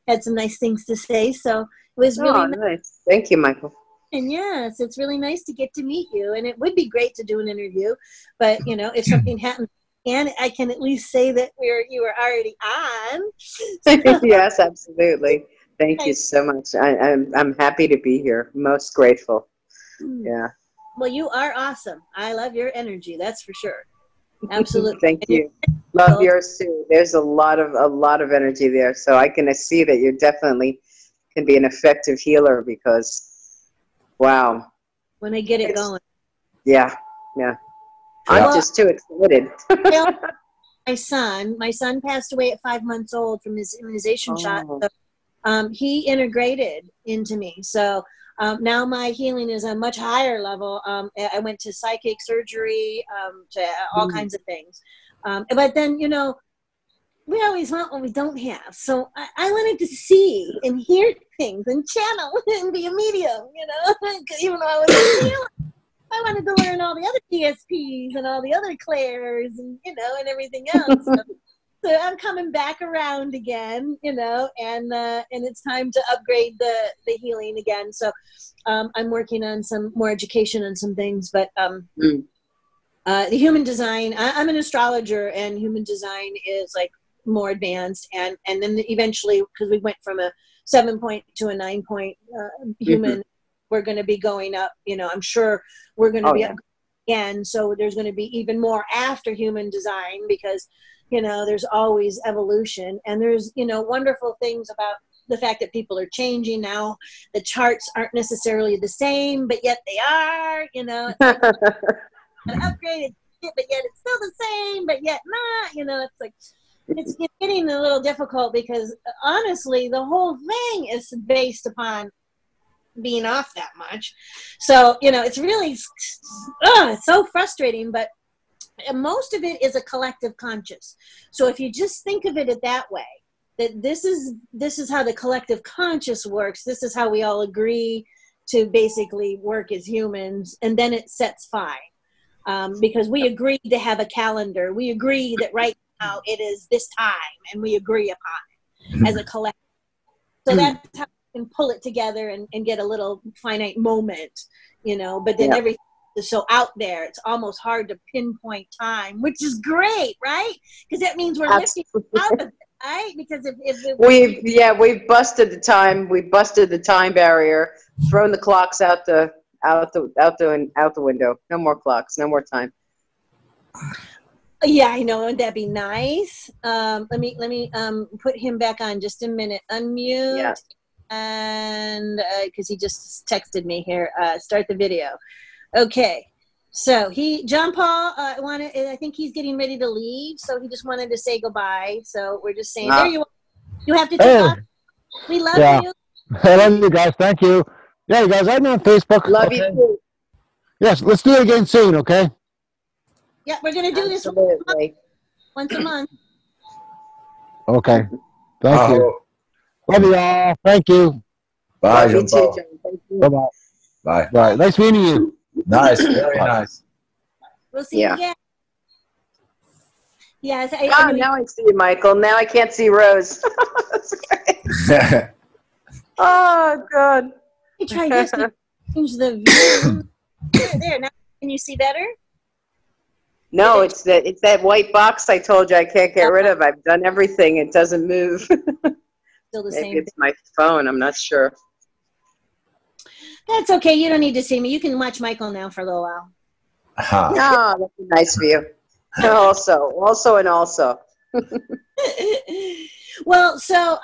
had some nice things to say. So it was really nice. Thank you, Michael. And yes, it's really nice to get to meet you. And it would be great to do an interview, but if something happens, and I can at least say that you were already on. Yes, absolutely. Thank you so much. I'm happy to be here. Most grateful. Yeah. Well, you are awesome. I love your energy. That's for sure. Absolutely. Thank you. Love yours too. There's a lot of energy there. So I can see that you definitely can be an effective healer because, wow. When I get it going. Yeah. I'm just too excited. My son passed away at 5 months old from his immunization shot. So, he integrated into me. So now my healing is a much higher level. I went to psychic surgery, to all kinds of things. But then, we always want what we don't have. So I wanted to see and hear things and channel and be a medium, even though I was a healer. I wanted to learn all the other DSPs and all the other clairs and, and everything else. So I'm coming back around again, and it's time to upgrade the healing again. So I'm working on some more education on some things, but the human design, I'm an astrologer, and human design is like more advanced. And then eventually, because we went from a 7-point to a 9-point human, we're going to be going up, I'm sure we're going to be up again. So there's going to be even more after human design because, there's always evolution, and there's, wonderful things about the fact that people are changing now. The charts aren't necessarily the same, but yet they are, it's like an upgraded, but yet it's still the same, but yet not, it's like, it's getting a little difficult because honestly, the whole thing is based upon being off that much. So, it's really, it's so frustrating, but most of it is a collective conscious. So if you just think of it that way, that this is how the collective conscious works, this is how we all agree to basically work as humans, and then it sets fine. Because we agreed to have a calendar. We agree that right now it is this time, and we agree upon it as a collective. So that's how we can pull it together and get a little finite moment, but then everything is so out there, it's almost hard to pinpoint time, which is great, right? Because that means we're lifting out of it, right? Because if we've busted the time barrier, thrown the clocks out the window. No more clocks, no more time. Yeah, I know. Wouldn't that be nice? Let me put him back on just a minute. Unmute. Yeah. And because he just texted me here, start the video. Okay, so John Paul I think he's getting ready to leave, so he just wanted to say goodbye. So we're just saying, there you are. You have to take off. We love you. I love you guys. Thank you. Yeah, you guys, I'm on Facebook. Love you too. Yes, let's do it again soon, okay? Yeah, we're gonna do this once a month. Okay. Thank you. Love you all. Thank you. Bye, Love you too, John. Thank you. Bye-bye. Bye. Bye. Nice meeting you. Nice. Very nice. We'll see you again. Yes. Now I see you, Michael. Now I can't see Rose. Oh, God. Let me try this to change the view. There. Now can you see better? No, it's that white box I told you I can't get rid of. I've done everything. It doesn't move. Still the Maybe same. It's my phone. I'm not sure. That's okay. You don't need to see me. You can watch Michael now for a little while. Oh, that's a nice view. Also. Well, so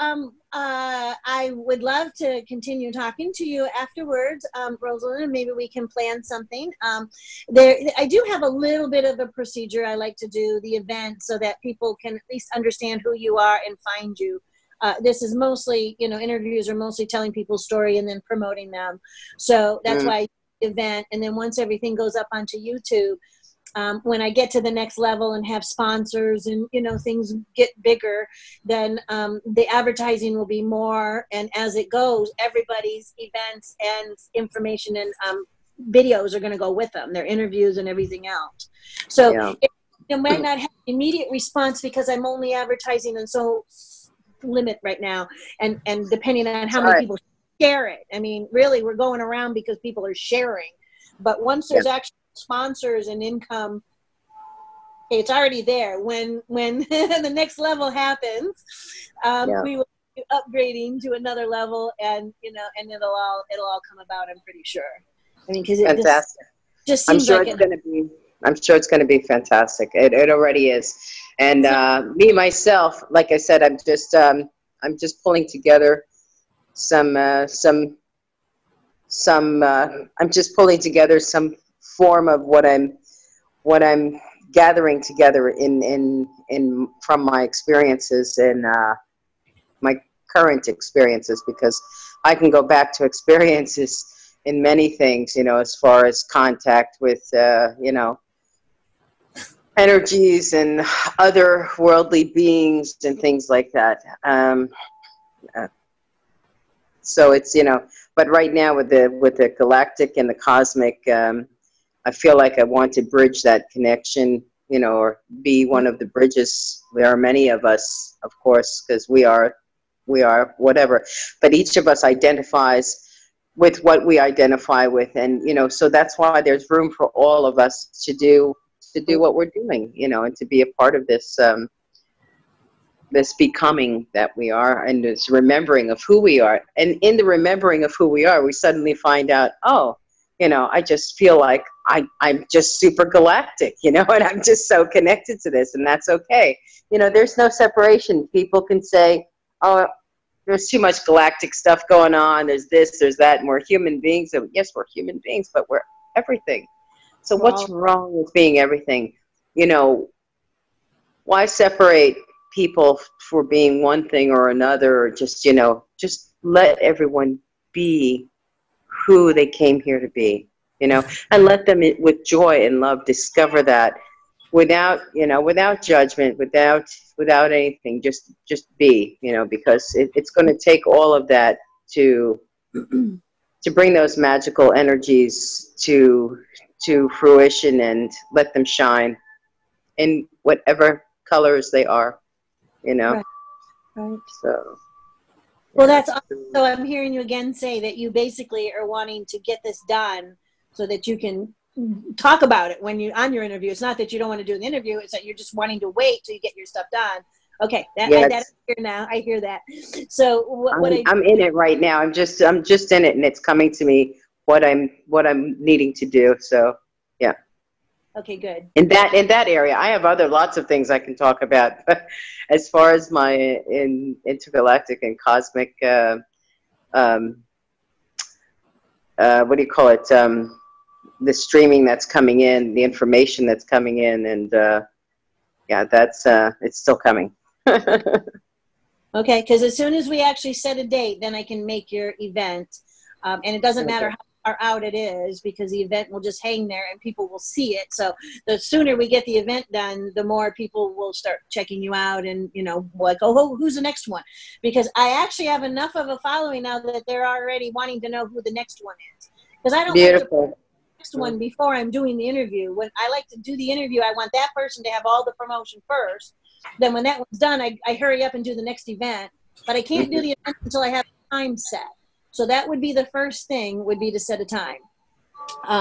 I would love to continue talking to you afterwards, Rosalind, and maybe we can plan something. I do have a little bit of a procedure I like to do, the event, so that people can at least understand who you are and find you. This is mostly, interviews are mostly telling people's story and then promoting them. So that's why event, and then once everything goes up onto YouTube, when I get to the next level and have sponsors and, you know, things get bigger, then the advertising will be more. And as it goes, everybody's events and information and videos are going to go with them, their interviews and everything else. So it might not have immediate response because I'm only advertising and so limit right now. And depending on how many people share it. I mean, really, we're going around because people are sharing. But once there's actually sponsors and income, it's already there. When the next level happens, we will be upgrading to another level, and you know, and it'll all come about. I'm pretty sure. I mean, because it just seems like I'm sure it's going to be fantastic. It already is. And me myself, like I said, I'm just pulling together I'm just pulling together some form of what I'm gathering together in from my experiences and my current experiences, because I can go back to experiences in many things, you know, as far as contact with you know, energies and other worldly beings and things like that. So it's, you know, but right now with the galactic and the cosmic, I feel like I want to bridge that connection, you know, or be one of the bridges. There are many of us, of course, because we are whatever, but each of us identifies with what we identify with, and you know, so that's why there's room for all of us to do what we're doing, you know, and to be a part of this this becoming that we are, and this remembering of who we are. And in the remembering of who we are, we suddenly find out, oh, you know, I just feel like I'm just super galactic, you know, and I'm just so connected to this, and that's okay. You know, there's no separation. People can say, oh, there's too much galactic stuff going on, there's this, there's that, and we're human beings. And yes, we're human beings, but we're everything. So what's wrong with being everything? You know, why separate people for being one thing or another, or just, you know, just let everyone be who they came here to be, you know, and let them with joy and love discover that without, you know, without judgment, without anything, just be, you know, because it's going to take all of that to bring those magical energies to fruition and let them shine in whatever colors they are, you know. Right. So well, that's awesome. So I'm hearing you again say that you basically are wanting to get this done so that you can talk about it when you're on your interview. It's not that you don't want to do an interview, it's that you're just wanting to wait till you get your stuff done. Okay, that's here now. I hear that. So I'm in it right now. I'm just in it, and it's coming to me what I'm needing to do. So yeah. Okay, good. In that area, I have lots of things I can talk about. But as far as my intergalactic and cosmic, what do you call it? The streaming that's coming in, the information that's coming in, and yeah, that's it's still coming. Okay, because as soon as we actually set a date, then I can make your event, and it doesn't matter how far out it is, because the event will just hang there and people will see it. So the sooner we get the event done, the more people will start checking you out, and you know, like, oh, who's the next one? Because I actually have enough of a following now that they're already wanting to know who the next one is. Because I don't like to put the next one before I'm doing the interview. When I like to do the interview, I want that person to have all the promotion first. Then when that one's done, I hurry up and do the next event. But I can't do the event until I have time set. So that would be the first thing, would be to set a time.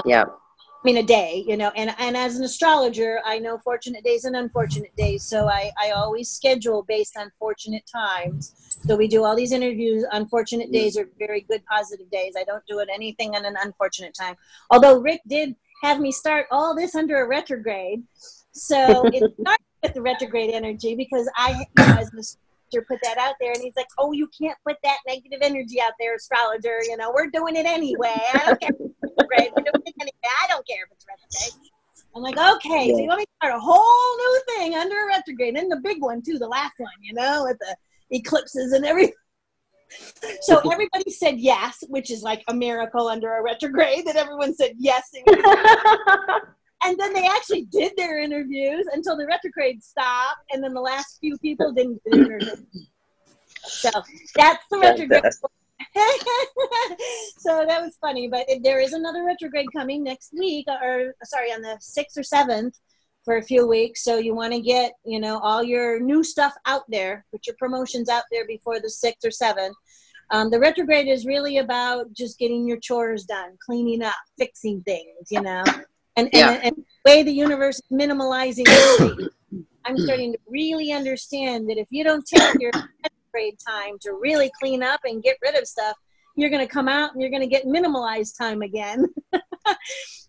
Yeah. I mean, a day, you know, and as an astrologer, I know fortunate days and unfortunate days. So I always schedule based on fortunate times. So we do all these interviews. Unfortunate days are very good, positive days. I don't do it anything on an unfortunate time. Although Rick did have me start all this under a retrograde. So it started with the retrograde energy, because I, you know, as an astrologer, put that out there, and he's like, oh, you can't put that negative energy out there, astrologer, you know, we're doing it anyway. I don't care if it's retrograde, we're doing it anyway. I don't care if it's retrograde. I'm like, okay, so you want me to start a whole new thing under a retrograde, and the big one too, the last one, you know, with the eclipses and everything. So everybody said yes, which is like a miracle under a retrograde that everyone said yes. And then they actually did their interviews until the retrograde stopped, and then the last few people didn't do their interviews. So that's the retrograde. So that was funny, but there is another retrograde coming next week, or sorry, on the 6th or 7th for a few weeks. So you want to get, you know, all your new stuff out there, put your promotions out there before the 6th or 7th. The retrograde is really about just getting your chores done, cleaning up, fixing things, you know. And the way the universe is minimalizing it, I'm starting to really understand that if you don't take your retrograde time to really clean up and get rid of stuff, you're going to come out and you're going to get minimalized time again.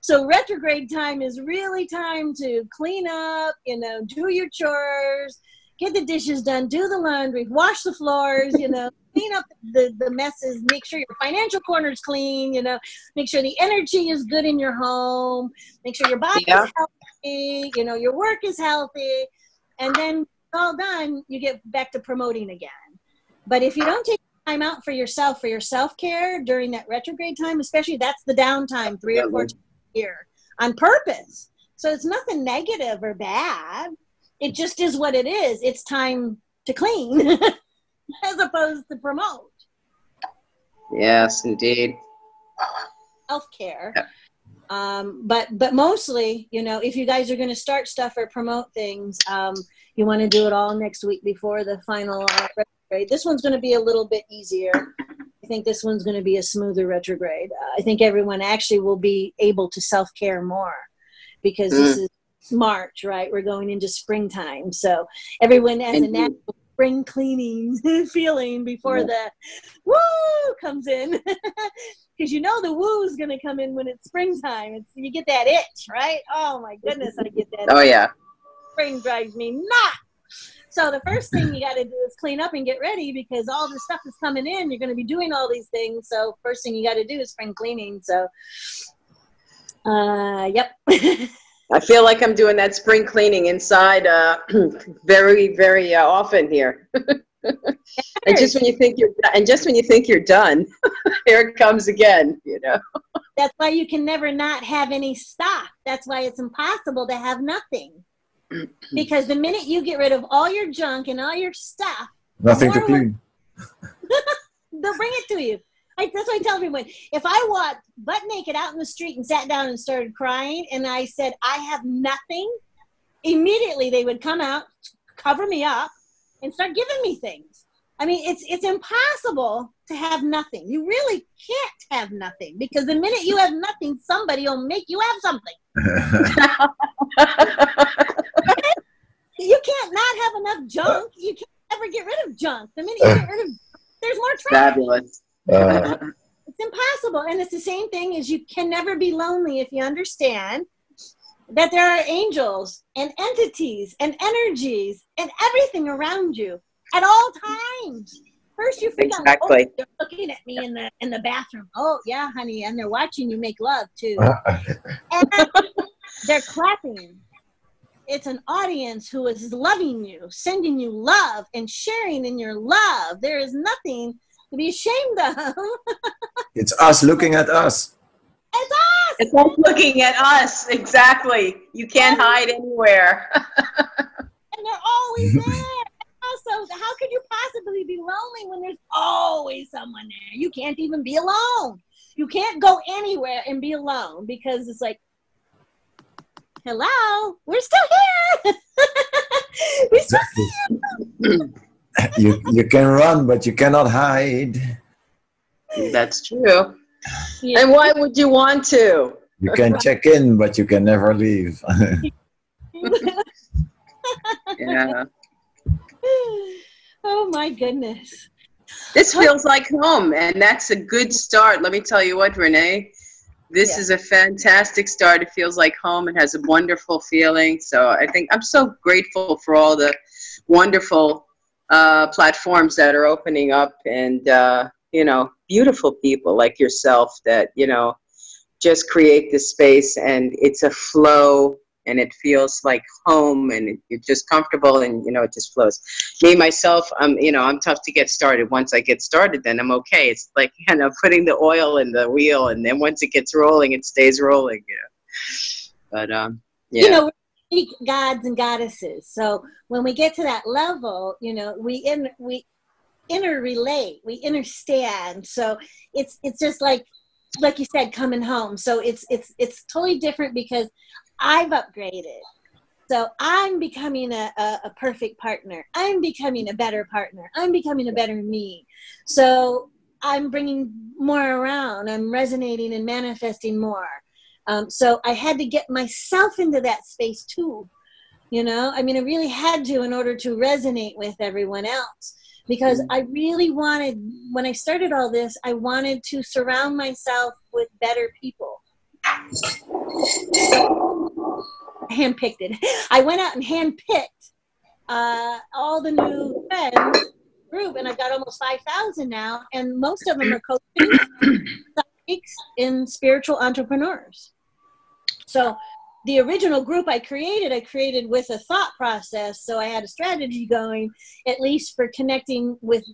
So retrograde time is really time to clean up, you know, do your chores, get the dishes done, do the laundry, wash the floors, you know, clean up the messes, make sure your financial corner's clean, you know, make sure the energy is good in your home, make sure your body is healthy, you know, your work is healthy, and then it's all done, you get back to promoting again. But if you don't take time out for yourself, for your self-care during that retrograde time, especially, that's the downtime 3 or 4 times a year on purpose. So it's nothing negative or bad. It just is what it is. It's time to clean as opposed to promote. Yes, indeed. Self-care. But mostly, you know, if you guys are going to start stuff or promote things, you want to do it all next week before the final retrograde. This one's going to be a little bit easier. I think this one's going to be a smoother retrograde. I think everyone actually will be able to self-care more because this is March, right? We're going into springtime. So everyone has a natural spring cleaning feeling before the woo comes in. Because you know the woo is going to come in when it's springtime. You get that itch, right? Oh my goodness, I get that. Oh yeah. Spring drives me nuts. So the first thing you got to do is clean up and get ready because all the stuff is coming in. You're going to be doing all these things. So first thing you got to do is spring cleaning. So, yep. I feel like I'm doing that spring cleaning inside very, very often here. And just when you think you're done, here it comes again, you know. That's why you can never not have any stock. That's why it's impossible to have nothing. Because the minute you get rid of all your junk and all your stuff, nothing to clean. They'll bring it to you. That's what I tell everyone. If I walked butt naked out in the street and sat down and started crying and I said, I have nothing, immediately they would come out, cover me up, and start giving me things. I mean, it's impossible to have nothing. You really can't have nothing because the minute you have nothing, somebody will make you have something. You can't not have enough junk. You can't ever get rid of junk. The minute you get rid of junk, there's more trash. Fabulous. It's impossible. And it's the same thing as you can never be lonely if you understand that there are angels and entities and energies and everything around you at all times. First you forget, exactly. Oh, they're looking at me in the bathroom. Oh yeah, honey, and they're watching you make love too. And they're clapping. It's an audience who is loving you, sending you love and sharing in your love. There is nothing to be ashamed of. It's us looking at us. It's us. It's us looking at us. Exactly. You can't hide anywhere. And they're always there. Also, how could you possibly be lonely when there's always someone there? You can't even be alone. You can't go anywhere and be alone because it's like, hello, we're still here. We still see you. You can run, but you cannot hide. That's true. Yeah. And why would you want to? You can check in, but you can never leave. Yeah. Oh my goodness. This feels like home, and that's a good start. Let me tell you what, Renee. This is a fantastic start. It feels like home. It has a wonderful feeling. So I think I'm so grateful for all the wonderful platforms that are opening up and, you know, beautiful people like yourself that, you know, just create this space and it's a flow and it feels like home, and it's just comfortable, and it just flows. Me myself, I'm tough to get started. Once I get started, then I'm okay. It's like putting the oil in the wheel, and then once it gets rolling, it stays rolling. But we're gods and goddesses. So when we get to that level, we interrelate, we understand. So it's just like you said, coming home. So it's totally different because I've upgraded. So I'm becoming a perfect partner. I'm becoming a better partner. I'm becoming a better me. So I'm bringing more around. I'm resonating and manifesting more. So I had to get myself into that space too. I really had to in order to resonate with everyone else. Because I really wanted, when I started all this, I wanted to surround myself with better people. Handpicked it. I went out and handpicked all the new friends group, and I've got almost 5,000 now, and most of them are coaches, psychics, and spiritual entrepreneurs. So the original group I created with a thought process. So I had a strategy going, at least for connecting with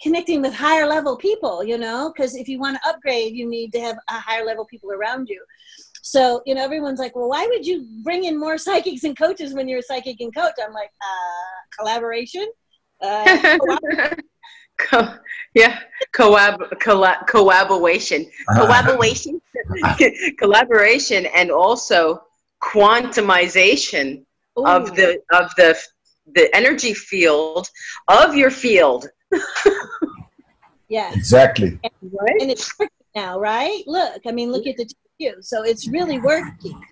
connecting with higher level people, because if you want to upgrade, you need to have a higher level people around you. So, everyone's like, well, why would you bring in more psychics and coaches when you're a psychic and coach? I'm like, collaboration. Collaboration, collaboration, and also quantumization of the energy field of your field. Yeah, exactly. And it's working now, right? Look at the two of you. So it's really working.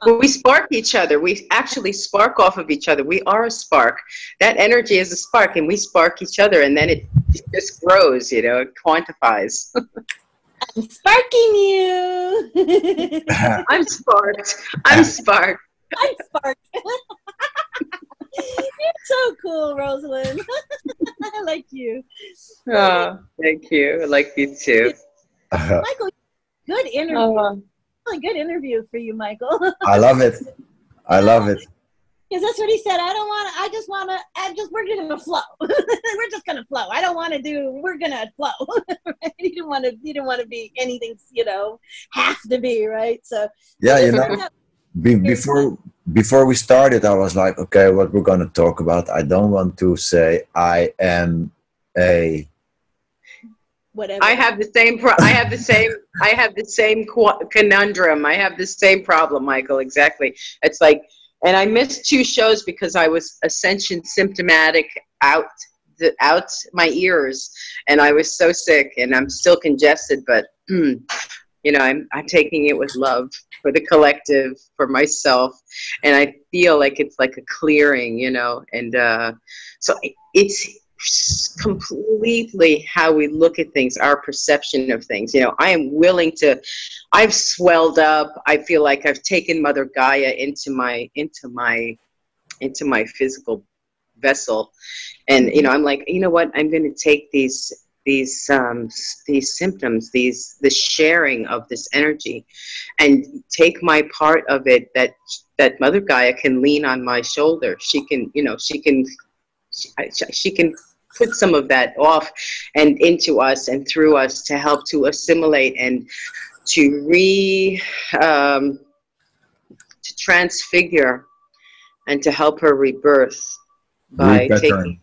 We spark each other. We actually spark off of each other. We are a spark. That energy is a spark, and we spark each other, and then it just grows, it quantifies. I'm sparking you. I'm sparked. I'm sparked. I'm sparked. You're so cool, Rosalind. I like you. Oh, thank you. I like you too. Michael, good interview. Really good interview for you, Michael. I love it. Because that's what he said. We're going to flow. We're just going to flow. We're going to flow. Right? He didn't want to be anything, have to be, right? So, yeah, before we started, I was like, okay, what we're going to talk about. I don't want to say I am a whatever. I have the same conundrum. I have the same problem, Michael. Exactly. It's like, and I missed 2 shows because I was ascension symptomatic out my ears, and I was so sick, and I'm still congested, but I'm taking it with love for the collective, for myself, and I feel like it's like a clearing, and so it's completely how we look at things, our perception of things. I've swelled up. I feel like I've taken Mother Gaia into my physical vessel, and I'm like, what, I'm going to take these symptoms, the sharing of this energy, and take my part of it, that Mother Gaia can lean on my shoulder. She can put some of that off and into us and through us to help to assimilate and to transfigure and to help her rebirth by taking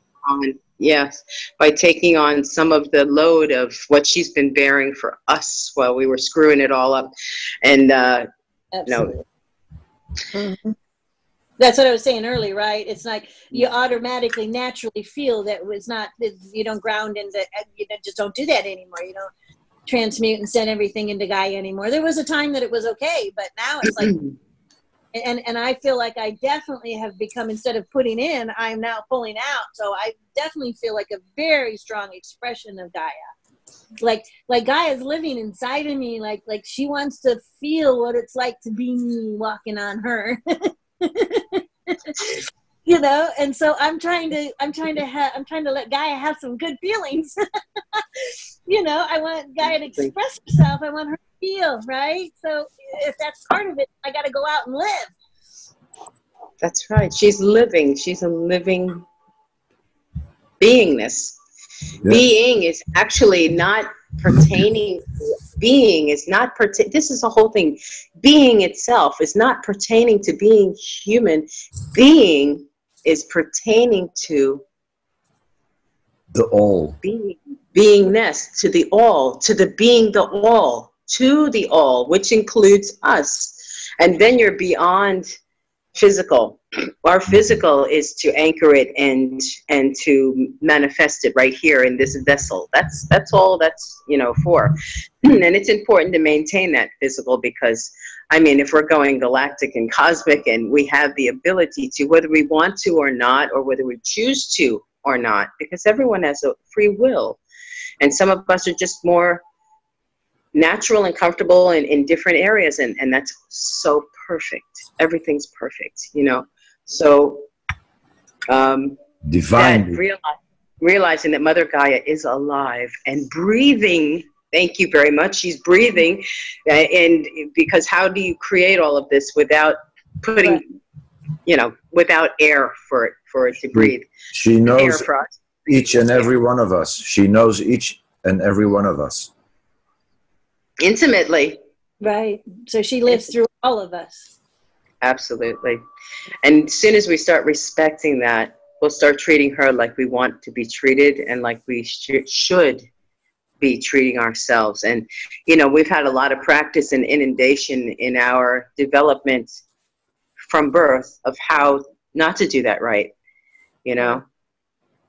on some of the load of what she's been bearing for us while we were screwing it all up. And Mm-hmm. That's what I was saying earlier, right? It's like you automatically, naturally feel that you don't ground into, just don't do that anymore. You don't transmute and send everything into Gaia anymore. There was a time that it was okay, but now it's like, and I feel like I definitely have become, instead of putting in, I'm now pulling out. So I definitely feel like a very strong expression of Gaia. Like Gaia's living inside of me. Like she wants to feel what it's like to be me walking on her. And so I'm trying to let Gaia have some good feelings. I want Gaia to express herself. I want her to feel, right? So if that's part of it, I got to go out and live. That's right. She's living. She's a living beingness. Yeah. Being is actually not pertaining. Being is not this is the whole thing. Being itself is not pertaining to being human. Being is pertaining to the all. Beingness, to the all, to the being the all, to the all, which includes us. And then you're beyond physical. Our physical is to anchor it and to manifest it right here in this vessel. That's all that's, you know, for. And it's important to maintain that physical because, I mean, if we're going galactic and cosmic and we have the ability to, whether we want to or not, or whether we choose to or not, because everyone has a free will. And some of us are just more natural and comfortable in different areas, and that's so perfect. Everything's perfect, you know. So divine, realizing that Mother Gaia is alive and breathing. Thank you very much. She's breathing, and because how do you create all of this without putting, you know, without air for it to breathe? She knows each and every one of us. She knows each and every one of us intimately. Right. So she lives through all of us. Absolutely. And as soon as we start respecting that, we'll start treating her like we want to be treated and like we should be treating ourselves. And, you know, we've had a lot of practice and inundation in our development from birth of how not to do that right. You know,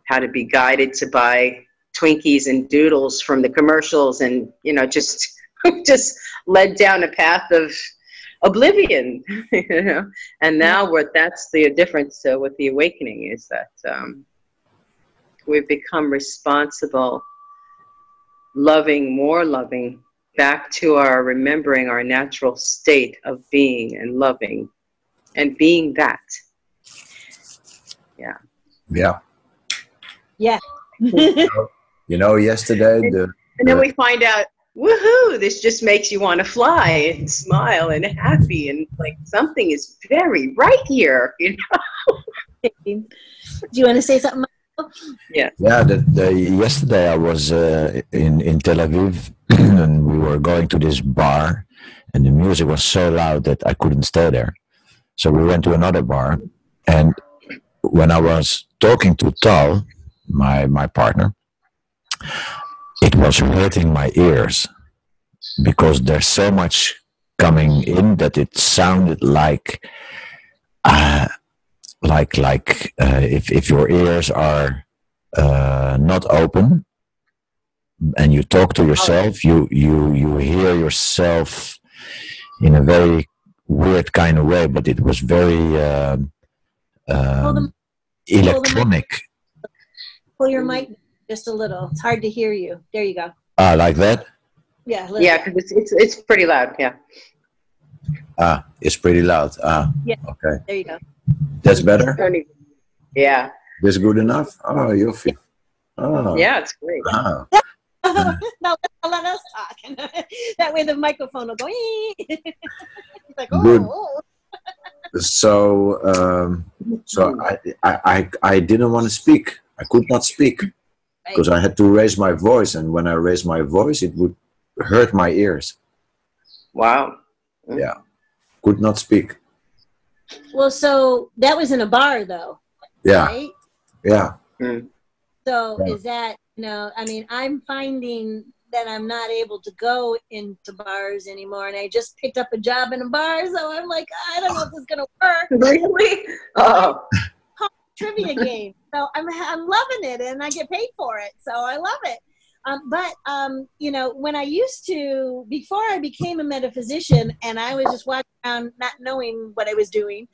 how to be guided to buy Twinkies and doodles from the commercials and, you know, just led down a path of oblivion, you know. And now that's the difference with the awakening is that we've become responsible, loving, more loving, back to our remembering our natural state of being and loving and being that. Yeah. Yeah. Yeah. You know, yesterday and then we find out, woohoo, this just makes you want to fly and smile and happy and like something is very right here, you know. Do you want to say something, Michael? Yeah. Yeah, yesterday I was in Tel Aviv and we were going to this bar and the music was so loud that I couldn't stay there. So we went to another bar, and when I was talking to Tal, my partner, it was hurting my ears because there's so much coming in that it sounded like if your ears are not open and you talk to yourself, you hear yourself in a very weird kind of way, but it was very electronic. Pull your mic just a little. It's hard to hear you. There you go. Like that? Yeah. Yeah, because it's pretty loud. Yeah. It's pretty loud. Yeah. Okay. There you go. That's better? Yeah. That's good enough? Oh, Yofi. Oh. Yeah, it's great. Wow. No, let us talk. That way the microphone will go. He's like, oh. So I didn't want to speak. I could not speak because I had to raise my voice, and when I raised my voice, it would hurt my ears. Wow. Yeah, could not speak. Well, so that was in a bar, though. Yeah. Right? Yeah. So is that, you know, I mean, I'm finding that I'm not able to go into bars anymore, and I just picked up a job in a bar, so I'm like, I don't know if this is gonna work. Really? Oh. Trivia game. So I'm loving it, and I get paid for it, so I love it. But you know, when I used to, before I became a metaphysician, and I was just walking around not knowing what I was doing,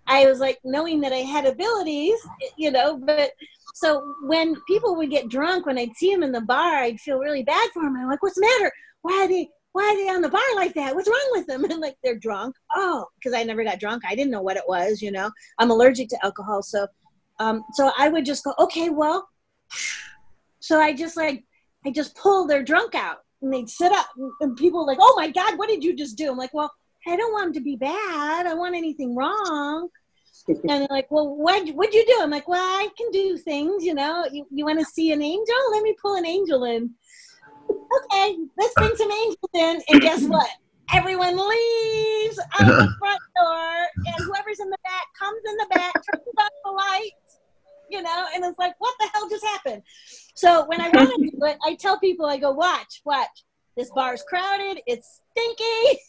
I was like knowing that I had abilities, you know, but so when people would get drunk, when I'd see them in the bar, I'd feel really bad for them. I'm like, what's the matter? Why are they on the bar like that? What's wrong with them? And like, they're drunk. Oh, because I never got drunk. I didn't know what it was, you know. I'm allergic to alcohol, so I would just go, okay, well, so I just pull their drunk out, and they'd sit up, and people were like, oh my God, what did you just do? I'm like, well, I don't want him to be bad. I don't want anything wrong. And they're like, well, what'd you do? I'm like, well, I can do things, you know. You want to see an angel? Let me pull an angel in. Okay, let's bring some angels in. And guess what? Everyone leaves out the front door, and whoever's in the back comes in the back, turns on the lights, you know, and it's like, what the hell just happened? So when I want to do it, I tell people, I go, watch. This bar's crowded. It's stinky.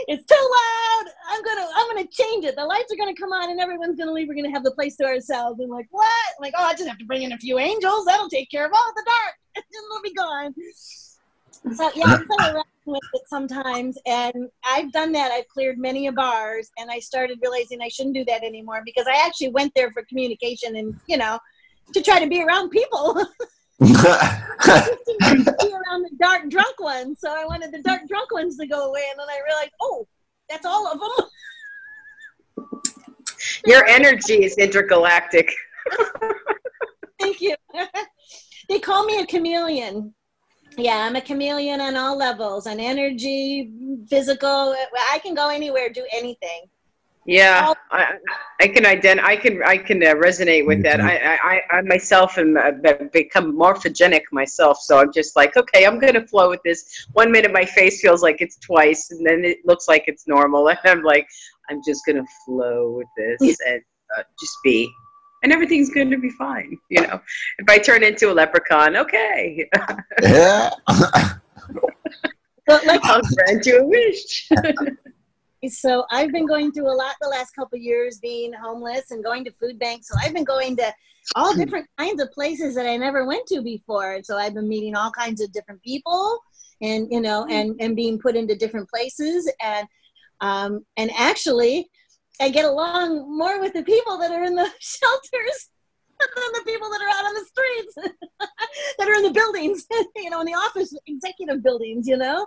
It's too loud. I'm gonna change it. The lights are gonna come on and everyone's gonna leave. We're gonna have the place to ourselves. I'm like, what? I'm like, oh, I just have to bring in a few angels. That'll take care of all the dark. It'll be gone. So yeah, I'm kind of around with it sometimes, and I've done that. I've cleared many of bars, and I started realizing I shouldn't do that anymore because I actually went there for communication and, you know, to try to be around people. Be around the dark drunk ones, so I wanted the dark drunk ones to go away, and then I realized, oh, that's all of them. Your energy is intergalactic. Thank you. They call me a chameleon. Yeah, I'm a chameleon on all levels, on energy, physical. I can go anywhere, do anything. Yeah, I can resonate with that. I myself am become morphogenic myself, so I'm just like, okay, I'm gonna flow with this. 1 minute my face feels like it's twice, and then it looks like it's normal, and I'm like, I'm just gonna flow with this and just be, and everything's going to be fine. You know, if I turn into a leprechaun, okay. Yeah. But like, I'll grant you a wish. So I've been going through a lot the last couple of years, being homeless and going to food banks. So I've been going to all different kinds of places that I never went to before. So I've been meeting all kinds of different people, and, you know, and being put into different places. And actually, I get along more with the people that are in the shelters than the people that are out on the streets, that are in the buildings, you know, in the office, executive buildings, you know.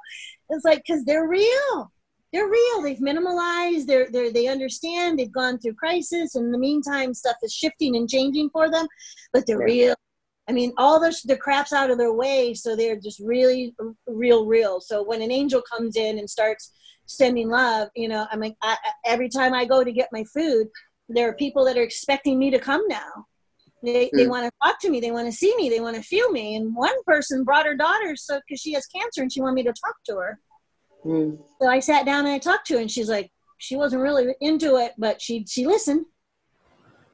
It's like, because they're real. They're real. They've minimalized. They understand. They've gone through crisis. In the meantime, stuff is shifting and changing for them, but they're real. I mean, all the crap's out of their way, so they're just really real. So when an angel comes in and starts sending love, you know, I mean, every time I go to get my food, there are people that are expecting me to come now. They want to talk to me. They want to see me. They want to feel me. And one person brought her daughter because she has cancer and she wanted me to talk to her. So I sat down and I talked to her, and she's like, she wasn't really into it, but she listened,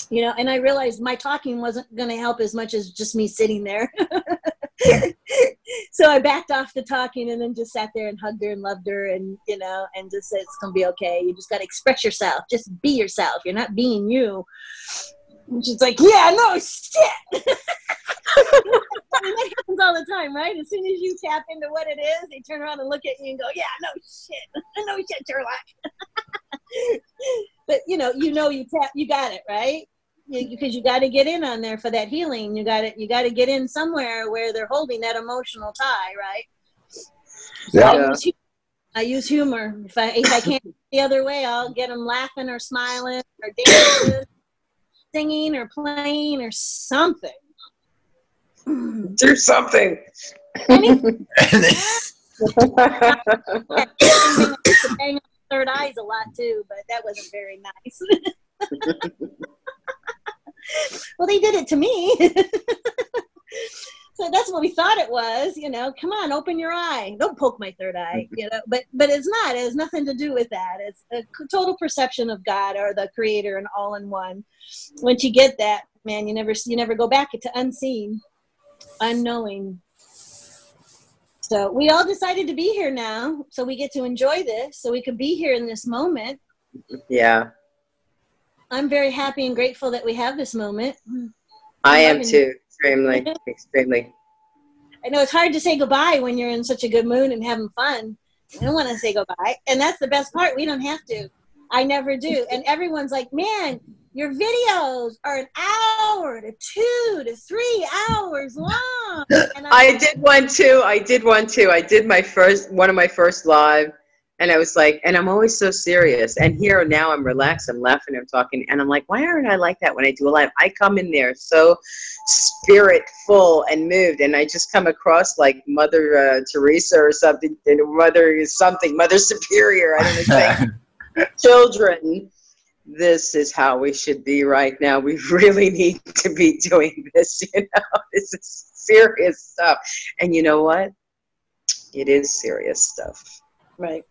you know, and I realized my talking wasn't going to help as much as just me sitting there. So I backed off the talking and then just sat there and hugged her and loved her, and, you know, and just said, it's going to be okay. You just got to express yourself. Just be yourself. You're not being you. And she's like, yeah, no shit. I mean, that happens all the time, right? As soon as you tap into what it is, they turn around and look at you and go, yeah, no shit. No shit, Sherlock. But, you got it, right? Because you got to get in on there for that healing. You got to get in somewhere where they're holding that emotional tie, right? So Yeah. I use humor. If I can't the other way, I'll get them laughing or smiling or dancing, singing or playing or something. Do something. Anything. Bang on third eyes a lot too, but that wasn't very nice. Well, they did it to me. So that's what we thought it was, you know. Come on, open your eye. Don't poke my third eye, you know. But it's not. It has nothing to do with that. It's a total perception of God or the Creator and all in one. Once you get that, man, you never go back to unseen, unknowing. So we all decided to be here now, so we get to enjoy this, so we could be here in this moment. Yeah. I'm very happy and grateful that we have this moment. I am too. Extremely. I know it's hard to say goodbye when you're in such a good mood and having fun. I don't want to say goodbye. And that's the best part. We don't have to. I never do. And everyone's like, man, your videos are an hour to 2 to 3 hours long. And I did one too. I did one of my first live, And I was like, and I'm always so serious. And here now I'm relaxed, I'm laughing, I'm talking, and I'm like, why aren't I like that when I do a live? I come in there so spiritful and moved, and I just come across like Mother Teresa or something, Mother Superior. I don't know. Saying, children, this is how we should be right now. We really need to be doing this. This is serious stuff. And you know what? It is serious stuff. Right.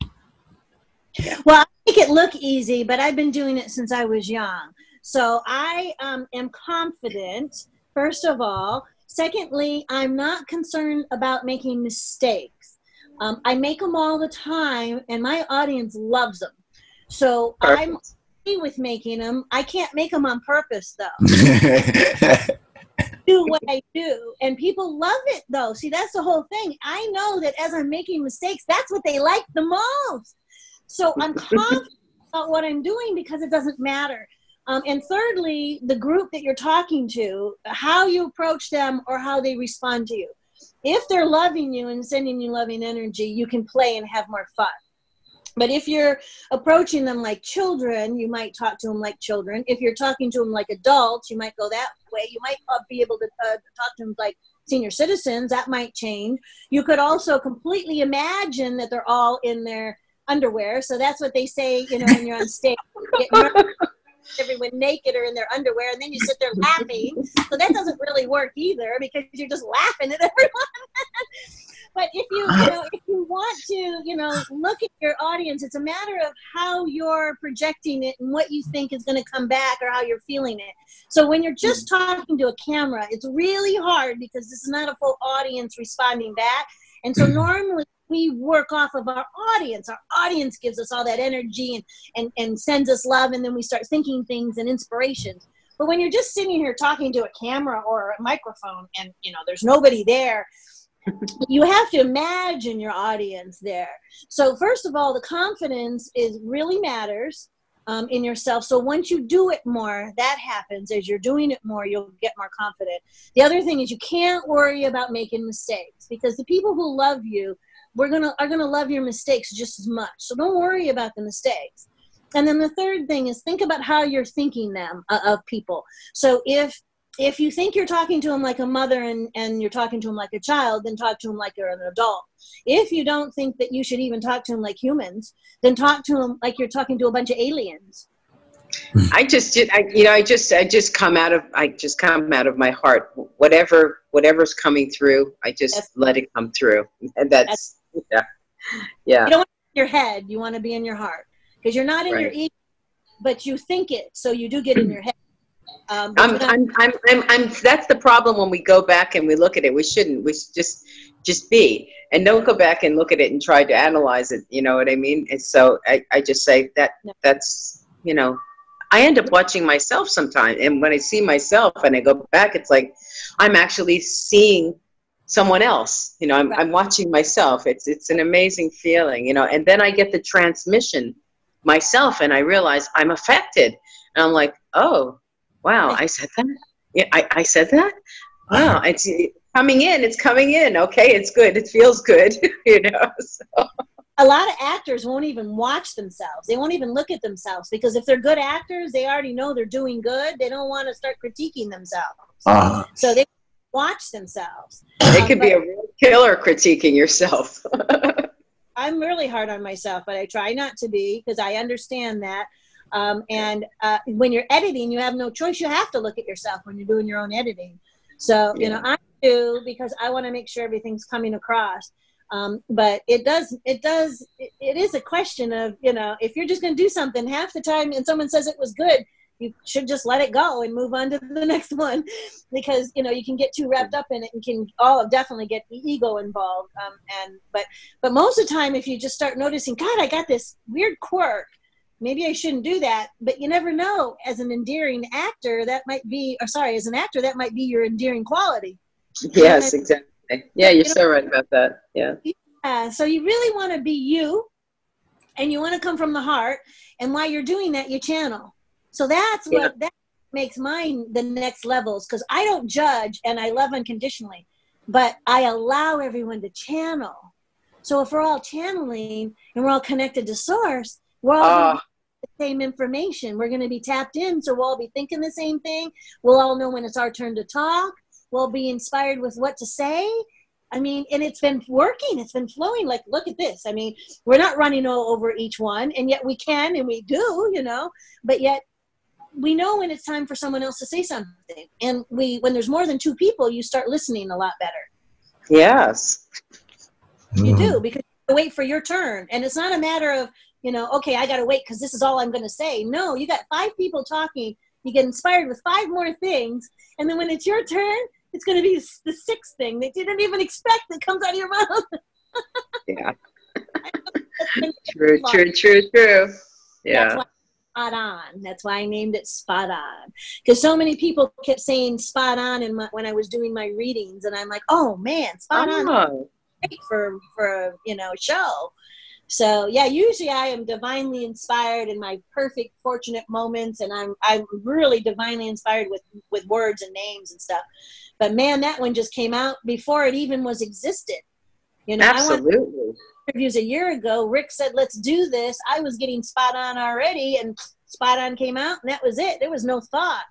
Yeah. Well, I make it look easy, but I've been doing it since I was young. So I am confident, first of all. Secondly, I'm not concerned about making mistakes. I make them all the time, and my audience loves them. So I'm okay with making them. I can't make them on purpose, though. Do what I do, and people love it, though. See, that's the whole thing. I know that as I'm making mistakes, that's what they like the most. So I'm confident about what I'm doing because it doesn't matter. And thirdly, the group that you're talking to, how you approach them or how they respond to you. If they're loving you and sending you loving energy, you can play and have more fun. But if you're approaching them like children, you might talk to them like children. If you're talking to them like adults, you might go that way. You might be able to talk to them like senior citizens. That might change. You could also completely imagine that they're all in their underwear. So that's what they say, when you're on stage. Everyone naked or in their underwear, and then you sit there laughing. So that doesn't really work either because you're just laughing at everyone. But if you want to, look at your audience, it's a matter of how you're projecting it and what you think is going to come back or how you're feeling it. So when you're just talking to a camera, it's really hard because this is not a full audience responding back. And so normally we work off of our audience. Our audience gives us all that energy and sends us love, and then we start thinking things and inspirations. But when you're just sitting here talking to a camera or a microphone and, there's nobody there, you have to imagine your audience there. So first of all, the confidence really matters in yourself. So once you do it more, that happens. As you're doing it more, you'll get more confident. The other thing is you can't worry about making mistakes because the people who love you are gonna love your mistakes just as much. So don't worry about the mistakes. And then the third thing is think about how you're thinking of people. So if you think you're talking to them like a mother and you're talking to them like a child, then talk to them like you're an adult. If you don't think that you should even talk to them like humans, then talk to them like you're talking to a bunch of aliens. I just come out of my heart. Whatever's coming through, I just let it come through. And that's yeah. You don't want to be in your head. You want to be in your heart because you're not in your ego, but you think it, so you do get in your head. That's the problem when we go back and we look at it. We shouldn't. We should just be, and don't go back and look at it and try to analyze it. You know what I mean? And so I just say that's I end up watching myself sometimes, and when I see myself and I go back, it's like I'm actually seeing someone else. I'm watching myself. It's an amazing feeling. And then I get the transmission myself, and I realize I'm affected, and I'm like, oh. Wow, I said that? Yeah, I said that? Wow, it's coming in. It's coming in. Okay, it's good. It feels good, So. A lot of actors won't even watch themselves. They won't even look at themselves because if they're good actors, they already know they're doing good. They don't want to start critiquing themselves. So they watch themselves. It could be a real killer critiquing yourself. I'm really hard on myself, but I try not to be because I understand that. When you're editing, you have no choice. You have to look at yourself when you're doing your own editing. So, I do because I want to make sure everything's coming across. But it is a question of, if you're just going to do something half the time and someone says it was good, you should just let it go and move on to the next one because, you can get too wrapped up in it and can definitely get the ego involved. But most of the time, if you just start noticing, God, I got this weird quirk. Maybe I shouldn't do that, but you never know. As an endearing actor, as an actor, that might be your endearing quality. Yes, exactly. Yeah, you're so right about that. Yeah. So you really want to be you, and you want to come from the heart. And while you're doing that, you channel. So that makes mine the next levels because I don't judge and I love unconditionally, but I allow everyone to channel. So if we're all channeling and we're all connected to source, we're all the same information. We're going to be tapped in, so we'll all be thinking the same thing. We'll all know when it's our turn to talk. We'll be inspired with what to say. I mean, and it's been working. It's been flowing. Like, look at this. I mean, we're not running over each one, and yet we can, and we do, you know, but yet we know when it's time for someone else to say something. And when there's more than two people, you start listening a lot better. Yes. You do, because you wait for your turn. And it's not a matter of, you know, okay, I got to wait because this is all I'm going to say. No, you got 5 people talking. You get inspired with 5 more things. And then when it's your turn, it's going to be the 6th thing that you didn't even expect that comes out of your mouth. Yeah. True. Yeah. That's why Spot On. That's why I named it Spot On. Because so many people kept saying spot on when I was doing my readings. And I'm like, oh, man, spot on. Great for a, you know, show. So yeah, usually I am divinely inspired in my perfect fortunate moments, and I'm really divinely inspired with words and names and stuff. But man, that one just came out before it even was existed. You know, absolutely. I went interviews a year ago. Rick said, "Let's do this." I was getting spot on already, and spot on came out, and that was it. There was no thought.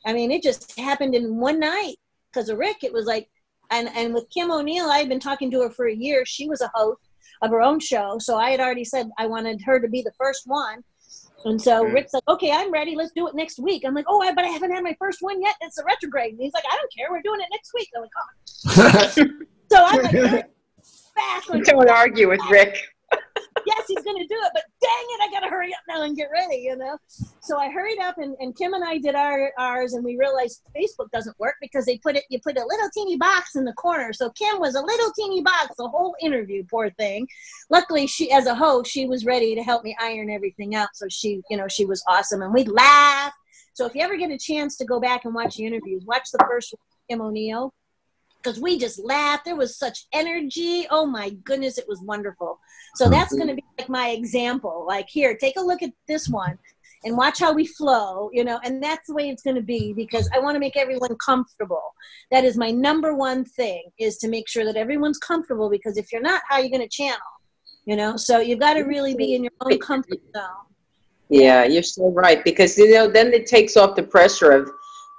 I mean, it just happened in one night because of Rick. It was like. And with Kim O'Neill, I had been talking to her for a year. She was a host of her own show. So I had already said I wanted her to be the first one. And so Rick's like, okay, I'm ready. Let's do it next week. I'm like, oh, but I haven't had my first one yet. It's a retrograde. And he's like, I don't care. We're doing it next week. I'm like, oh. So I'm like, fast. Don't argue with Rick. Yes, he's going to do it, but dang it, I got to hurry up now and get ready, you know? So I hurried up, and Kim and I did ours, and we realized Facebook doesn't work because you put a little teeny box in the corner. So Kim was a little teeny box the whole interview, poor thing. Luckily, she, as a host, she was ready to help me iron everything out. So she, you know, she was awesome, and we laughed. So if you ever get a chance to go back and watch the interviews, watch the first one, Kim O'Neill. Because we just laughed. There was such energy. Oh, my goodness, it was wonderful. So that's going to be like my example. Like, here, take a look at this one and watch how we flow, you know, and that's the way it's going to be because I want to make everyone comfortable. That is my number one thing, is to make sure that everyone's comfortable, because if you're not, how are you going to channel, you know? So you've got to really be in your own comfort zone. Yeah, you're so right, because, you know, then it takes off the pressure of,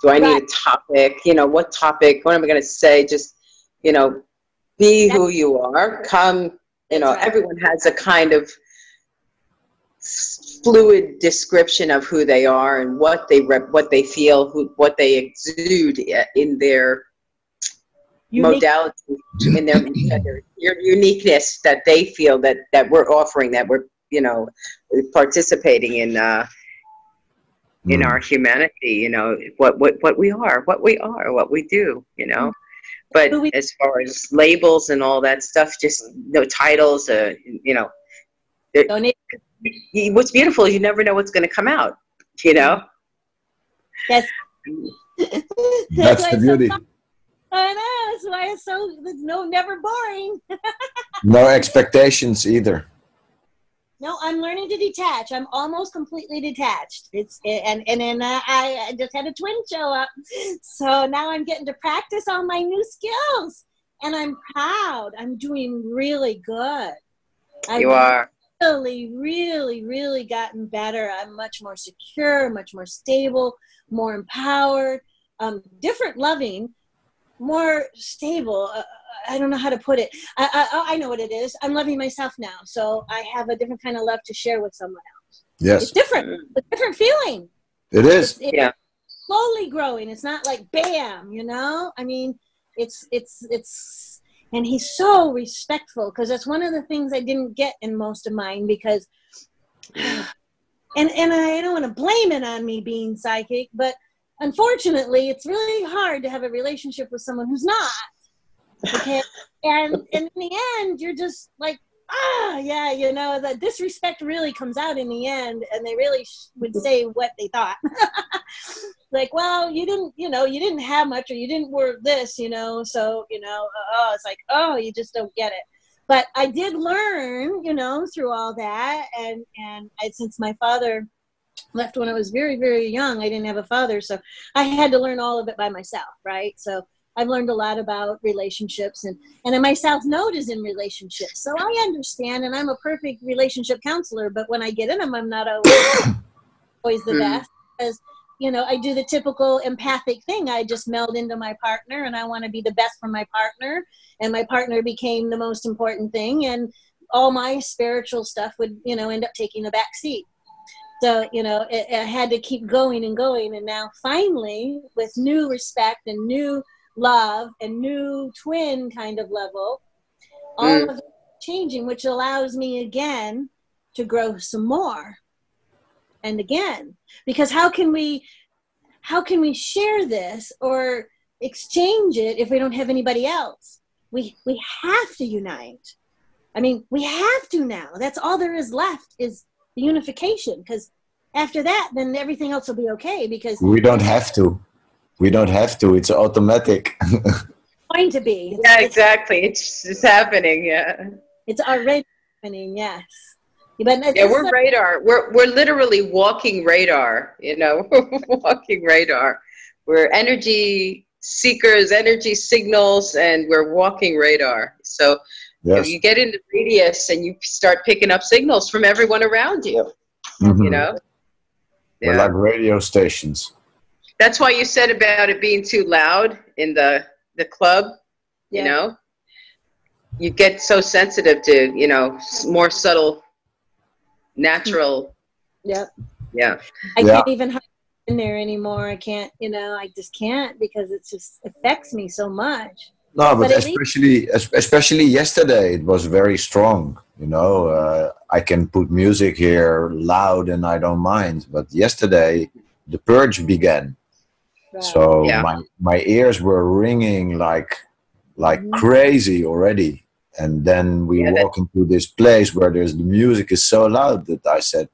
do I need a topic? You know, what topic? What am I going to say? Just, you know, be who you are. Come, you know, everyone has a kind of fluid description of who they are and what they feel, what they exude in their modality, in their uniqueness that they feel that we're offering, that we're, you know, participating in our humanity, you know, what we are, what we do, you know. But as far as labels and all that stuff, just no titles, you know. What's beautiful is you never know what's going to come out, you know. Yes. That's the beauty. I know. That's why it's so never boring. No expectations either. No, I'm learning to detach. I'm almost completely detached. And then I just had a twin show up, so now I'm getting to practice all my new skills, and I'm proud. I'm doing really good. You are really, really, really gotten better. I'm much more secure, much more stable, more empowered, different loving, more stable. I don't know how to put it. I know what it is. I'm loving myself now. So I have a different kind of love to share with someone else. Yes. It's different. It's a different feeling. It is. It's slowly growing. It's not like bam, you know? I mean, it's, and he's so respectful, because that's one of the things I didn't get in most of mine, because, and I don't want to blame it on me being psychic, but unfortunately, it's really hard to have a relationship with someone who's not. Okay, and in the end, you're just like, yeah, you know, the disrespect really comes out in the end, and they really would say what they thought. Like, well, you didn't have much, or you didn't work this, you know, so, you know, it's like, you just don't get it. But I did learn, you know, through all that, and since my father left when I was very, very young, I didn't have a father, so I had to learn all of it by myself, right? So I've learned a lot about relationships, and my South Node is in relationships. So I understand, and I'm a perfect relationship counselor, but when I get in them, I'm not always the best, because, you know, I do the typical empathic thing. I just meld into my partner, and I want to be the best for my partner, and my partner became the most important thing, and all my spiritual stuff would, you know, end up taking the back seat. So, you know, it had to keep going and going. And now finally, with new respect and new love and new twin kind of level, all of it changing, which allows me again to grow some more. And again, because how can we share this or exchange it if we don't have anybody else? We have to unite. I mean, we have to now. That's all there is left, is the unification, because after that, then everything else will be okay, because we don't have to. We don't have to. It's automatic. It's going to be. Yeah, exactly. It's happening. Yeah. It's already happening. Yes. But yeah, we're radar. We're literally walking radar. You know, walking radar. We're energy seekers, energy signals, and we're walking radar. So yes. you get into radius and you start picking up signals from everyone around you. Mm-hmm. You know, we're like radio stations. That's why you said about it being too loud in the club. Yeah. You know, you get so sensitive to, you know, more subtle, natural. Yeah. Yeah. I can't even hide in there anymore. I can't, you know, I just can't, because it just affects me so much. No, but especially yesterday, it was very strong. You know, I can put music here loud and I don't mind. But yesterday, the purge began. Right. So my ears were ringing like crazy already. And then we walk into this place where the music is so loud that I said,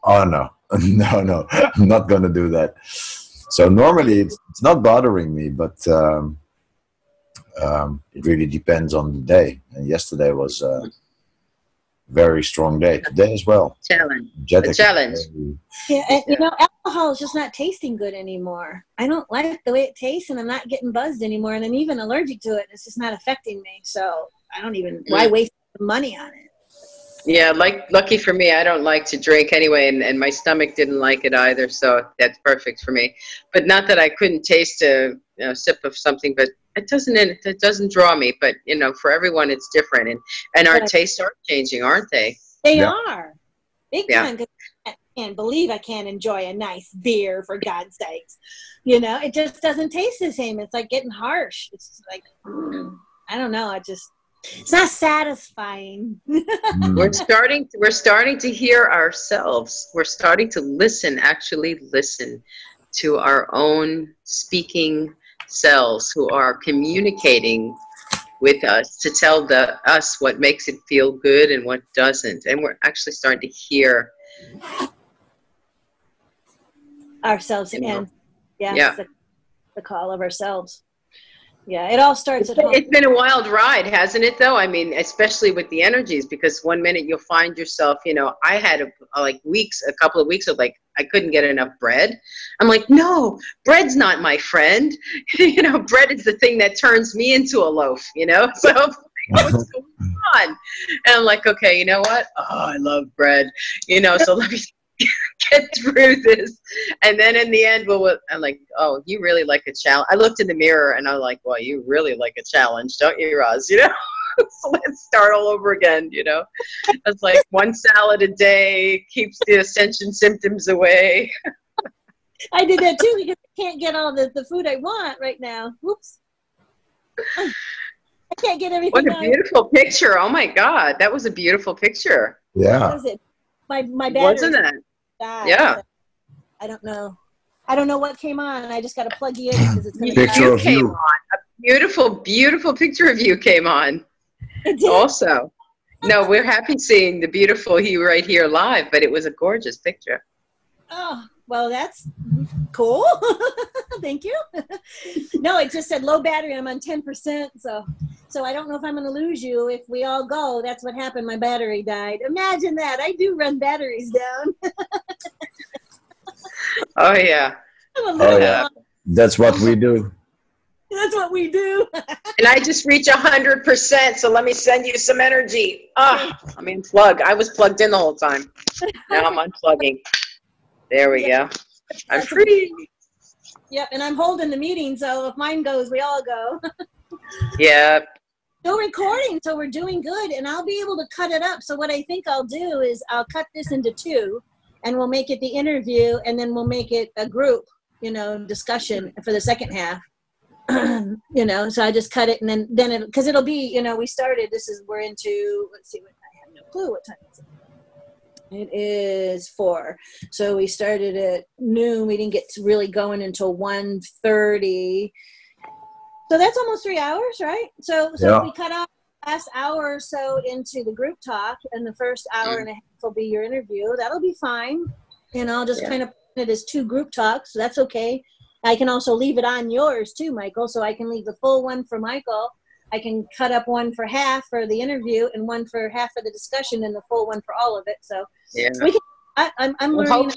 oh no, no, I'm not going to do that. So normally it's not bothering me, but it really depends on the day. And yesterday was a very strong day. Today as well. Challenge. A challenge. Yeah, and, you know, alcohol is just not tasting good anymore. I don't like the way it tastes, and I'm not getting buzzed anymore, and I'm even allergic to it. It's just not affecting me. So I don't even, why waste money on it? Yeah, lucky for me, I don't like to drink anyway, and my stomach didn't like it either, so that's perfect for me. But not that I couldn't taste a sip of something, but it doesn't draw me. But you know, for everyone, it's different, and our tastes are changing, aren't they? They are big time. Cause I can't believe I can't enjoy a nice beer, for God's sakes. You know, it just doesn't taste the same. It's like getting harsh. It's like I don't know. It's not satisfying. We're starting to hear ourselves. We're starting to actually listen to our own speaking selves who are communicating with us to tell us what makes it feel good and what doesn't. And we're actually starting to hear ourselves again. The call of ourselves. Yeah, it all starts at home. It's been a wild ride, hasn't it, though? I mean, especially with the energies, because one minute you'll find yourself, you know, I had a couple of weeks of like, I couldn't get enough bread. I'm like, no, bread's not my friend. You know, bread is the thing that turns me into a loaf, you know? So what's going on? And I'm like, okay, you know what? Oh, I love bread. You know, so let me get through this. And then in the end, I'm like, oh, you really like a challenge. I looked in the mirror and I'm like, well, you really like a challenge, don't you, Roz? You know, so let's start all over again. You know, it's like one salad a day keeps the ascension symptoms away. I did that too, because I can't get all the food I want right now. Whoops. I can't get everything. What a beautiful picture. Oh my God. That was a beautiful picture. Yeah. What was it? My battery. Wasn't it? Yeah. I don't know. I don't know what came on. I just got to plug you in because it's going to picture of you. A beautiful, beautiful picture of you came on. It did. Also. No, we're happy seeing the beautiful you right here live, but it was a gorgeous picture. Oh, well, that's cool. Thank you. No, it just said low battery. I'm on 10%. So I don't know if I'm going to lose you. If we all go, that's what happened. My battery died. Imagine that. I do run batteries down. Oh, yeah. Oh, yeah. That's what we do. That's what we do. And I just reach 100%, so let me send you some energy. I mean, plug. I was plugged in the whole time. Now I'm unplugging. There we go. I'm free. Yep, and I'm holding the meeting, so if mine goes, we all go. Yep. Still recording, so we're doing good, and I'll be able to cut it up. So what I think I'll do is I'll cut this into 2, and we'll make it the interview, and then we'll make it a group, discussion for the second half. So I just cut it, and then because it'll be, we started, we're into, let's see, I have no clue what time is it. It is 4. So we started at noon. We didn't get really going until 1:30. So that's almost 3 hours, right? So if we cut off the last hour or so into the group talk, and the first hour and a half will be your interview, that'll be fine. And I'll just kind of put it as 2 group talks. So that's okay. I can also leave it on yours too, Michael. So I can leave the full one for Michael. I can cut up one for half for the interview and one for half for the discussion and the full one for all of it. So we can, I'm learning.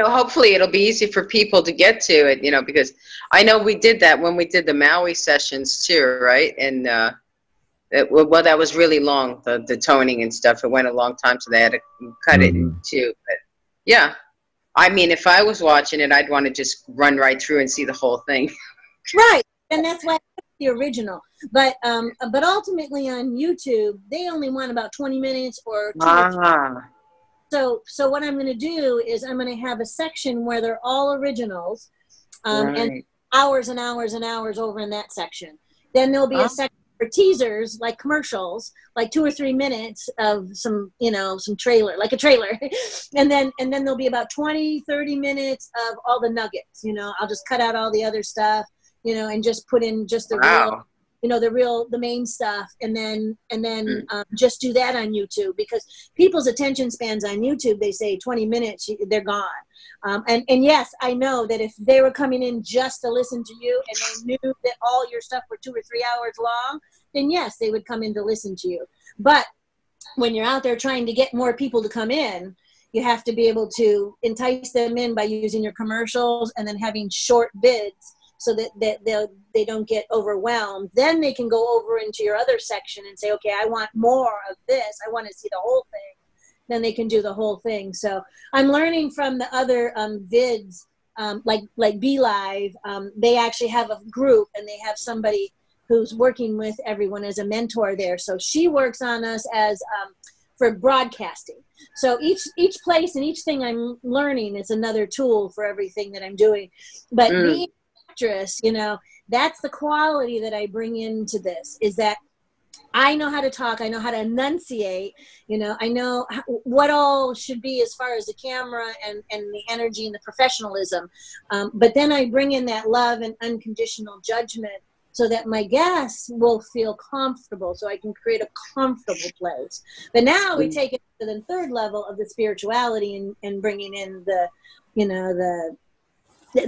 Hopefully it'll be easy for people to get to it, because I know we did that when we did the Maui sessions too, right? And that was really long, the toning and stuff. It went a long time, so they had to cut it in 2. But yeah. I mean, if I was watching it, I'd want to just run right through and see the whole thing. Right, and that's why I put the original. But ultimately on YouTube, they only want about 20 minutes or 2. So what I'm going to do is I'm going to have a section where they're all originals, and hours and hours and hours over in that section. Then there'll be a section for teasers, like commercials, like 2 or 3 minutes of some trailer, like a trailer. and then there'll be about 20, 30 minutes of all the nuggets. I'll just cut out all the other stuff, and just put in just the the main stuff, and then just do that on YouTube, because people's attention spans on YouTube, they say 20 minutes, they're gone. And yes, I know that if they were coming in just to listen to you and they knew that all your stuff were 2 or 3 hours long, then yes, they would come in to listen to you. But when you're out there trying to get more people to come in, you have to be able to entice them in by using your commercials and then having short vids, so that they don't get overwhelmed. Then they can go over into your other section and say, okay, I want more of this. I want to see the whole thing. Then they can do the whole thing. So I'm learning from the other vids, like Be Live. They actually have a group, and they have somebody who's working with everyone as a mentor there. So she works on us as for broadcasting. So each place and each thing I'm learning is another tool for everything that I'm doing. But being actress, that's the quality that I bring into this, is that I know how to talk, I know how to enunciate, I know what all should be as far as the camera and the energy and the professionalism, but then I bring in that love and unconditional judgment so that my guests will feel comfortable, so I can create a comfortable place. But now we take it to the third level of the spirituality and bringing in the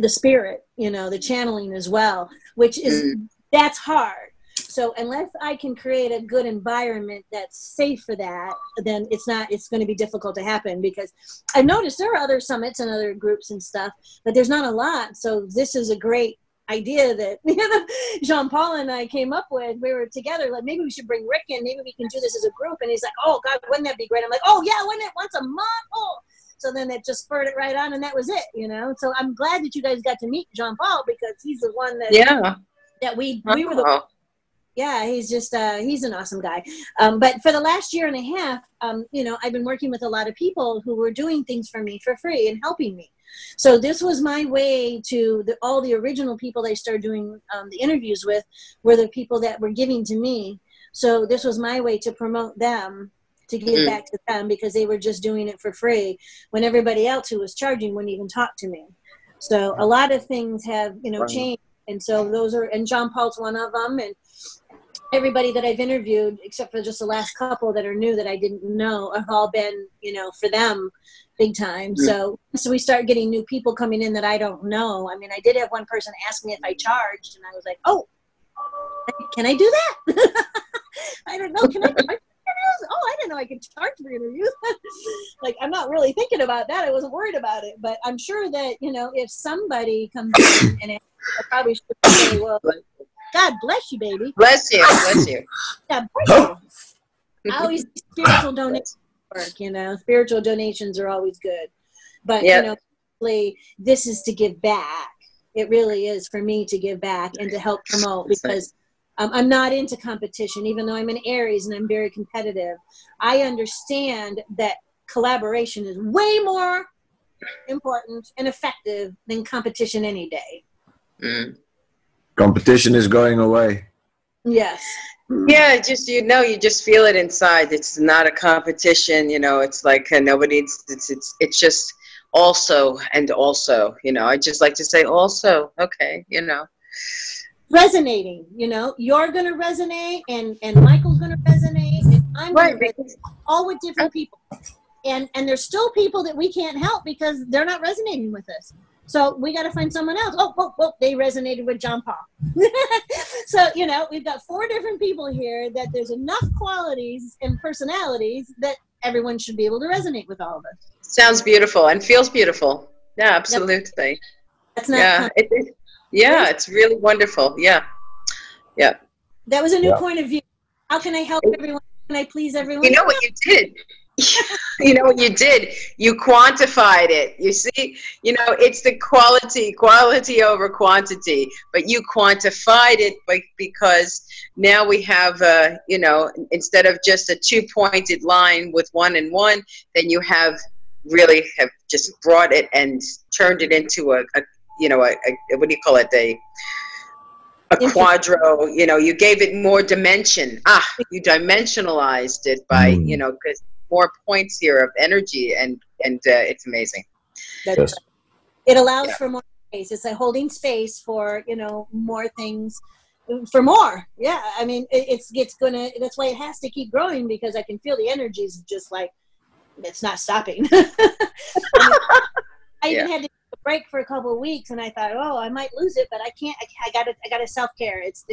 spirit, the channeling as well, which is, that's hard. So unless I can create a good environment that's safe for that, then it's going to be difficult to happen, because I've noticed there are other summits and other groups and stuff, but there's not a lot. So this is a great idea that Jean-Paul and I came up with. We were together, like, maybe we should bring Rick in, maybe we can do this as a group. And he's like, oh God, wouldn't that be great? I'm like, oh yeah, wouldn't it, once a month? Oh. So then it just spurred it right on, and that was it, So I'm glad that you guys got to meet Jean-Paul, because he's the one that we were the. Yeah, he's just, he's an awesome guy. But for the last year and a half, I've been working with a lot of people who were doing things for me for free and helping me. So this was my way to, all the original people I started doing the interviews with were the people that were giving to me. So this was my way to promote them, to give back to them, because they were just doing it for free when everybody else who was charging wouldn't even talk to me. So a lot of things have, changed. And so those are, and John Paul's one of them, and everybody that I've interviewed, except for just the last couple that are new that I didn't know, have all been, for them big time. So we start getting new people coming in that I don't know. I mean, I did have one person ask me if I charged, and I was like, oh, can I do that? I don't know. Can I charge for interviews? Oh, I didn't know I could charge for interviews. Like, I'm not really thinking about that. I wasn't worried about it. But I'm sure that, if somebody comes in and I probably should say, well, God bless you, baby. Bless you. Bless you. God bless you. I always spiritual donations work, you know. Spiritual donations are always good. But, you know, this is to give back. It really is for me to give back and to help promote, because I'm not into competition, even though I'm an Aries and I'm very competitive. I understand that collaboration is way more important and effective than competition any day. Mm. Competition is going away. Yes. Yeah, just, you know, you just feel it inside. It's not a competition, you know. It's like nobody. It's just also and also. You know, I just like to say also. Okay, you know. Resonating. You know, you're gonna resonate, and Michael's gonna resonate, and I'm gonna resonate, all with different people. And there's still people that we can't help because they're not resonating with us. So we got to find someone else. Oh, they resonated with John Paul. So, you know, we've got 4 different people here that there's enough qualities and personalities that everyone should be able to resonate with all of us. Sounds beautiful and feels beautiful. Yeah, absolutely. That's not it's really wonderful. Yeah. Yeah. That was a new point of view. How can I help everyone? Can I please everyone? You know what you did? You know what you did? You quantified it. You see, you know, it's the quality over quantity, but you quantified it because now we have, you know, instead of just a 2-pointed line with 1 and 1, then you have really have just brought it and turned it into a you know, a what do you call it? A quadro, you know, you gave it more dimension. You dimensionalized it by, you know, because more points here of energy, and it's amazing. That's it allows for more space. It's like holding space for, you know, more things, for more. Yeah, I mean, it's gonna. That's why it has to keep growing, because I can feel the energy is just like it's not stopping. I even had to take a break for a couple of weeks, and I thought, oh, I might lose it, but I can't. I got to self-care. It's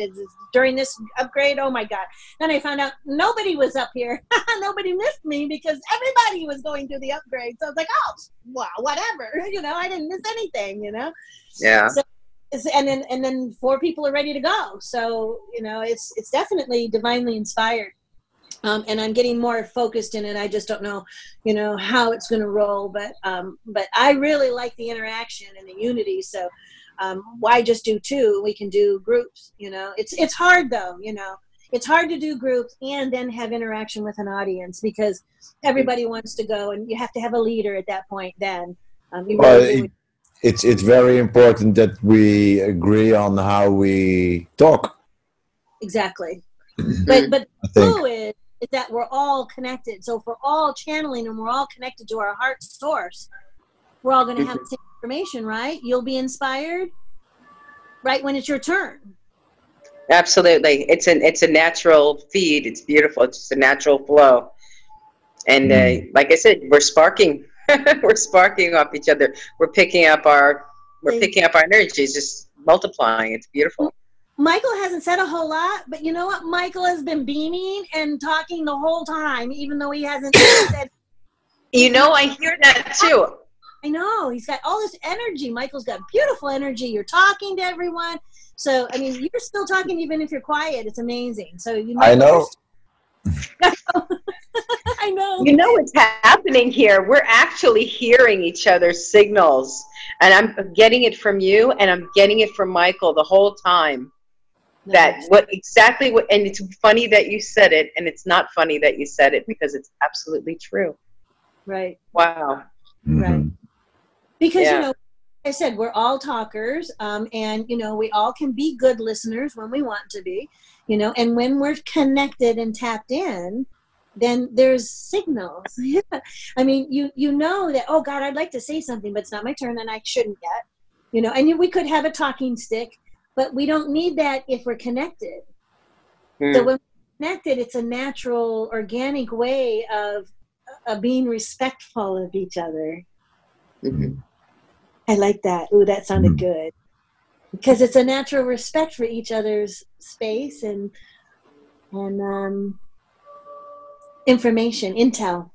during this upgrade. Oh my God! Then I found out nobody was up here. Nobody missed me because everybody was going through the upgrade. So I was like, oh, well, whatever. You know, I didn't miss anything. You know. Yeah. So, and then 4 people are ready to go. So you know, it's definitely divinely inspired. And I'm getting more focused in it. I just don't know, you know, how it's going to roll. But I really like the interaction and the unity. So why just do 2? We can do groups. You know, it's hard though. You know, it's hard to do groups and then have interaction with an audience, because everybody wants to go, and you have to have a leader at that point. Then it's very important that we agree on how we talk. Exactly. But the clue is that we're all connected. So if we're all channeling and we're all connected to our heart source, we're all going to have the same information, right? You'll be inspired right when it's your turn. Absolutely. It's a natural feed. It's beautiful. It's just a natural flow. And like I said, we're sparking. We're sparking off each other. We're picking up our energies, just multiplying. It's beautiful. Michael hasn't said a whole lot, but you know what? Michael has been beaming and talking the whole time, even though he hasn't said. You know, I hear that too. I know. He's got all this energy. Michael's got beautiful energy. You're talking to everyone. So, I mean, you're still talking even if you're quiet. It's amazing. So I know. I know. You know what's happening here? We're actually hearing each other's signals. And I'm getting it from you, and I'm getting it from Michael the whole time. That and it's funny that you said it, and it's not funny that you said it, because it's absolutely true. Right. Wow. Right. Because, you know, like I said, we're all talkers, and, you know, we all can be good listeners when we want to be, you know, and when we're connected and tapped in, then there's signals. I mean, you know that, oh God, I'd like to say something, but it's not my turn and I shouldn't yet, you know, and we could have a talking stick, but we don't need that if we're connected. So when we're connected, it's a natural, organic way of being respectful of each other. I like that. Ooh, that sounded good. Because it's a natural respect for each other's space and information, intel.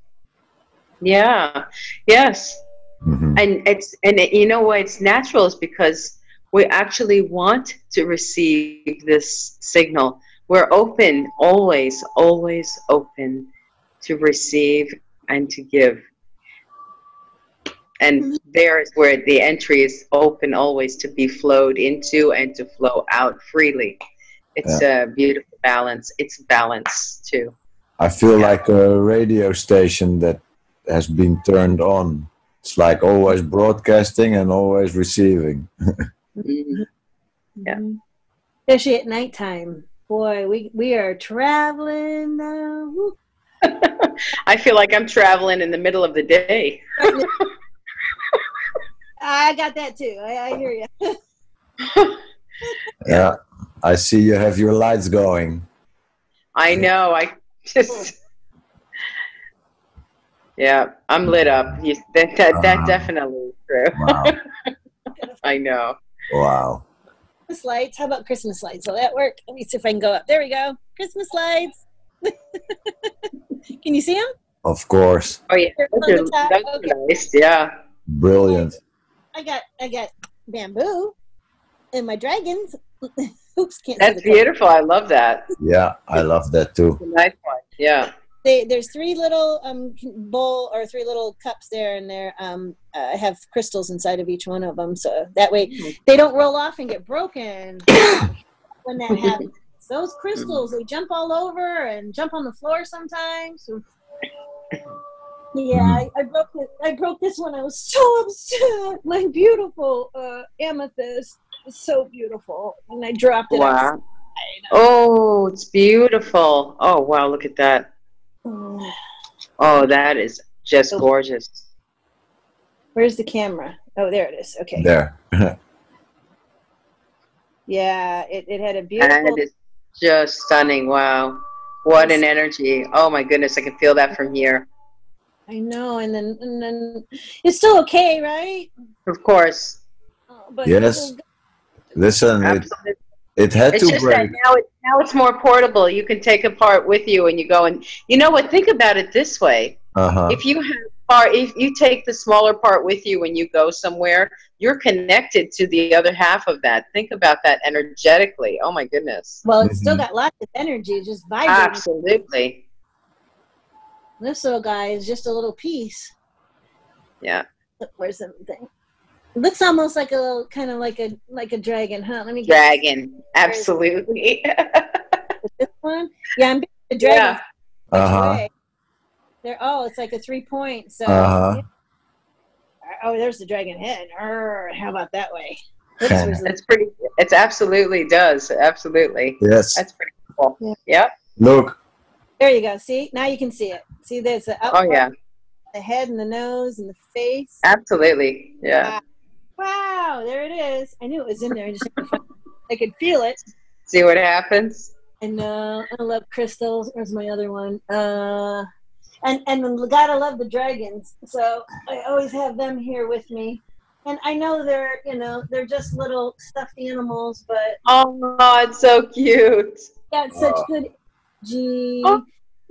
Yeah. Yes. And you know why it's natural is because we actually want to receive this signal. We're open, always, always open to receive and to give. And there's where the entry is open always to be flowed into and to flow out freely. It's a beautiful balance. It's balance too. I feel like a radio station that has been turned on. It's like always broadcasting and always receiving. Yeah. Especially at nighttime. Boy, we are traveling now. Woo. I feel like I'm traveling in the middle of the day. I got that too. I hear you. Yeah, I see you have your lights going. I know. I just, yeah, I'm lit up. That definitely is true. Wow. I know. Wow. Christmas lights. How about Christmas lights? Will that work? Let me see if I can go up. There we go. Christmas lights. Can you see them? Of course. Oh yeah, those are Okay. nice. Yeah. Brilliant. I got bamboo and my dragons. Oops, can't see That's the color. beautiful. I love that. Yeah, I love that too. It's a nice one. Yeah. There's three little bowl or three little cups there, and there I have crystals inside of each one of them, so that way they don't roll off and get broken when that happens. Those crystals, they jump all over and jump on the floor sometimes. Yeah, I broke this one. I was so upset. My beautiful amethyst is so beautiful, and I dropped it. Wow. Oh, it's beautiful. Oh wow, look at that. Oh, that is just gorgeous. Where's the camera? Oh, there it is. Okay. There. Yeah, it had a beautiful. That is just stunning. Wow. What an energy. Oh my goodness, I can feel that from here. I know, and then it's still okay, right? Of course. Oh, but Yes. Listen, Absolutely. it had It's to just break. that now it's more portable. You can take a part with you and you go, and you know what? Think about it this way. Uh-huh. If you take the smaller part with you when you go somewhere, you're connected to the other half of that. Think about that energetically. Oh my goodness. Well, it's still got lots of energy, just vibrating. Absolutely. This little guy is just a little piece. Yeah. Where's the thing? It looks almost like a little, kind of like a dragon, huh? Let me get Dragon. Absolutely. this one. Yeah, I'm a dragon. Yeah. Uh-huh. There. Oh, it's like a 3-point. So. Uh-huh. Oh, there's the dragon head. How about that way? Oops, where's the- It's pretty. It absolutely does. Absolutely. Yes. That's pretty cool. Yeah. Yep. Look. There you go. See, now you can see it. See, there's the up Oh yeah. the head and the nose and the face. Absolutely. Yeah. Wow, there it is. I knew it was in there. I could feel it. See what happens? And I love crystals. Where's my other one? And gotta love the dragons. So I always have them here with me. And I know they're just little stuffed animals, but Oh, it's so cute. got such good energy. Oh.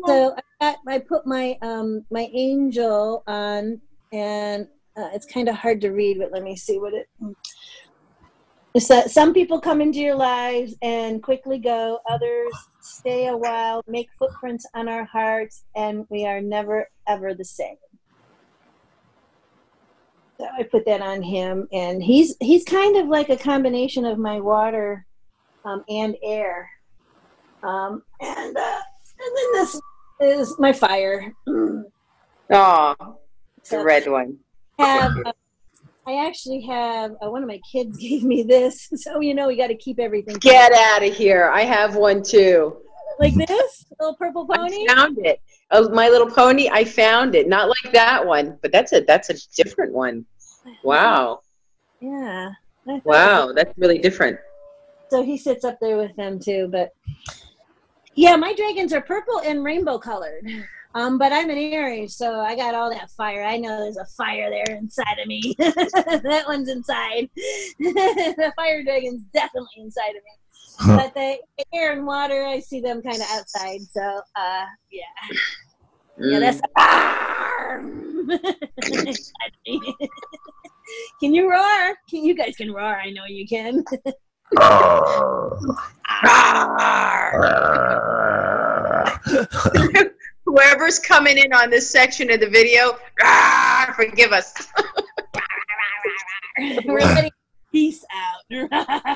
So I put my my angel on, and it's kind of hard to read, but let me see what it. It's that some people come into your lives and quickly go. Others stay a while, make footprints on our hearts, and we are never ever the same. So I put that on him, and he's kind of like a combination of my water and air, and then this is my fire. Oh, So the red one. I actually have one of my kids gave me this, so we got to keep everything. Get out of here. I have one too. Like this little purple pony. I found it. Oh, My Little Pony, I found it. Not like that one, but that's a different one. Wow. Yeah. Wow, that's really different. So he sits up there with them too, but yeah, my dragons are purple and rainbow colored. But I'm an Aries, so I got all that fire. I know there's a fire there inside of me. That one's inside. The fire dragon's definitely inside of me. But the air and water, I see them kind of outside. So, yeah. Yeah, that's inside of me. Can you roar? You guys can roar. I know you can. Whoever's coming in on this section of the video, forgive us. Everybody, peace out.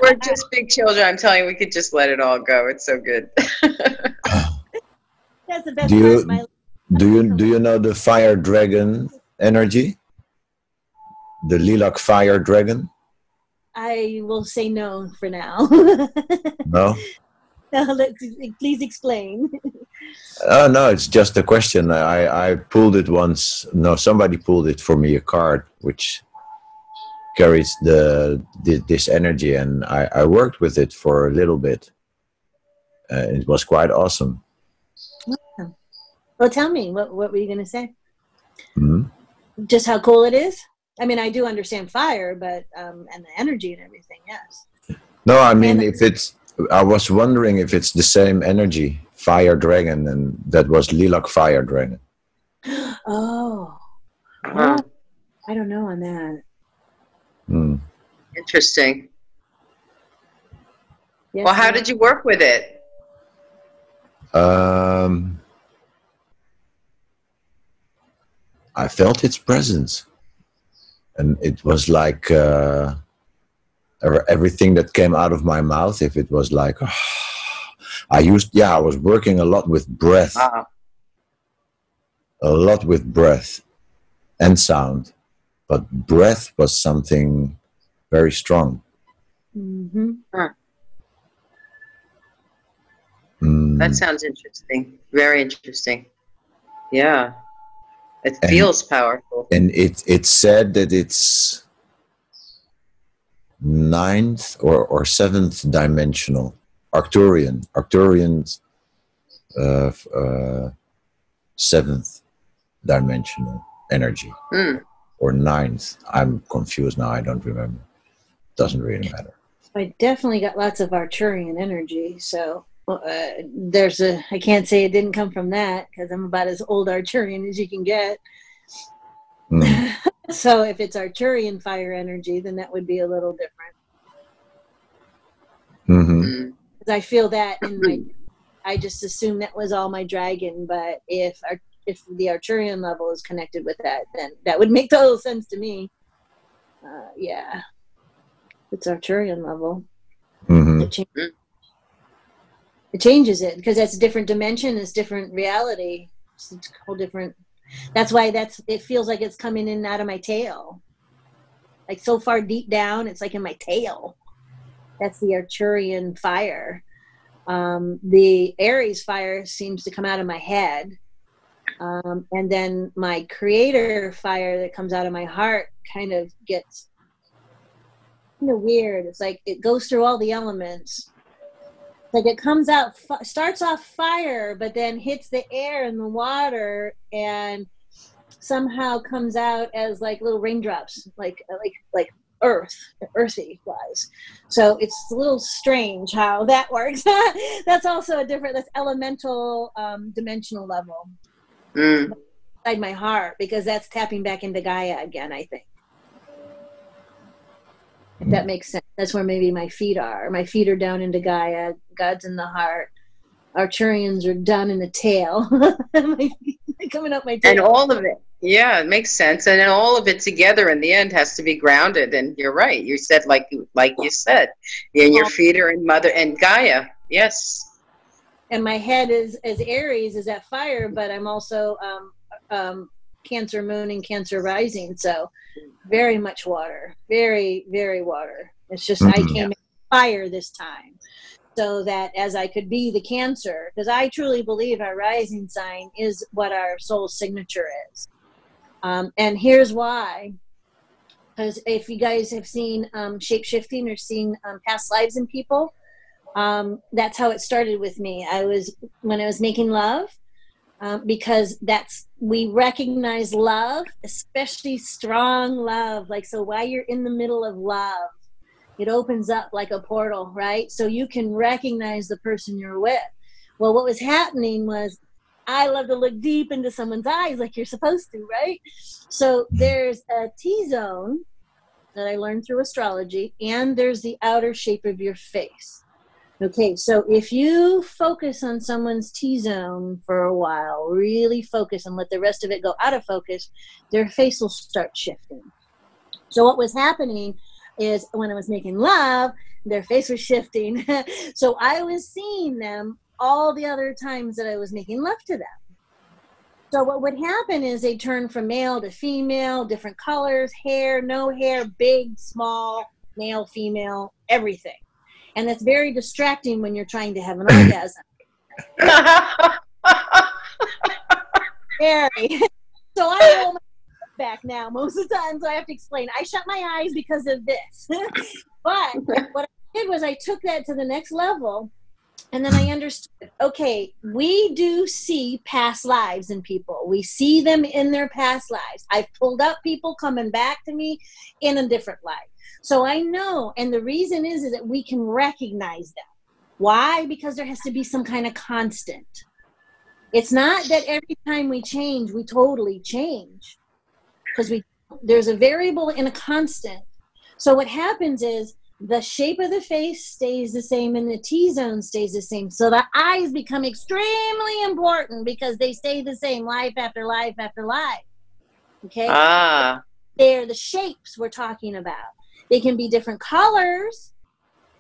We're just big children. I'm telling you, we could just let it all go. It's so good. That's the best part of my life. Do you know the fire dragon energy? The lilac fire dragon? I will say no for now. No? Please explain. Oh, no, it's just a question. I pulled it once. No, somebody pulled it for me, a card, which carries this energy, and I worked with it for a little bit. It was quite awesome. Well, tell me, what were you going to say? Mm-hmm. Just how cool it is? I mean, I do understand fire, but, and the energy and everything, yes. No, I mean, I was wondering if it's the same energy, fire dragon, and that was lilac fire dragon. Oh. Well, I don't know on that. Interesting. Yes, well, how did you work with it? I felt its presence, and it was like everything that came out of my mouth. If it was like, I was working a lot with breath, a lot with breath and sound, but breath was something very strong. Mm-hmm. That sounds interesting. Very interesting. Yeah. It feels powerful. And it said that it's 9th or 7th dimensional. Arcturian 7th dimensional energy. Or 9th. I'm confused now. I don't remember. Doesn't really matter. I definitely got lots of Arcturian energy, so I can't say it didn't come from that, because I'm about as old Arcturian as you can get. So if it's Arcturian fire energy, then that would be a little different. Because I feel that I just assumed that was all my dragon, but if the Arcturian level is connected with that, then that would make total sense to me. Yeah. It's Arcturian level. It changes it, because that's a different dimension, it's different reality. It's a whole different. That's why it feels like it's coming in out of my tail. Like so far deep down, it's like in my tail. That's the Arcturian fire. The Aries fire seems to come out of my head. And then my creator fire that comes out of my heart kind of gets kind of weird. It's like it goes through all the elements. Like it comes out, starts off fire, but then hits the air and the water, and somehow comes out as like little raindrops, like earthy wise. So it's a little strange how that works. That's also that's elemental dimensional level inside my heart, because that's tapping back into Gaia again, I think. If that makes sense. That's where maybe my feet are. My feet are down into Gaia. God's in the heart. Arcturians are down in the tail. Coming up my tail. And all of it. Yeah, it makes sense. And then all of it together in the end has to be grounded. And you're right. You said, like you said, and your feet are in Mother and Gaia. Yes. And my head is Aries, is that fire, but I'm also Cancer moon and Cancer rising, so very much water, very, very water. It's just I came in fire this time, so that as I could be the Cancer, because I truly believe our rising sign is what our soul signature is. And here's why. Because if you guys have seen shape-shifting or seen past lives in people, that's how it started with me. When I was making love, because we recognize love, especially strong love. Like, so while you're in the middle of love, it opens up like a portal, right? So you can recognize the person you're with. Well, what was happening was I love to look deep into someone's eyes like you're supposed to, right? So there's a T-zone that I learned through astrology, and there's the outer shape of your face. Okay, so if you focus on someone's T-zone for a while, really focus and let the rest of it go out of focus, their face will start shifting. So what was happening is when I was making love, their face was shifting. So I was seeing them all the other times that I was making love to them. So what would happen is they turn from male to female, different colors, hair, no hair, big, small, male, female, everything. And that's very distracting when you're trying to have an orgasm. Very. So I roll my back now most of the time, so I have to explain. I shut my eyes because of this. But what I did was I took that to the next level, and then I understood, okay, we do see past lives in people. We see them in their past lives. I've pulled up people coming back to me in a different life. So I know, and the reason is that we can recognize them. Why? Because there has to be some kind of constant. It's not that every time we change, we totally change. Because there's a variable and a constant. So what happens is the shape of the face stays the same and the T-zone stays the same. So the eyes become extremely important because they stay the same life after life after life. Okay? They're the shapes we're talking about. They can be different colors,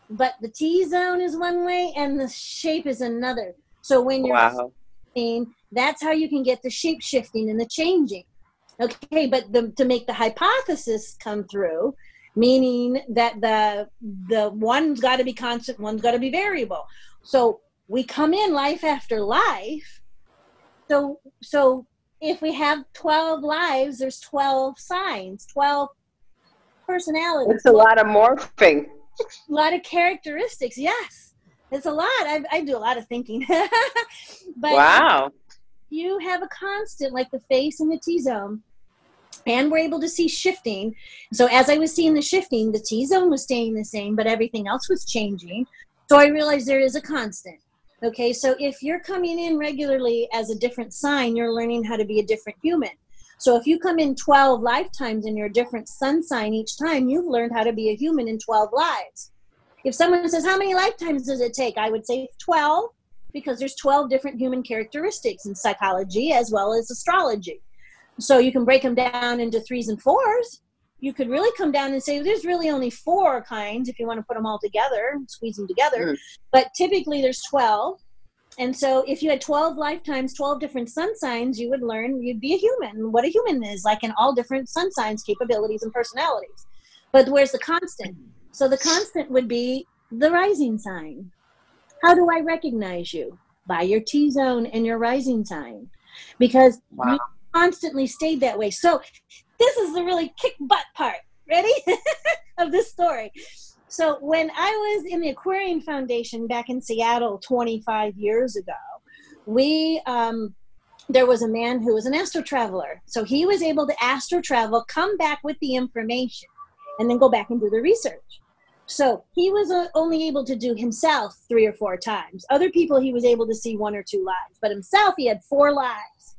but the T-zone is one way and the shape is another. So when you're shifting, that's how you can get the shape shifting and the changing. Okay, but to make the hypothesis come through, meaning that the one's got to be constant, one's got to be variable. So we come in life after life. So if we have 12 lives, there's 12 signs, 12 personalities. It's a lot of morphing. A lot of characteristics, yes. It's a lot. I do a lot of thinking. But wow. You have a constant like the face and the T-zone, and we're able to see shifting. So as I was seeing the shifting, the T-zone was staying the same, but everything else was changing. So I realized there is a constant. Okay, so if you're coming in regularly as a different sign, you're learning how to be a different human. So if you come in 12 lifetimes and you're a different sun sign each time, you've learned how to be a human in 12 lives. If someone says, how many lifetimes does it take? I would say 12, because there's 12 different human characteristics in psychology as well as astrology. So you can break them down into 3s and 4s. You could really come down and say, well, there's really only 4 kinds if you want to put them all together, squeeze them together. But typically there's 12. And so if you had 12 lifetimes, 12 different sun signs, you would learn you'd be a human, what a human is, like in all different sun signs, capabilities, and personalities. But where's the constant? So the constant would be the rising sign. How do I recognize you? By your T-zone and your rising sign. Because we constantly stayed that way. So this is the really kick butt part, ready, of this story. So when I was in the Aquarian Foundation back in Seattle 25 years ago, there was a man who was an astro traveler. So he was able to astro travel, come back with the information, and then go back and do the research. So he was only able to do himself 3 or 4 times. Other people he was able to see 1 or 2 lives, but himself he had 4 lives.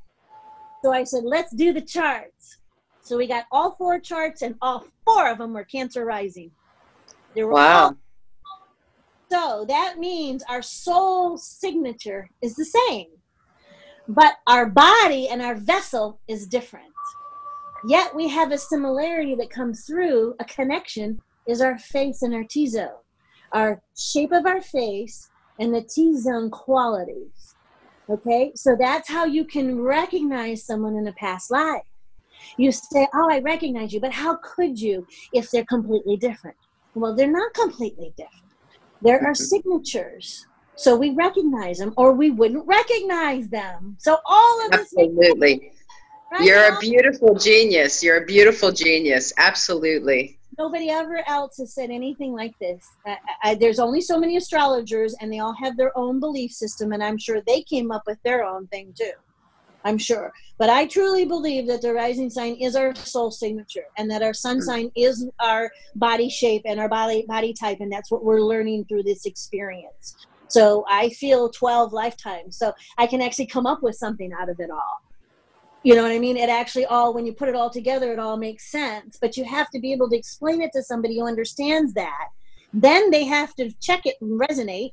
So I said, let's do the charts. So we got all 4 charts, and all 4 of them were Cancer rising. They were all. So that means our soul signature is the same, but our body and our vessel is different. Yet we have a similarity that comes through, a connection, is our face and our T-zone. Our shape of our face and the T-zone qualities. Okay, so that's how you can recognize someone in a past life. You say, oh, I recognize you, but how could you if they're completely different? Well, they're not completely different. There are signatures. So we recognize them, or we wouldn't recognize them. So all of this. Absolutely. Right? You're a beautiful genius. You're a beautiful genius. Absolutely. Nobody ever else has said anything like this. There's only so many astrologers, and they all have their own belief system, and I'm sure they came up with their own thing too. I'm sure. But I truly believe that the rising sign is our soul signature, and that our sun sign is our body shape and our body type, and that's what we're learning through this experience. So I feel 12 lifetimes, so I can actually come up with something out of it all. You know what I mean? It actually all, when you put it all together, it all makes sense. But you have to be able to explain it to somebody who understands that. Then they have to check it and resonate.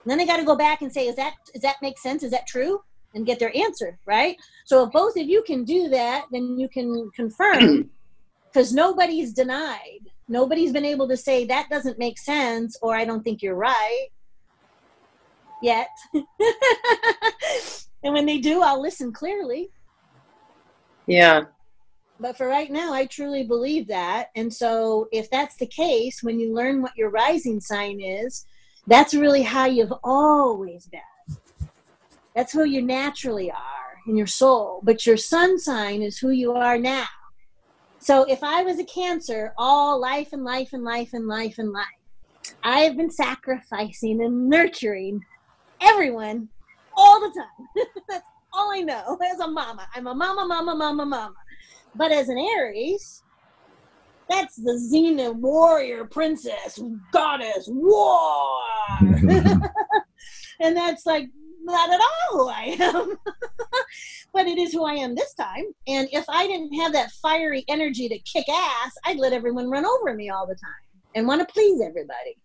And then they got to go back and say, does that make sense? Is that true? And get their answer, right? So if both of you can do that, then you can confirm, because nobody's denied. Nobody's been able to say that doesn't make sense, or I don't think you're right yet. And when they do, I'll listen clearly. Yeah. But for right now, I truly believe that. And so if that's the case, when you learn what your rising sign is, that's really how you've always been. That's who you naturally are in your soul. But your sun sign is who you are now. So if I was a Cancer, all life and life and life and life and life, I have been sacrificing and nurturing everyone all the time. That's all I know as a mama. I'm a mama. But as an Aries, that's the Xena warrior, princess, goddess, war. And that's like not at all who I am. But it is who I am this time. And if I didn't have that fiery energy to kick ass, I'd let everyone run over me all the time and want to please everybody.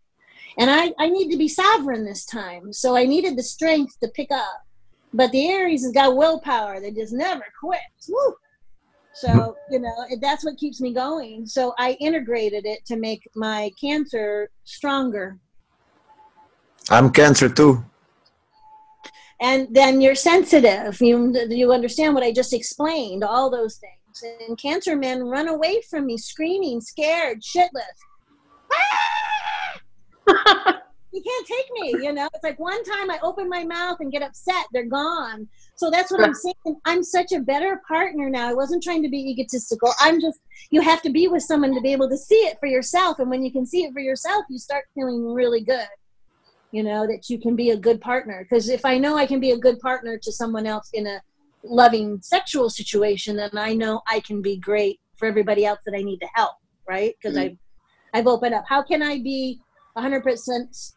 And I need to be sovereign this time. So I needed the strength to pick up. But the Aries has got willpower. They just never quit. Woo! So, that's what keeps me going. So I integrated it to make my Cancer stronger. I'm Cancer too. And then you're sensitive. You understand what I just explained, all those things. And Cancer men run away from me, screaming, scared, shitless. Ah! You can't take me, It's like one time I open my mouth and get upset, they're gone. So that's what I'm saying. I'm such a better partner now. I wasn't trying to be egotistical. You have to be with someone to be able to see it for yourself. And when you can see it for yourself, you start feeling really good, that you can be a good partner. Because if I know I can be a good partner to someone else in a loving sexual situation, then I know I can be great for everybody else that I need to help, right? Because I've opened up. How can I be 100%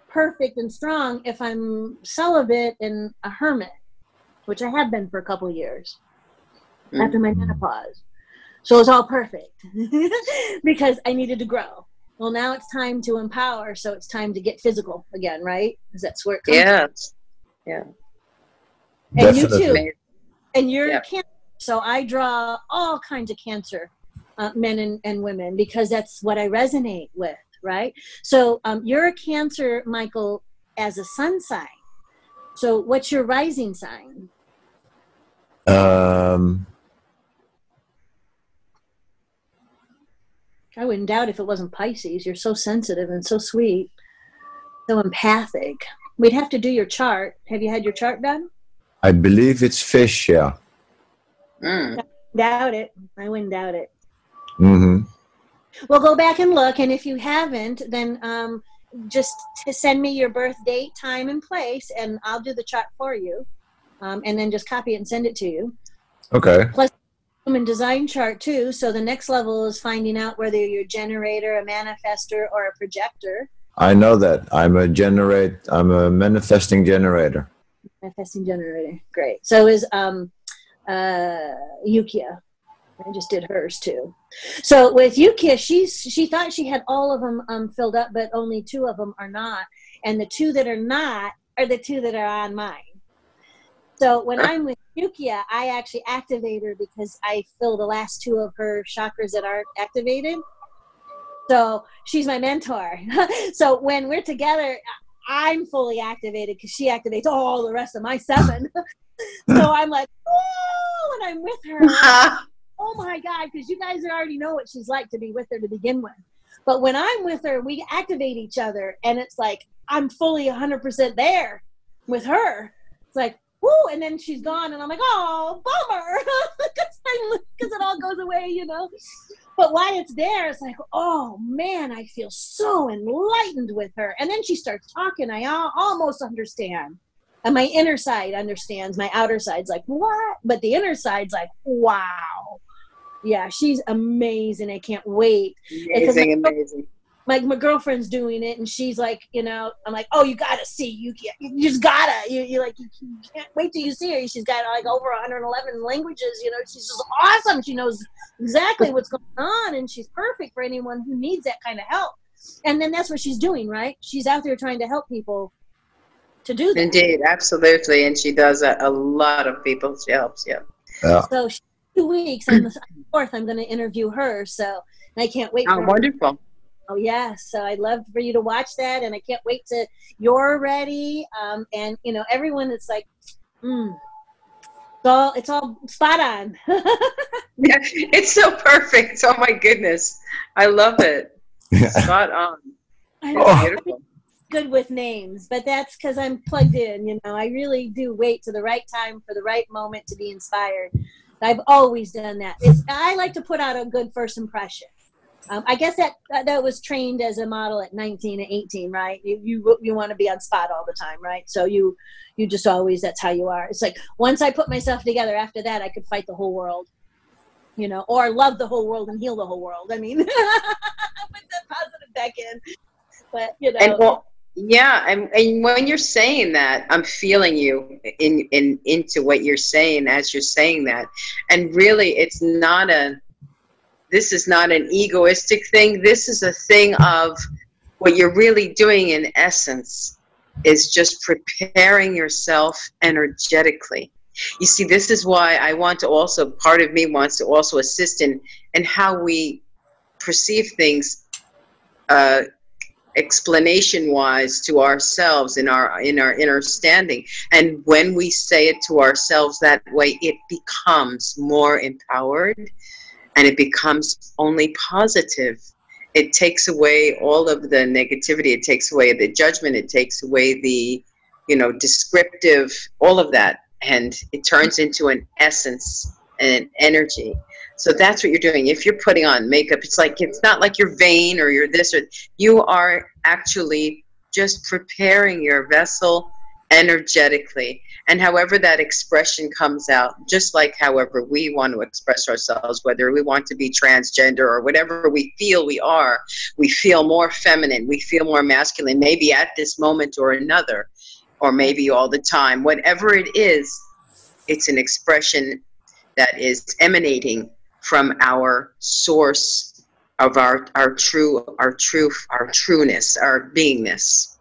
perfect and strong if I'm celibate and a hermit, which I have been for a couple years after my menopause. So it's all perfect because I needed to grow. Well, now it's time to empower, so it's time to get physical again, right? Because that's where it comes from. Yeah. And Definitely. you too. And you're a Cancer, so I draw all kinds of Cancer men and women because that's what I resonate with. Right? So you're a Cancer, Michael, as a sun sign. So what's your rising sign? I wouldn't doubt if it wasn't Pisces. You're so sensitive and so sweet, so empathic. We'd have to do your chart. Have you had your chart done? I believe it's Fish, yeah. Doubt it. I wouldn't doubt it. Mm-hmm. Well, go back and look, and if you haven't, then just send me your birth date, time, and place, and I'll do the chart for you, and then just copy it and send it to you. Okay. Plus, human design chart too. So the next level is finding out whether you're a generator, a manifester, or a projector. I know that. I'm a manifesting generator. Manifesting generator. Great. So is Yukia. I just did hers too. So with Yukia, she thought she had all of them filled up, but only 2 of them are not. And the 2 that are not are the 2 that are on mine. So when I'm with Yukia, I actually activate her because I fill the last 2 of her chakras that aren't activated. So she's my mentor. So when we're together, I'm fully activated because she activates all the rest of my 7. So I'm like, oh, when I'm with her. Oh my God, because you guys already know what she's like to be with her to begin with. But when I'm with her, we activate each other, and it's like I'm fully 100% there with her. It's like, whoo, and then she's gone, and I'm like, oh, bummer, because it all goes away, But while it's there, it's like, oh man, I feel so enlightened with her. And then she starts talking, I almost understand. And my inner side understands. My outer side's like, what? But the inner side's like, wow. Yeah, she's amazing. I can't wait. Amazing. my girlfriend's doing it, and she's like, you know, I'm like, oh, you gotta see, you just gotta, you like, you can't wait till you see her. She's got like over 111 languages, you know, she's just awesome. She knows exactly what's going on, and she's perfect for anyone who needs that kind of help. And then that's what she's doing, right? She's out there trying to help people to do that. Indeed, absolutely, and she does a lot of people. She helps, yeah. So 2 weeks, on the 4th, I'm going to interview her, so I can't wait. Oh, wonderful. Oh, yeah. So I'd love for you to watch that. And I can't wait till you're ready. And, you know, everyone is like, it's all spot on. Yeah, it's so perfect. Oh, my goodness. I love it. Spot on. I know. Beautiful. Good with names, but that's because I'm plugged in. You know, I really do wait to the right time for the right moment to be inspired. I've always done that. I like to put out a good first impression. I guess that was trained as a model at 19 and 18, right? You want to be on spot all the time, right? So you just always, that's how you are. It's like once I put myself together, after that I could fight the whole world, you know, or love the whole world and heal the whole world. I mean, put that positive back in. But you know. And well, yeah, and when you're saying that, I'm feeling you into what you're saying as you're saying that, and really, this is not an egoistic thing. This is a thing of what you're really doing in essence is just preparing yourself energetically. You see, this is why I want to also, part of me wants to also assist in how we perceive things explanation-wise to ourselves in our understanding. And when we say it to ourselves that way, it becomes more empowered. And it becomes only positive. It takes away all of the negativity. It takes away the judgment. It takes away the, you know, descriptive, all of that. And it turns into an essence and an energy. So that's what you're doing. If you're putting on makeup, it's not like you're vain or you're this, or you are actually just preparing your vessel energetically. And however that expression comes out, just like however we want to express ourselves, whether we want to be transgender or whatever we feel we are, we feel more feminine, we feel more masculine, maybe at this moment or another, or maybe all the time. Whatever it is, it's an expression that is emanating from our source of our trueness, our beingness.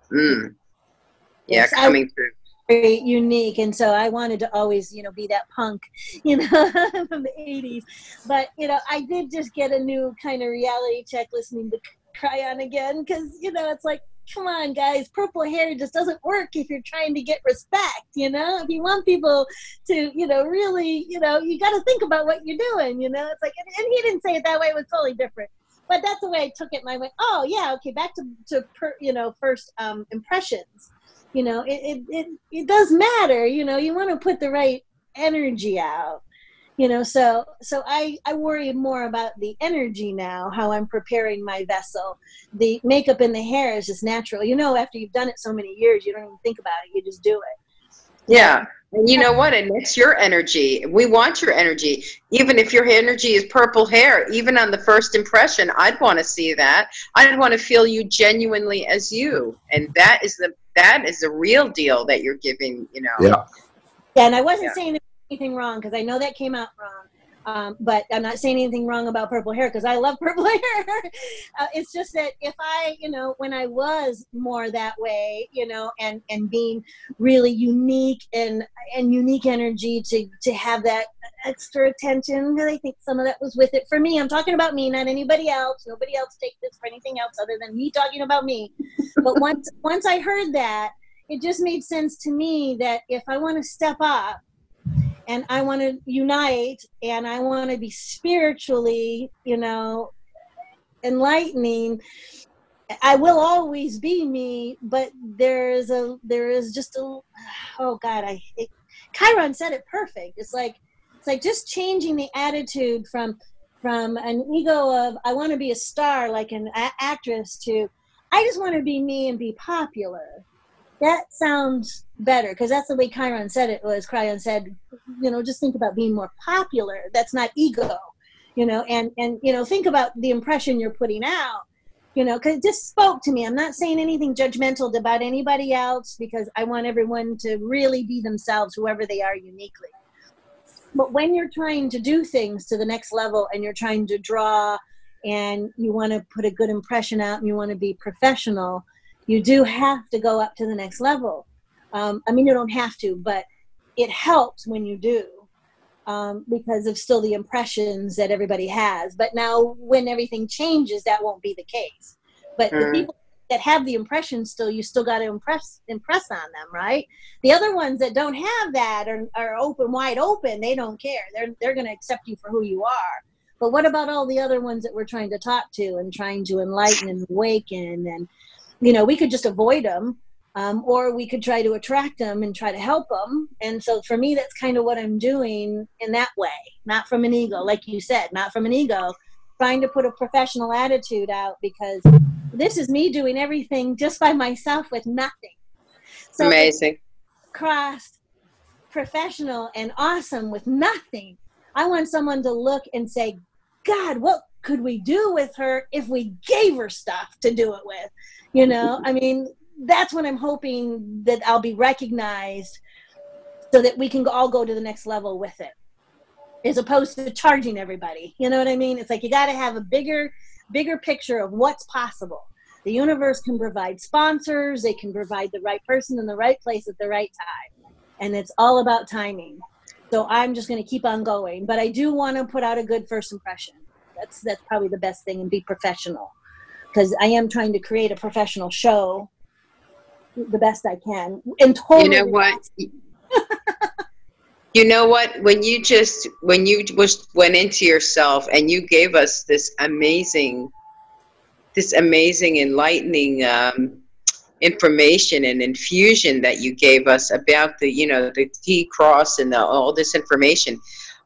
Yeah, yes, coming through. Very unique, and so I wanted to always, you know, be that punk, you know, from the 80s. But, you know, I did just get a new kind of reality check listening to Cry On Again, because, you know, it's like, come on, guys, purple hair just doesn't work if you're trying to get respect, you know? If you want people to, you know, really, you know, you got to think about what you're doing, you know? It's like, and he didn't say it that way, it was totally different. But that's the way I took it, and I went, oh, yeah, okay, back to you know, first impressions. You know, it does matter, you know, you want to put the right energy out, you know, so I worry more about the energy now, how I'm preparing my vessel. The makeup and the hair is just natural. You know, after you've done it so many years, you don't even think about it, you just do it. Yeah. And you know what? And it's your energy. We want your energy. Even if your energy is purple hair, even on the first impression, I'd want to see that. I'd want to feel you genuinely as you. And that is the real deal that you're giving, you know. Yeah. Yeah, and I wasn't saying anything wrong, because I know that came out wrong. But I'm not saying anything wrong about purple hair, because I love purple hair. It's just that if I, you know, when I was more that way, you know, and being really unique and unique energy to have that extra attention, because I think some of that was with it for me. I'm talking about me, not anybody else. Nobody else take this for anything else other than me talking about me. But once I heard that, it just made sense to me that if I want to step up, and I want to unite, and I want to be spiritually, you know, enlightening, I will always be me, but there is just a, oh God, Chiron said it perfect. It's like just changing the attitude from an ego of, I want to be a star like an actress, to, I just want to be me and be popular. That sounds better, because that's the way Chiron said it. Chiron said, you know, just think about being more popular. That's not ego, you know, and you know, think about the impression you're putting out. you know, because it just spoke to me. I'm not saying anything judgmental about anybody else, because I want everyone to really be themselves, whoever they are uniquely. But when you're trying to do things to the next level, and you're trying to draw, and you want to put a good impression out, and you want to be professional, you do have to go up to the next level. I mean, you don't have to, but it helps when you do, because of still the impressions that everybody has. But now when everything changes, that won't be the case. But the people that have the impressions still, you still got to impress on them, right? The other ones that don't have that are open, wide open. They don't care. They're going to accept you for who you are. But what about all the other ones that we're trying to talk to and trying to enlighten and awaken? And, you know, we could just avoid them, or we could try to attract them and try to help them. And so for me, that's kind of what I'm doing in that way, not from an ego, like you said, not from an ego, trying to put a professional attitude out, because this is me doing everything just by myself with nothing. So amazing. Crossed professional and awesome with nothing. I want someone to look and say, God, what could we do with her if we gave her stuff to do it with? You know, I mean, that's what I'm hoping, that I'll be recognized, so that we can all go to the next level with it, as opposed to charging everybody. You know what I mean? It's like, you got to have a bigger picture of what's possible. The universe can provide sponsors. They can provide the right person in the right place at the right time. And it's all about timing. So I'm just going to keep on going. But I do want to put out a good first impression. That's probably the best thing, and be professional. Because I am trying to create a professional show the best I can. And totally, you know what? You know what? When you went into yourself and you gave us this amazing enlightening information and infusion that you gave us about the T-cross and all this information,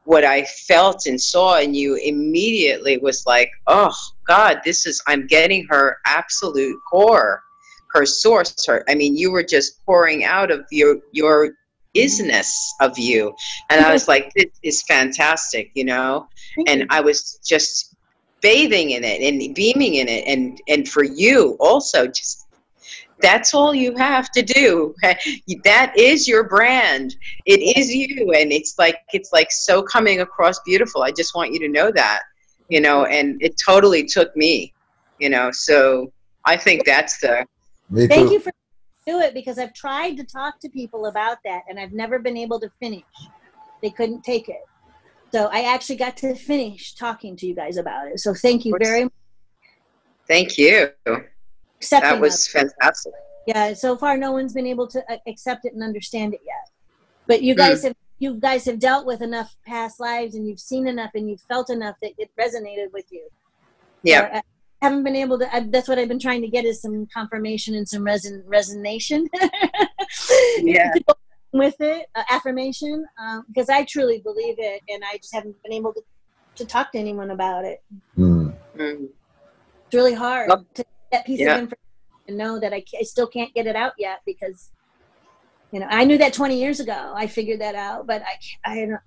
what I felt and saw in you immediately was like, oh God, I'm getting her absolute core, her source. I mean, you were just pouring out of your isness of you, and I was like, this is fantastic, and I was just bathing in it and beaming in it, and for you also, just that's all you have to do. That is your brand. It is you, and it's like so coming across beautiful. I just want you to know that, and it totally took me, so I think that's the. Thank you for do it, because I've tried to talk to people about that, and I've never been able to finish. They couldn't take it. So I actually got to finish talking to you guys about it. So thank you very much. Thank you. That was fantastic. Yeah, so far no one's been able to accept it and understand it yet. But you guys have dealt with enough past lives, and you've seen enough, and you've felt enough that it resonated with you. Yeah. So haven't been able to, that's what I've been trying to get, is some confirmation and some resonation. Yeah. With it, affirmation, because I truly believe it, and I just haven't been able to talk to anyone about it. It's really hard to get that piece of information and know that I still can't get it out yet, because I knew that 20 years ago. I figured that out, but I don't.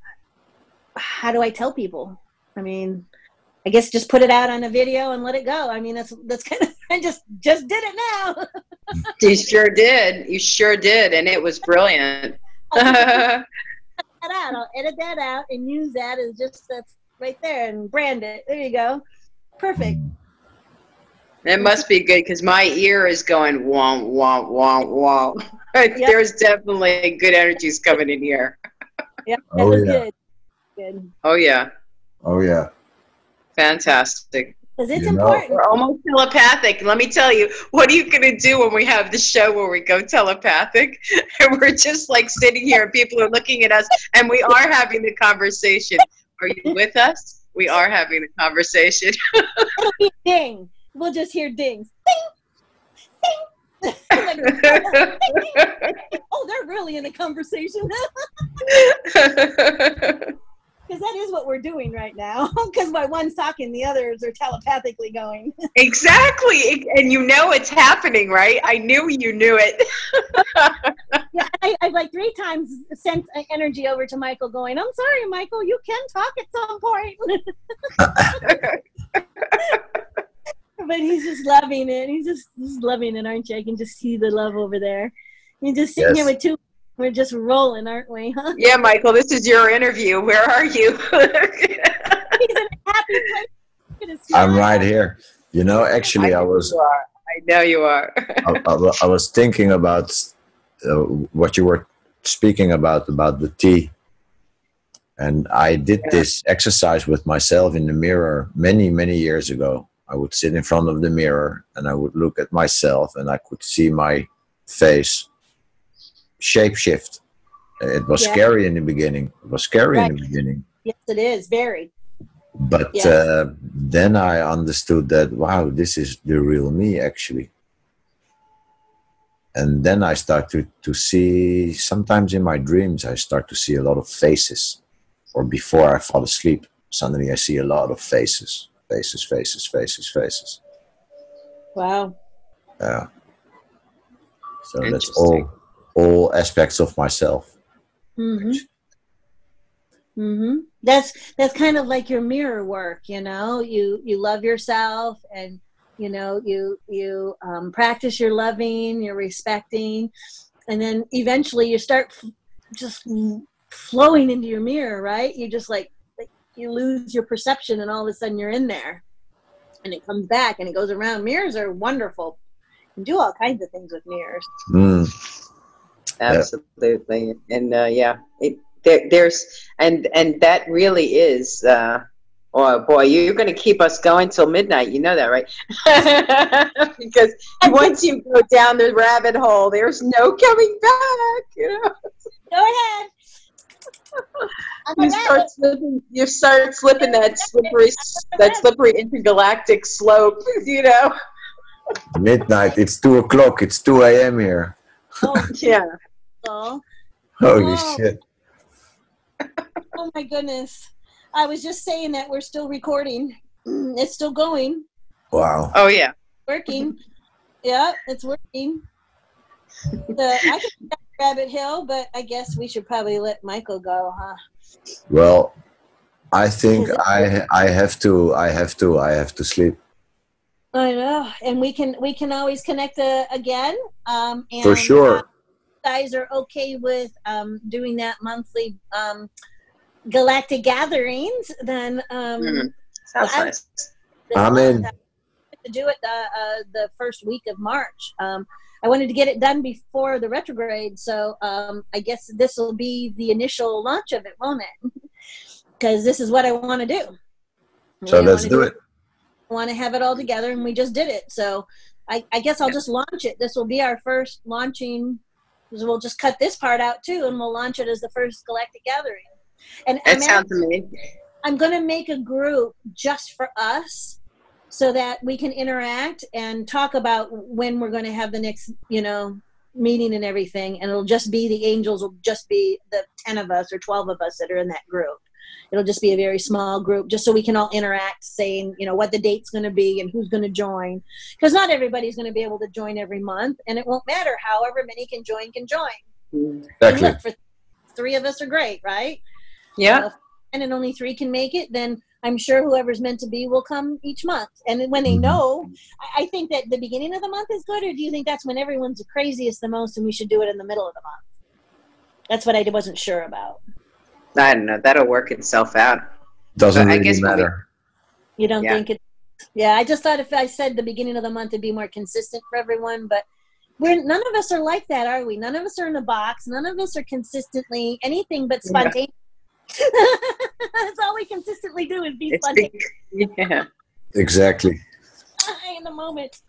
How do I tell people? I mean, I guess just put it out on a video and let it go. I mean, that's kind of, I just did it now. You sure did. You sure did, and it was brilliant. I'll edit that out and use that as just, that's right there, and brand it. There you go. Perfect. It must be good, because my ear is going wah wah wah wah. Yep. There's definitely good energies coming in here. Yeah. Good. Oh yeah. Oh yeah. Fantastic. Because it's important. We're almost telepathic. Let me tell you, what are you going to do when we have the show where we go telepathic? And we're just like sitting here and people are looking at us, and we are having the conversation. Are you with us? We are having the conversation. It'll be ding. We'll just hear dings. Ding! Ding! Oh, they're really in a conversation. Because that is what we're doing right now. Because while one's talking, the others are telepathically going. Exactly. And it's happening, right? I knew you knew it. Yeah, I've like 3 times sent energy over to Michael going, I'm sorry, Michael, you can talk at some point. But he's just loving it. He's just loving it, aren't you? I can just see the love over there. You're just sitting here with two. We're just rolling, aren't we? Huh? Yeah, Michael, this is your interview. Where are you? He's in a happy place. I'm right here. You know, actually, I know you are. I was thinking about what you were speaking about the tea. And I did this exercise with myself in the mirror many, many years ago. I would sit in front of the mirror and I would look at myself and I could see my face shapeshift. It was scary in the beginning. It was scary in the beginning. Yes, it is. Very. But then I understood that, wow, this is the real me, actually. And then I start to see, sometimes in my dreams, I start to see a lot of faces. Or before I fall asleep, suddenly I see a lot of faces. Faces. Wow. Yeah. So that's all aspects of myself. Mm-hmm. Mm-hmm. That's kind of like your mirror work, you know. You love yourself, and you know you practice your loving, your respecting, and then eventually you start just flowing into your mirror, right? You just like you lose your perception, and all of a sudden you're in there, and it comes back and it goes around. Mirrors are wonderful. You can do all kinds of things with mirrors. Absolutely. And there's and that really is oh boy, you're going to keep us going till midnight, you know that, right? Because once you go down the rabbit hole, there's no coming back, you know. Go ahead. You start slipping that slippery intergalactic slope, you know. Midnight, it's 2 o'clock, it's 2 a.m. here. Oh, yeah. Holy shit. Oh my goodness. I was just saying that we're still recording. It's still going. Wow. Oh yeah. Working. Yeah, it's working. I can go Rabbit Hill, but I guess we should probably let Michael go, huh? Well, I think I have to sleep. I know, and we can always connect again. And, for sure. Guys are okay with doing that monthly Galactic gatherings, then sounds nice. I'm in. To do it the first week of March. I wanted to get it done before the retrograde, so I guess this will be the initial launch of it, won't it? Because this is what I want to do. So let's do it. I want to have it all together, and we just did it. So I guess I'll just launch it. This will be our first launching. We'll just cut this part out too, and we'll launch it as the first Galactic gathering. And that sounds amazing. I'm going to make a group just for us, so that we can interact and talk about when we're going to have the next, meeting and everything. And it'll just be the angels will just be the 10 of us or 12 of us that are in that group. It'll just be a very small group, just so we can all interact, saying, what the date's going to be and who's going to join. Because not everybody's going to be able to join every month, and it won't matter. However many can join. Exactly. And look, for 3 of us are great, right? Yeah. And only 3 can make it, then I'm sure whoever's meant to be will come each month. And when they know, I think that the beginning of the month is good, or do you think that's when everyone's the craziest the most and we should do it in the middle of the month? That's what I wasn't sure about. I don't know. That'll work itself out. Doesn't really matter. You don't think it? Yeah, I just thought if I said the beginning of the month, it'd be more consistent for everyone. But none of us are like that, are we? None of us are in a box. None of us are consistently anything but spontaneous. That's all we consistently do is be spontaneous. Yeah. Exactly. In the moment.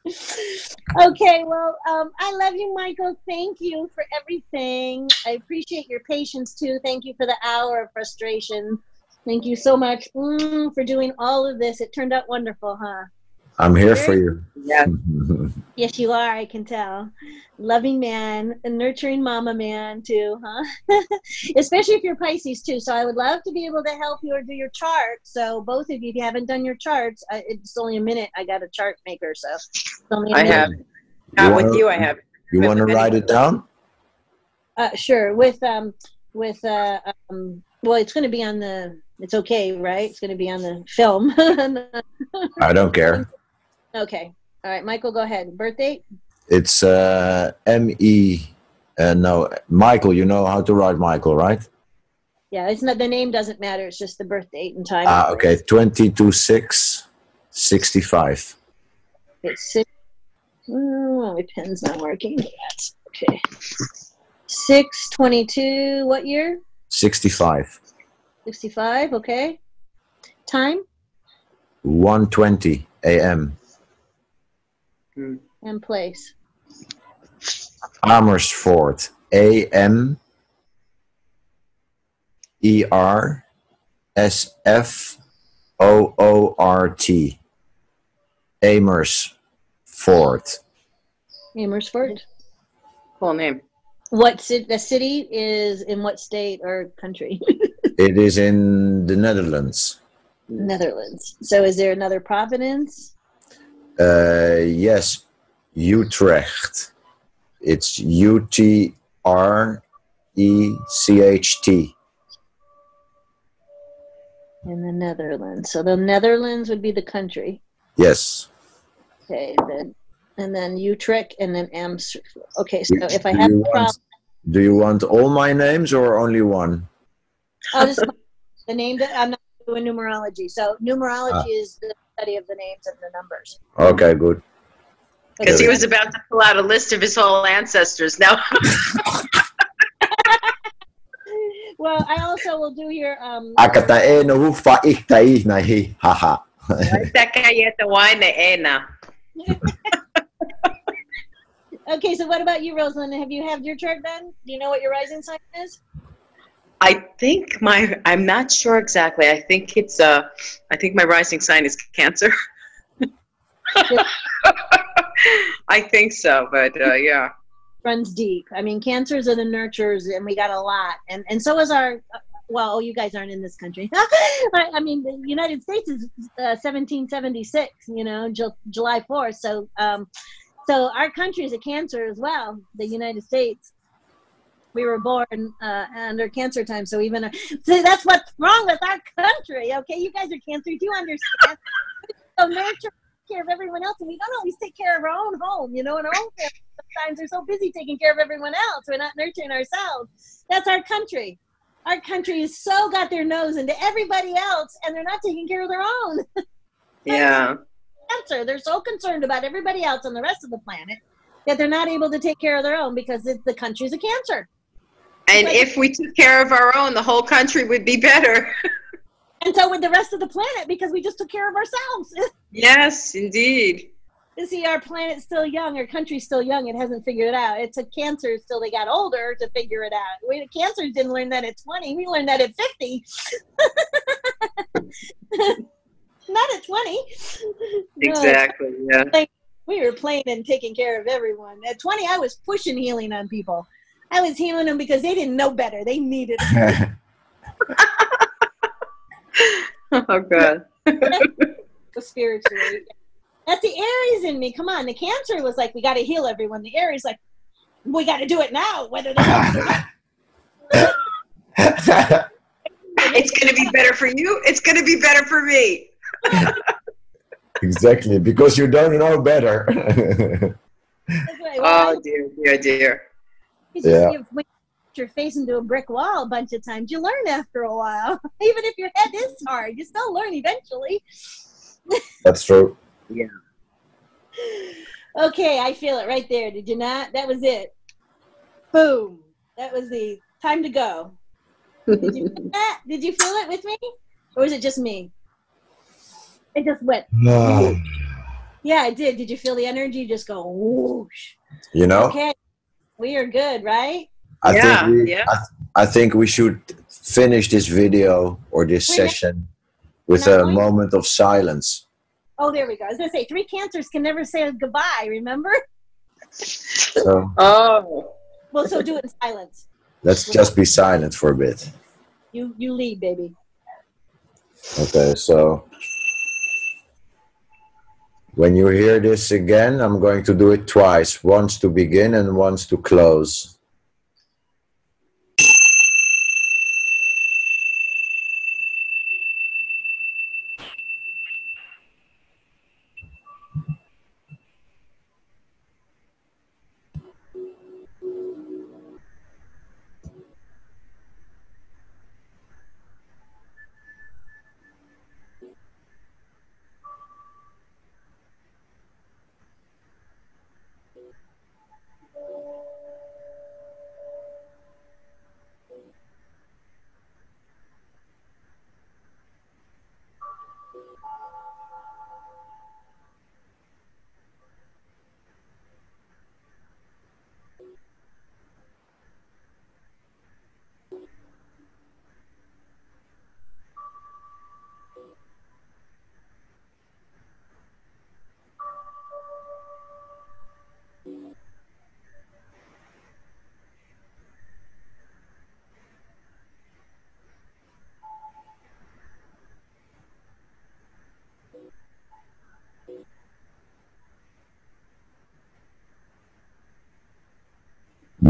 Okay, well, I love you, Michael. Thank you for everything. I appreciate your patience too. Thank you for the hour of frustration. Thank you so much for doing all of this. It turned out wonderful, huh? I'm here for you. Yeah. Yes, you are. I can tell. Loving man, a nurturing mama man too, huh? Especially if you're Pisces too. So I would love to be able to help you or do your chart. So both of you, if you haven't done your charts, it's only a minute. I got a chart maker, so it's only a minute. I have. Not with you, I have. You want to write it down? Sure. Well, it's going to be on the. It's okay, right? It's going to be on the film. I don't care. Okay. All right, Michael, go ahead. Birth date? It's M-E. No, Michael, you know how to write Michael, right? Yeah, it's not, the name doesn't matter. It's just the birth date and time. Ah, okay. 22/6/65. It's 6. Oh, my pen's not working. That's okay. 6/22. What year? 65. 65. Okay. Time? 1:20 a.m. And place. Amersfoort. AMERSFOORT. Amersfoort. Amersfoort. Full name. What the city is in what state or country? It is in the Netherlands. Netherlands. So is there another province? Yes, Utrecht. It's UTRECHT. In the Netherlands. So the Netherlands would be the country. Yes. Okay, and then Utrecht and then Amsterdam. Okay, so if I have a problem. Do you want all my names or only one? Oh, this is the name that I'm not doing numerology. So numerology is the study of the names and the numbers. Okay, good. Because he was about to pull out a list of his whole ancestors now. Well, I also will do your Okay, so what about you, Rosalind? Have you had your chart done? Do you know what your rising sign is? I think I'm not sure exactly. I think it's I think my rising sign is Cancer. I think so, but yeah. Runs deep. I mean, Cancers are the nurturers, and we got a lot. And so is our, well, you guys aren't in this country. I mean, the United States is 1776, you know, July 4th. So, so our country is a Cancer as well, the United States. We were born under Cancer time, so even, see, that's what's wrong with our country, okay? You guys are Cancer, do you understand? So nurture, care of everyone else, and we don't always take care of our own home, you know, and our own family. Sometimes we're so busy taking care of everyone else, we're not nurturing ourselves. That's our country. Our country is so got their nose into everybody else, and they're not taking care of their own. Yeah. Cancer, they're so concerned about everybody else on the rest of the planet that they're not able to take care of their own because the country's a Cancer. And if we took care of our own, the whole country would be better. And so would the rest of the planet, because we just took care of ourselves. Yes, indeed. You see, our planet's still young, our country's still young, it hasn't figured it out. It's a Cancer till they got older to figure it out. The Cancers didn't learn that at 20, we learned that at 50. Not at 20. Exactly, yeah. Like, we were playing and taking care of everyone. At 20, I was pushing healing on people. I was healing them because they didn't know better. They needed it. Oh, God. Spiritually. That's the Aries in me. Come on. The Cancer was like, we got to heal everyone. The Aries like, we got to do it now, whether they want it or not. It's going to be better for you. It's going to be better for me. Exactly, because you don't know better. Right. Well, oh, dear, dear, dear. Yeah. When you put your face into a brick wall a bunch of times, you learn after a while. Even if your head is hard, you still learn eventually. That's true. Yeah. Okay, I feel it right there. Did you not? That was it. Boom. That was the time to go. Did you feel that? Did you feel it with me? Or was it just me? It just went. No. Yeah, I did. Did you feel the energy just go whoosh? You know? Okay. We are good, right? I think we should finish this video or this session with a moment of silence. Oh, there we go. I was going to say, 3 Cancers can never say goodbye, remember? So, Well, so do it in silence. Let's just be silent for a bit. You lead, baby. Okay, so when you hear this again, I'm going to do it twice. Once to begin and once to close.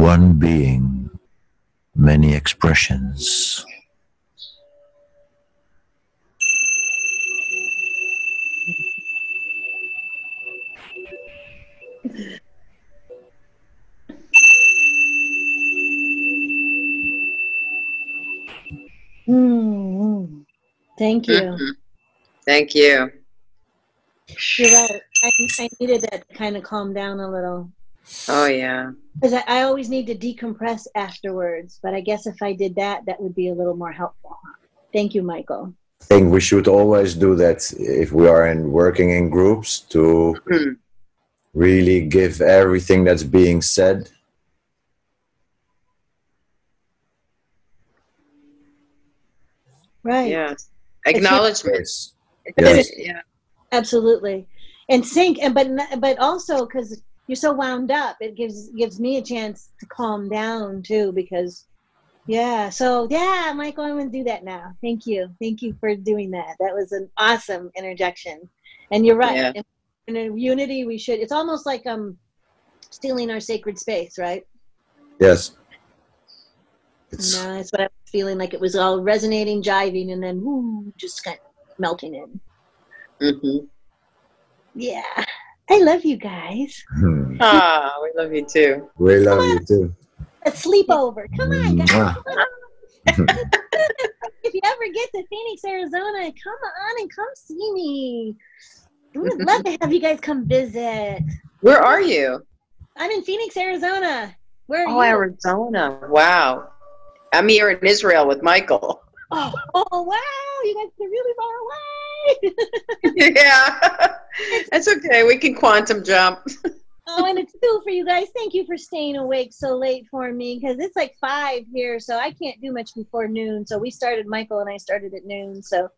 one being, many expressions. Thank you. Mhm. Thank you. You're right. I needed that to kind of calm down a little. Oh, yeah. Because I always need to decompress afterwards. But I guess if I did that, that would be a little more helpful. Thank you, Michael. I think we should always do that if we are working in groups, to really give everything that's being said. Right. Yes. Acknowledgement. Yes. Yeah. Absolutely. And sync, but also because you're so wound up, it gives me a chance to calm down too. Because so Michael, I'm gonna do that now. Thank you for doing that. That was an awesome interjection. And you're right. Yeah. In a unity, we should. It's almost like stealing our sacred space, right? Yes. No, that's what I was feeling like. It was all resonating, jiving, and then just kind of melting in. Mm-hmm. Yeah. I love you guys. Ah, we love you too. We love you too. A sleepover. Come on, guys. Mwah. Come on. If you ever get to Phoenix, Arizona, come on and come see me. We would love to have you guys come visit. Where are you? I'm in Phoenix, Arizona. Where are you? Arizona. Wow. I'm here in Israel with Michael. Oh, wow. You guys are really far away. Yeah. That's okay. We can quantum jump. Oh, and it's cool for you guys. Thank you for staying awake so late for me, because it's like 5 here, so I can't do much before noon. So Michael and I started at noon. So,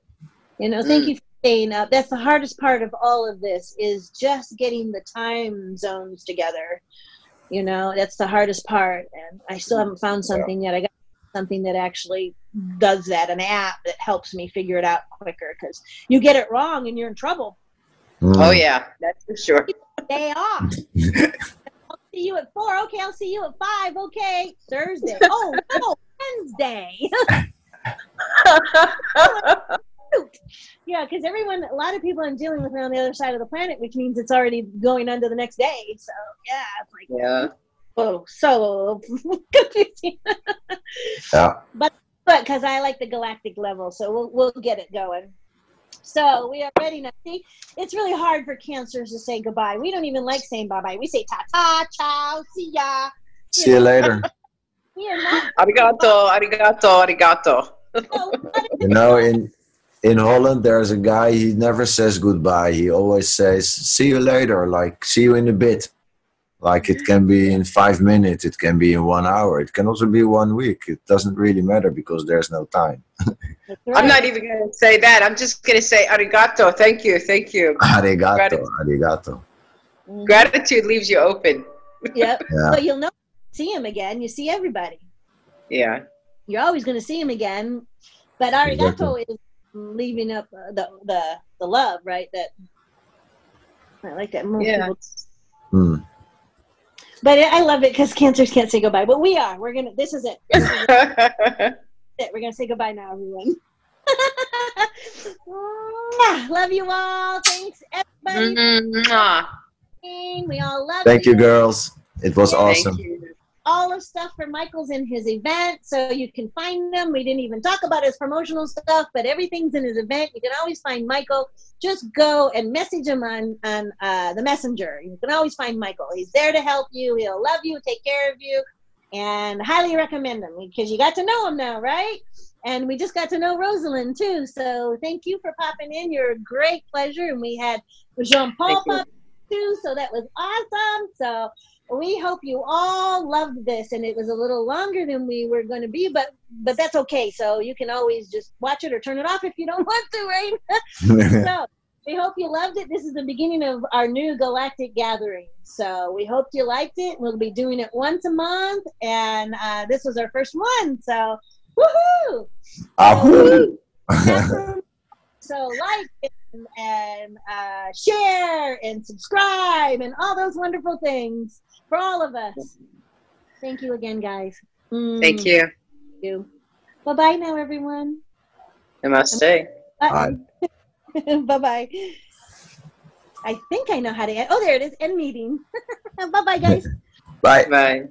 thank you for staying up. That's the hardest part of all of this, is just getting the time zones together. That's the hardest part. And I still haven't found something yet. I got something that actually does that, an app that helps me figure it out quicker, because you get it wrong and you're in trouble. Oh, yeah. That's for sure. Day off. I'll see you at 4. Okay, I'll see you at 5. Okay, Thursday. Oh no, Wednesday. Yeah, because a lot of people I'm dealing with are on the other side of the planet, which means it's already going on to the next day. So it's like so confusing. Yeah. But because I like the galactic level, so we'll get it going. So we are ready now. See, it's really hard for cancers to say goodbye. We don't even like saying bye-bye. We say ta-ta, ciao, see ya. See you later. We are not. Arigato, arigato, arigato. In Holland, there's a guy, he never says goodbye. He always says, see you later, like, see you in a bit. Like, it can be in 5 minutes, it can be in 1 hour, it can also be 1 week. It doesn't really matter because there's no time. That's right. I'm not even going to say that. I'm just going to say arigato. Thank you. Thank you. Arigato, arigato. Gratitude leaves you open. Yep. Yeah. So you'll know, see him again. You see everybody. Yeah. You're always going to see him again. But arigato is leaving up the love, right? That I like that. Most people. But I love it because cancers can't say goodbye. But we are. This is it. We're going to say goodbye now, everyone. Love you all. Thanks, everybody. We all love you. Thank you, girls. It was awesome. Thank you. All the stuff for Michael's in his event, so you can find them. We didn't even talk about his promotional stuff, but everything's in his event. You can always find Michael. Just go and message him on the messenger. You can always find Michael. He's there to help you. He'll love you, take care of you, and highly recommend him because you got to know him now, right? And we just got to know Rosalind too. So thank you for popping in. You're a great pleasure. And we had Jean-Paul pop too, so that was awesome. So we hope you all loved this, and it was a little longer than we were going to be, but that's okay. So you can always just watch it or turn it off if you don't want to, right? So we hope you loved it. This is the beginning of our new Galactic gathering. So we hope you liked it. We'll be doing it once a month, and this was our first one. So woohoo! Ahoo! So like it and share and subscribe and all those wonderful things for all of us. Thank you again, guys. Thank you. Bye-bye now, everyone. Namaste. Bye. Bye-bye. I think I know how to end. Oh, there it is. End meeting. Bye-bye, guys. Bye. Bye.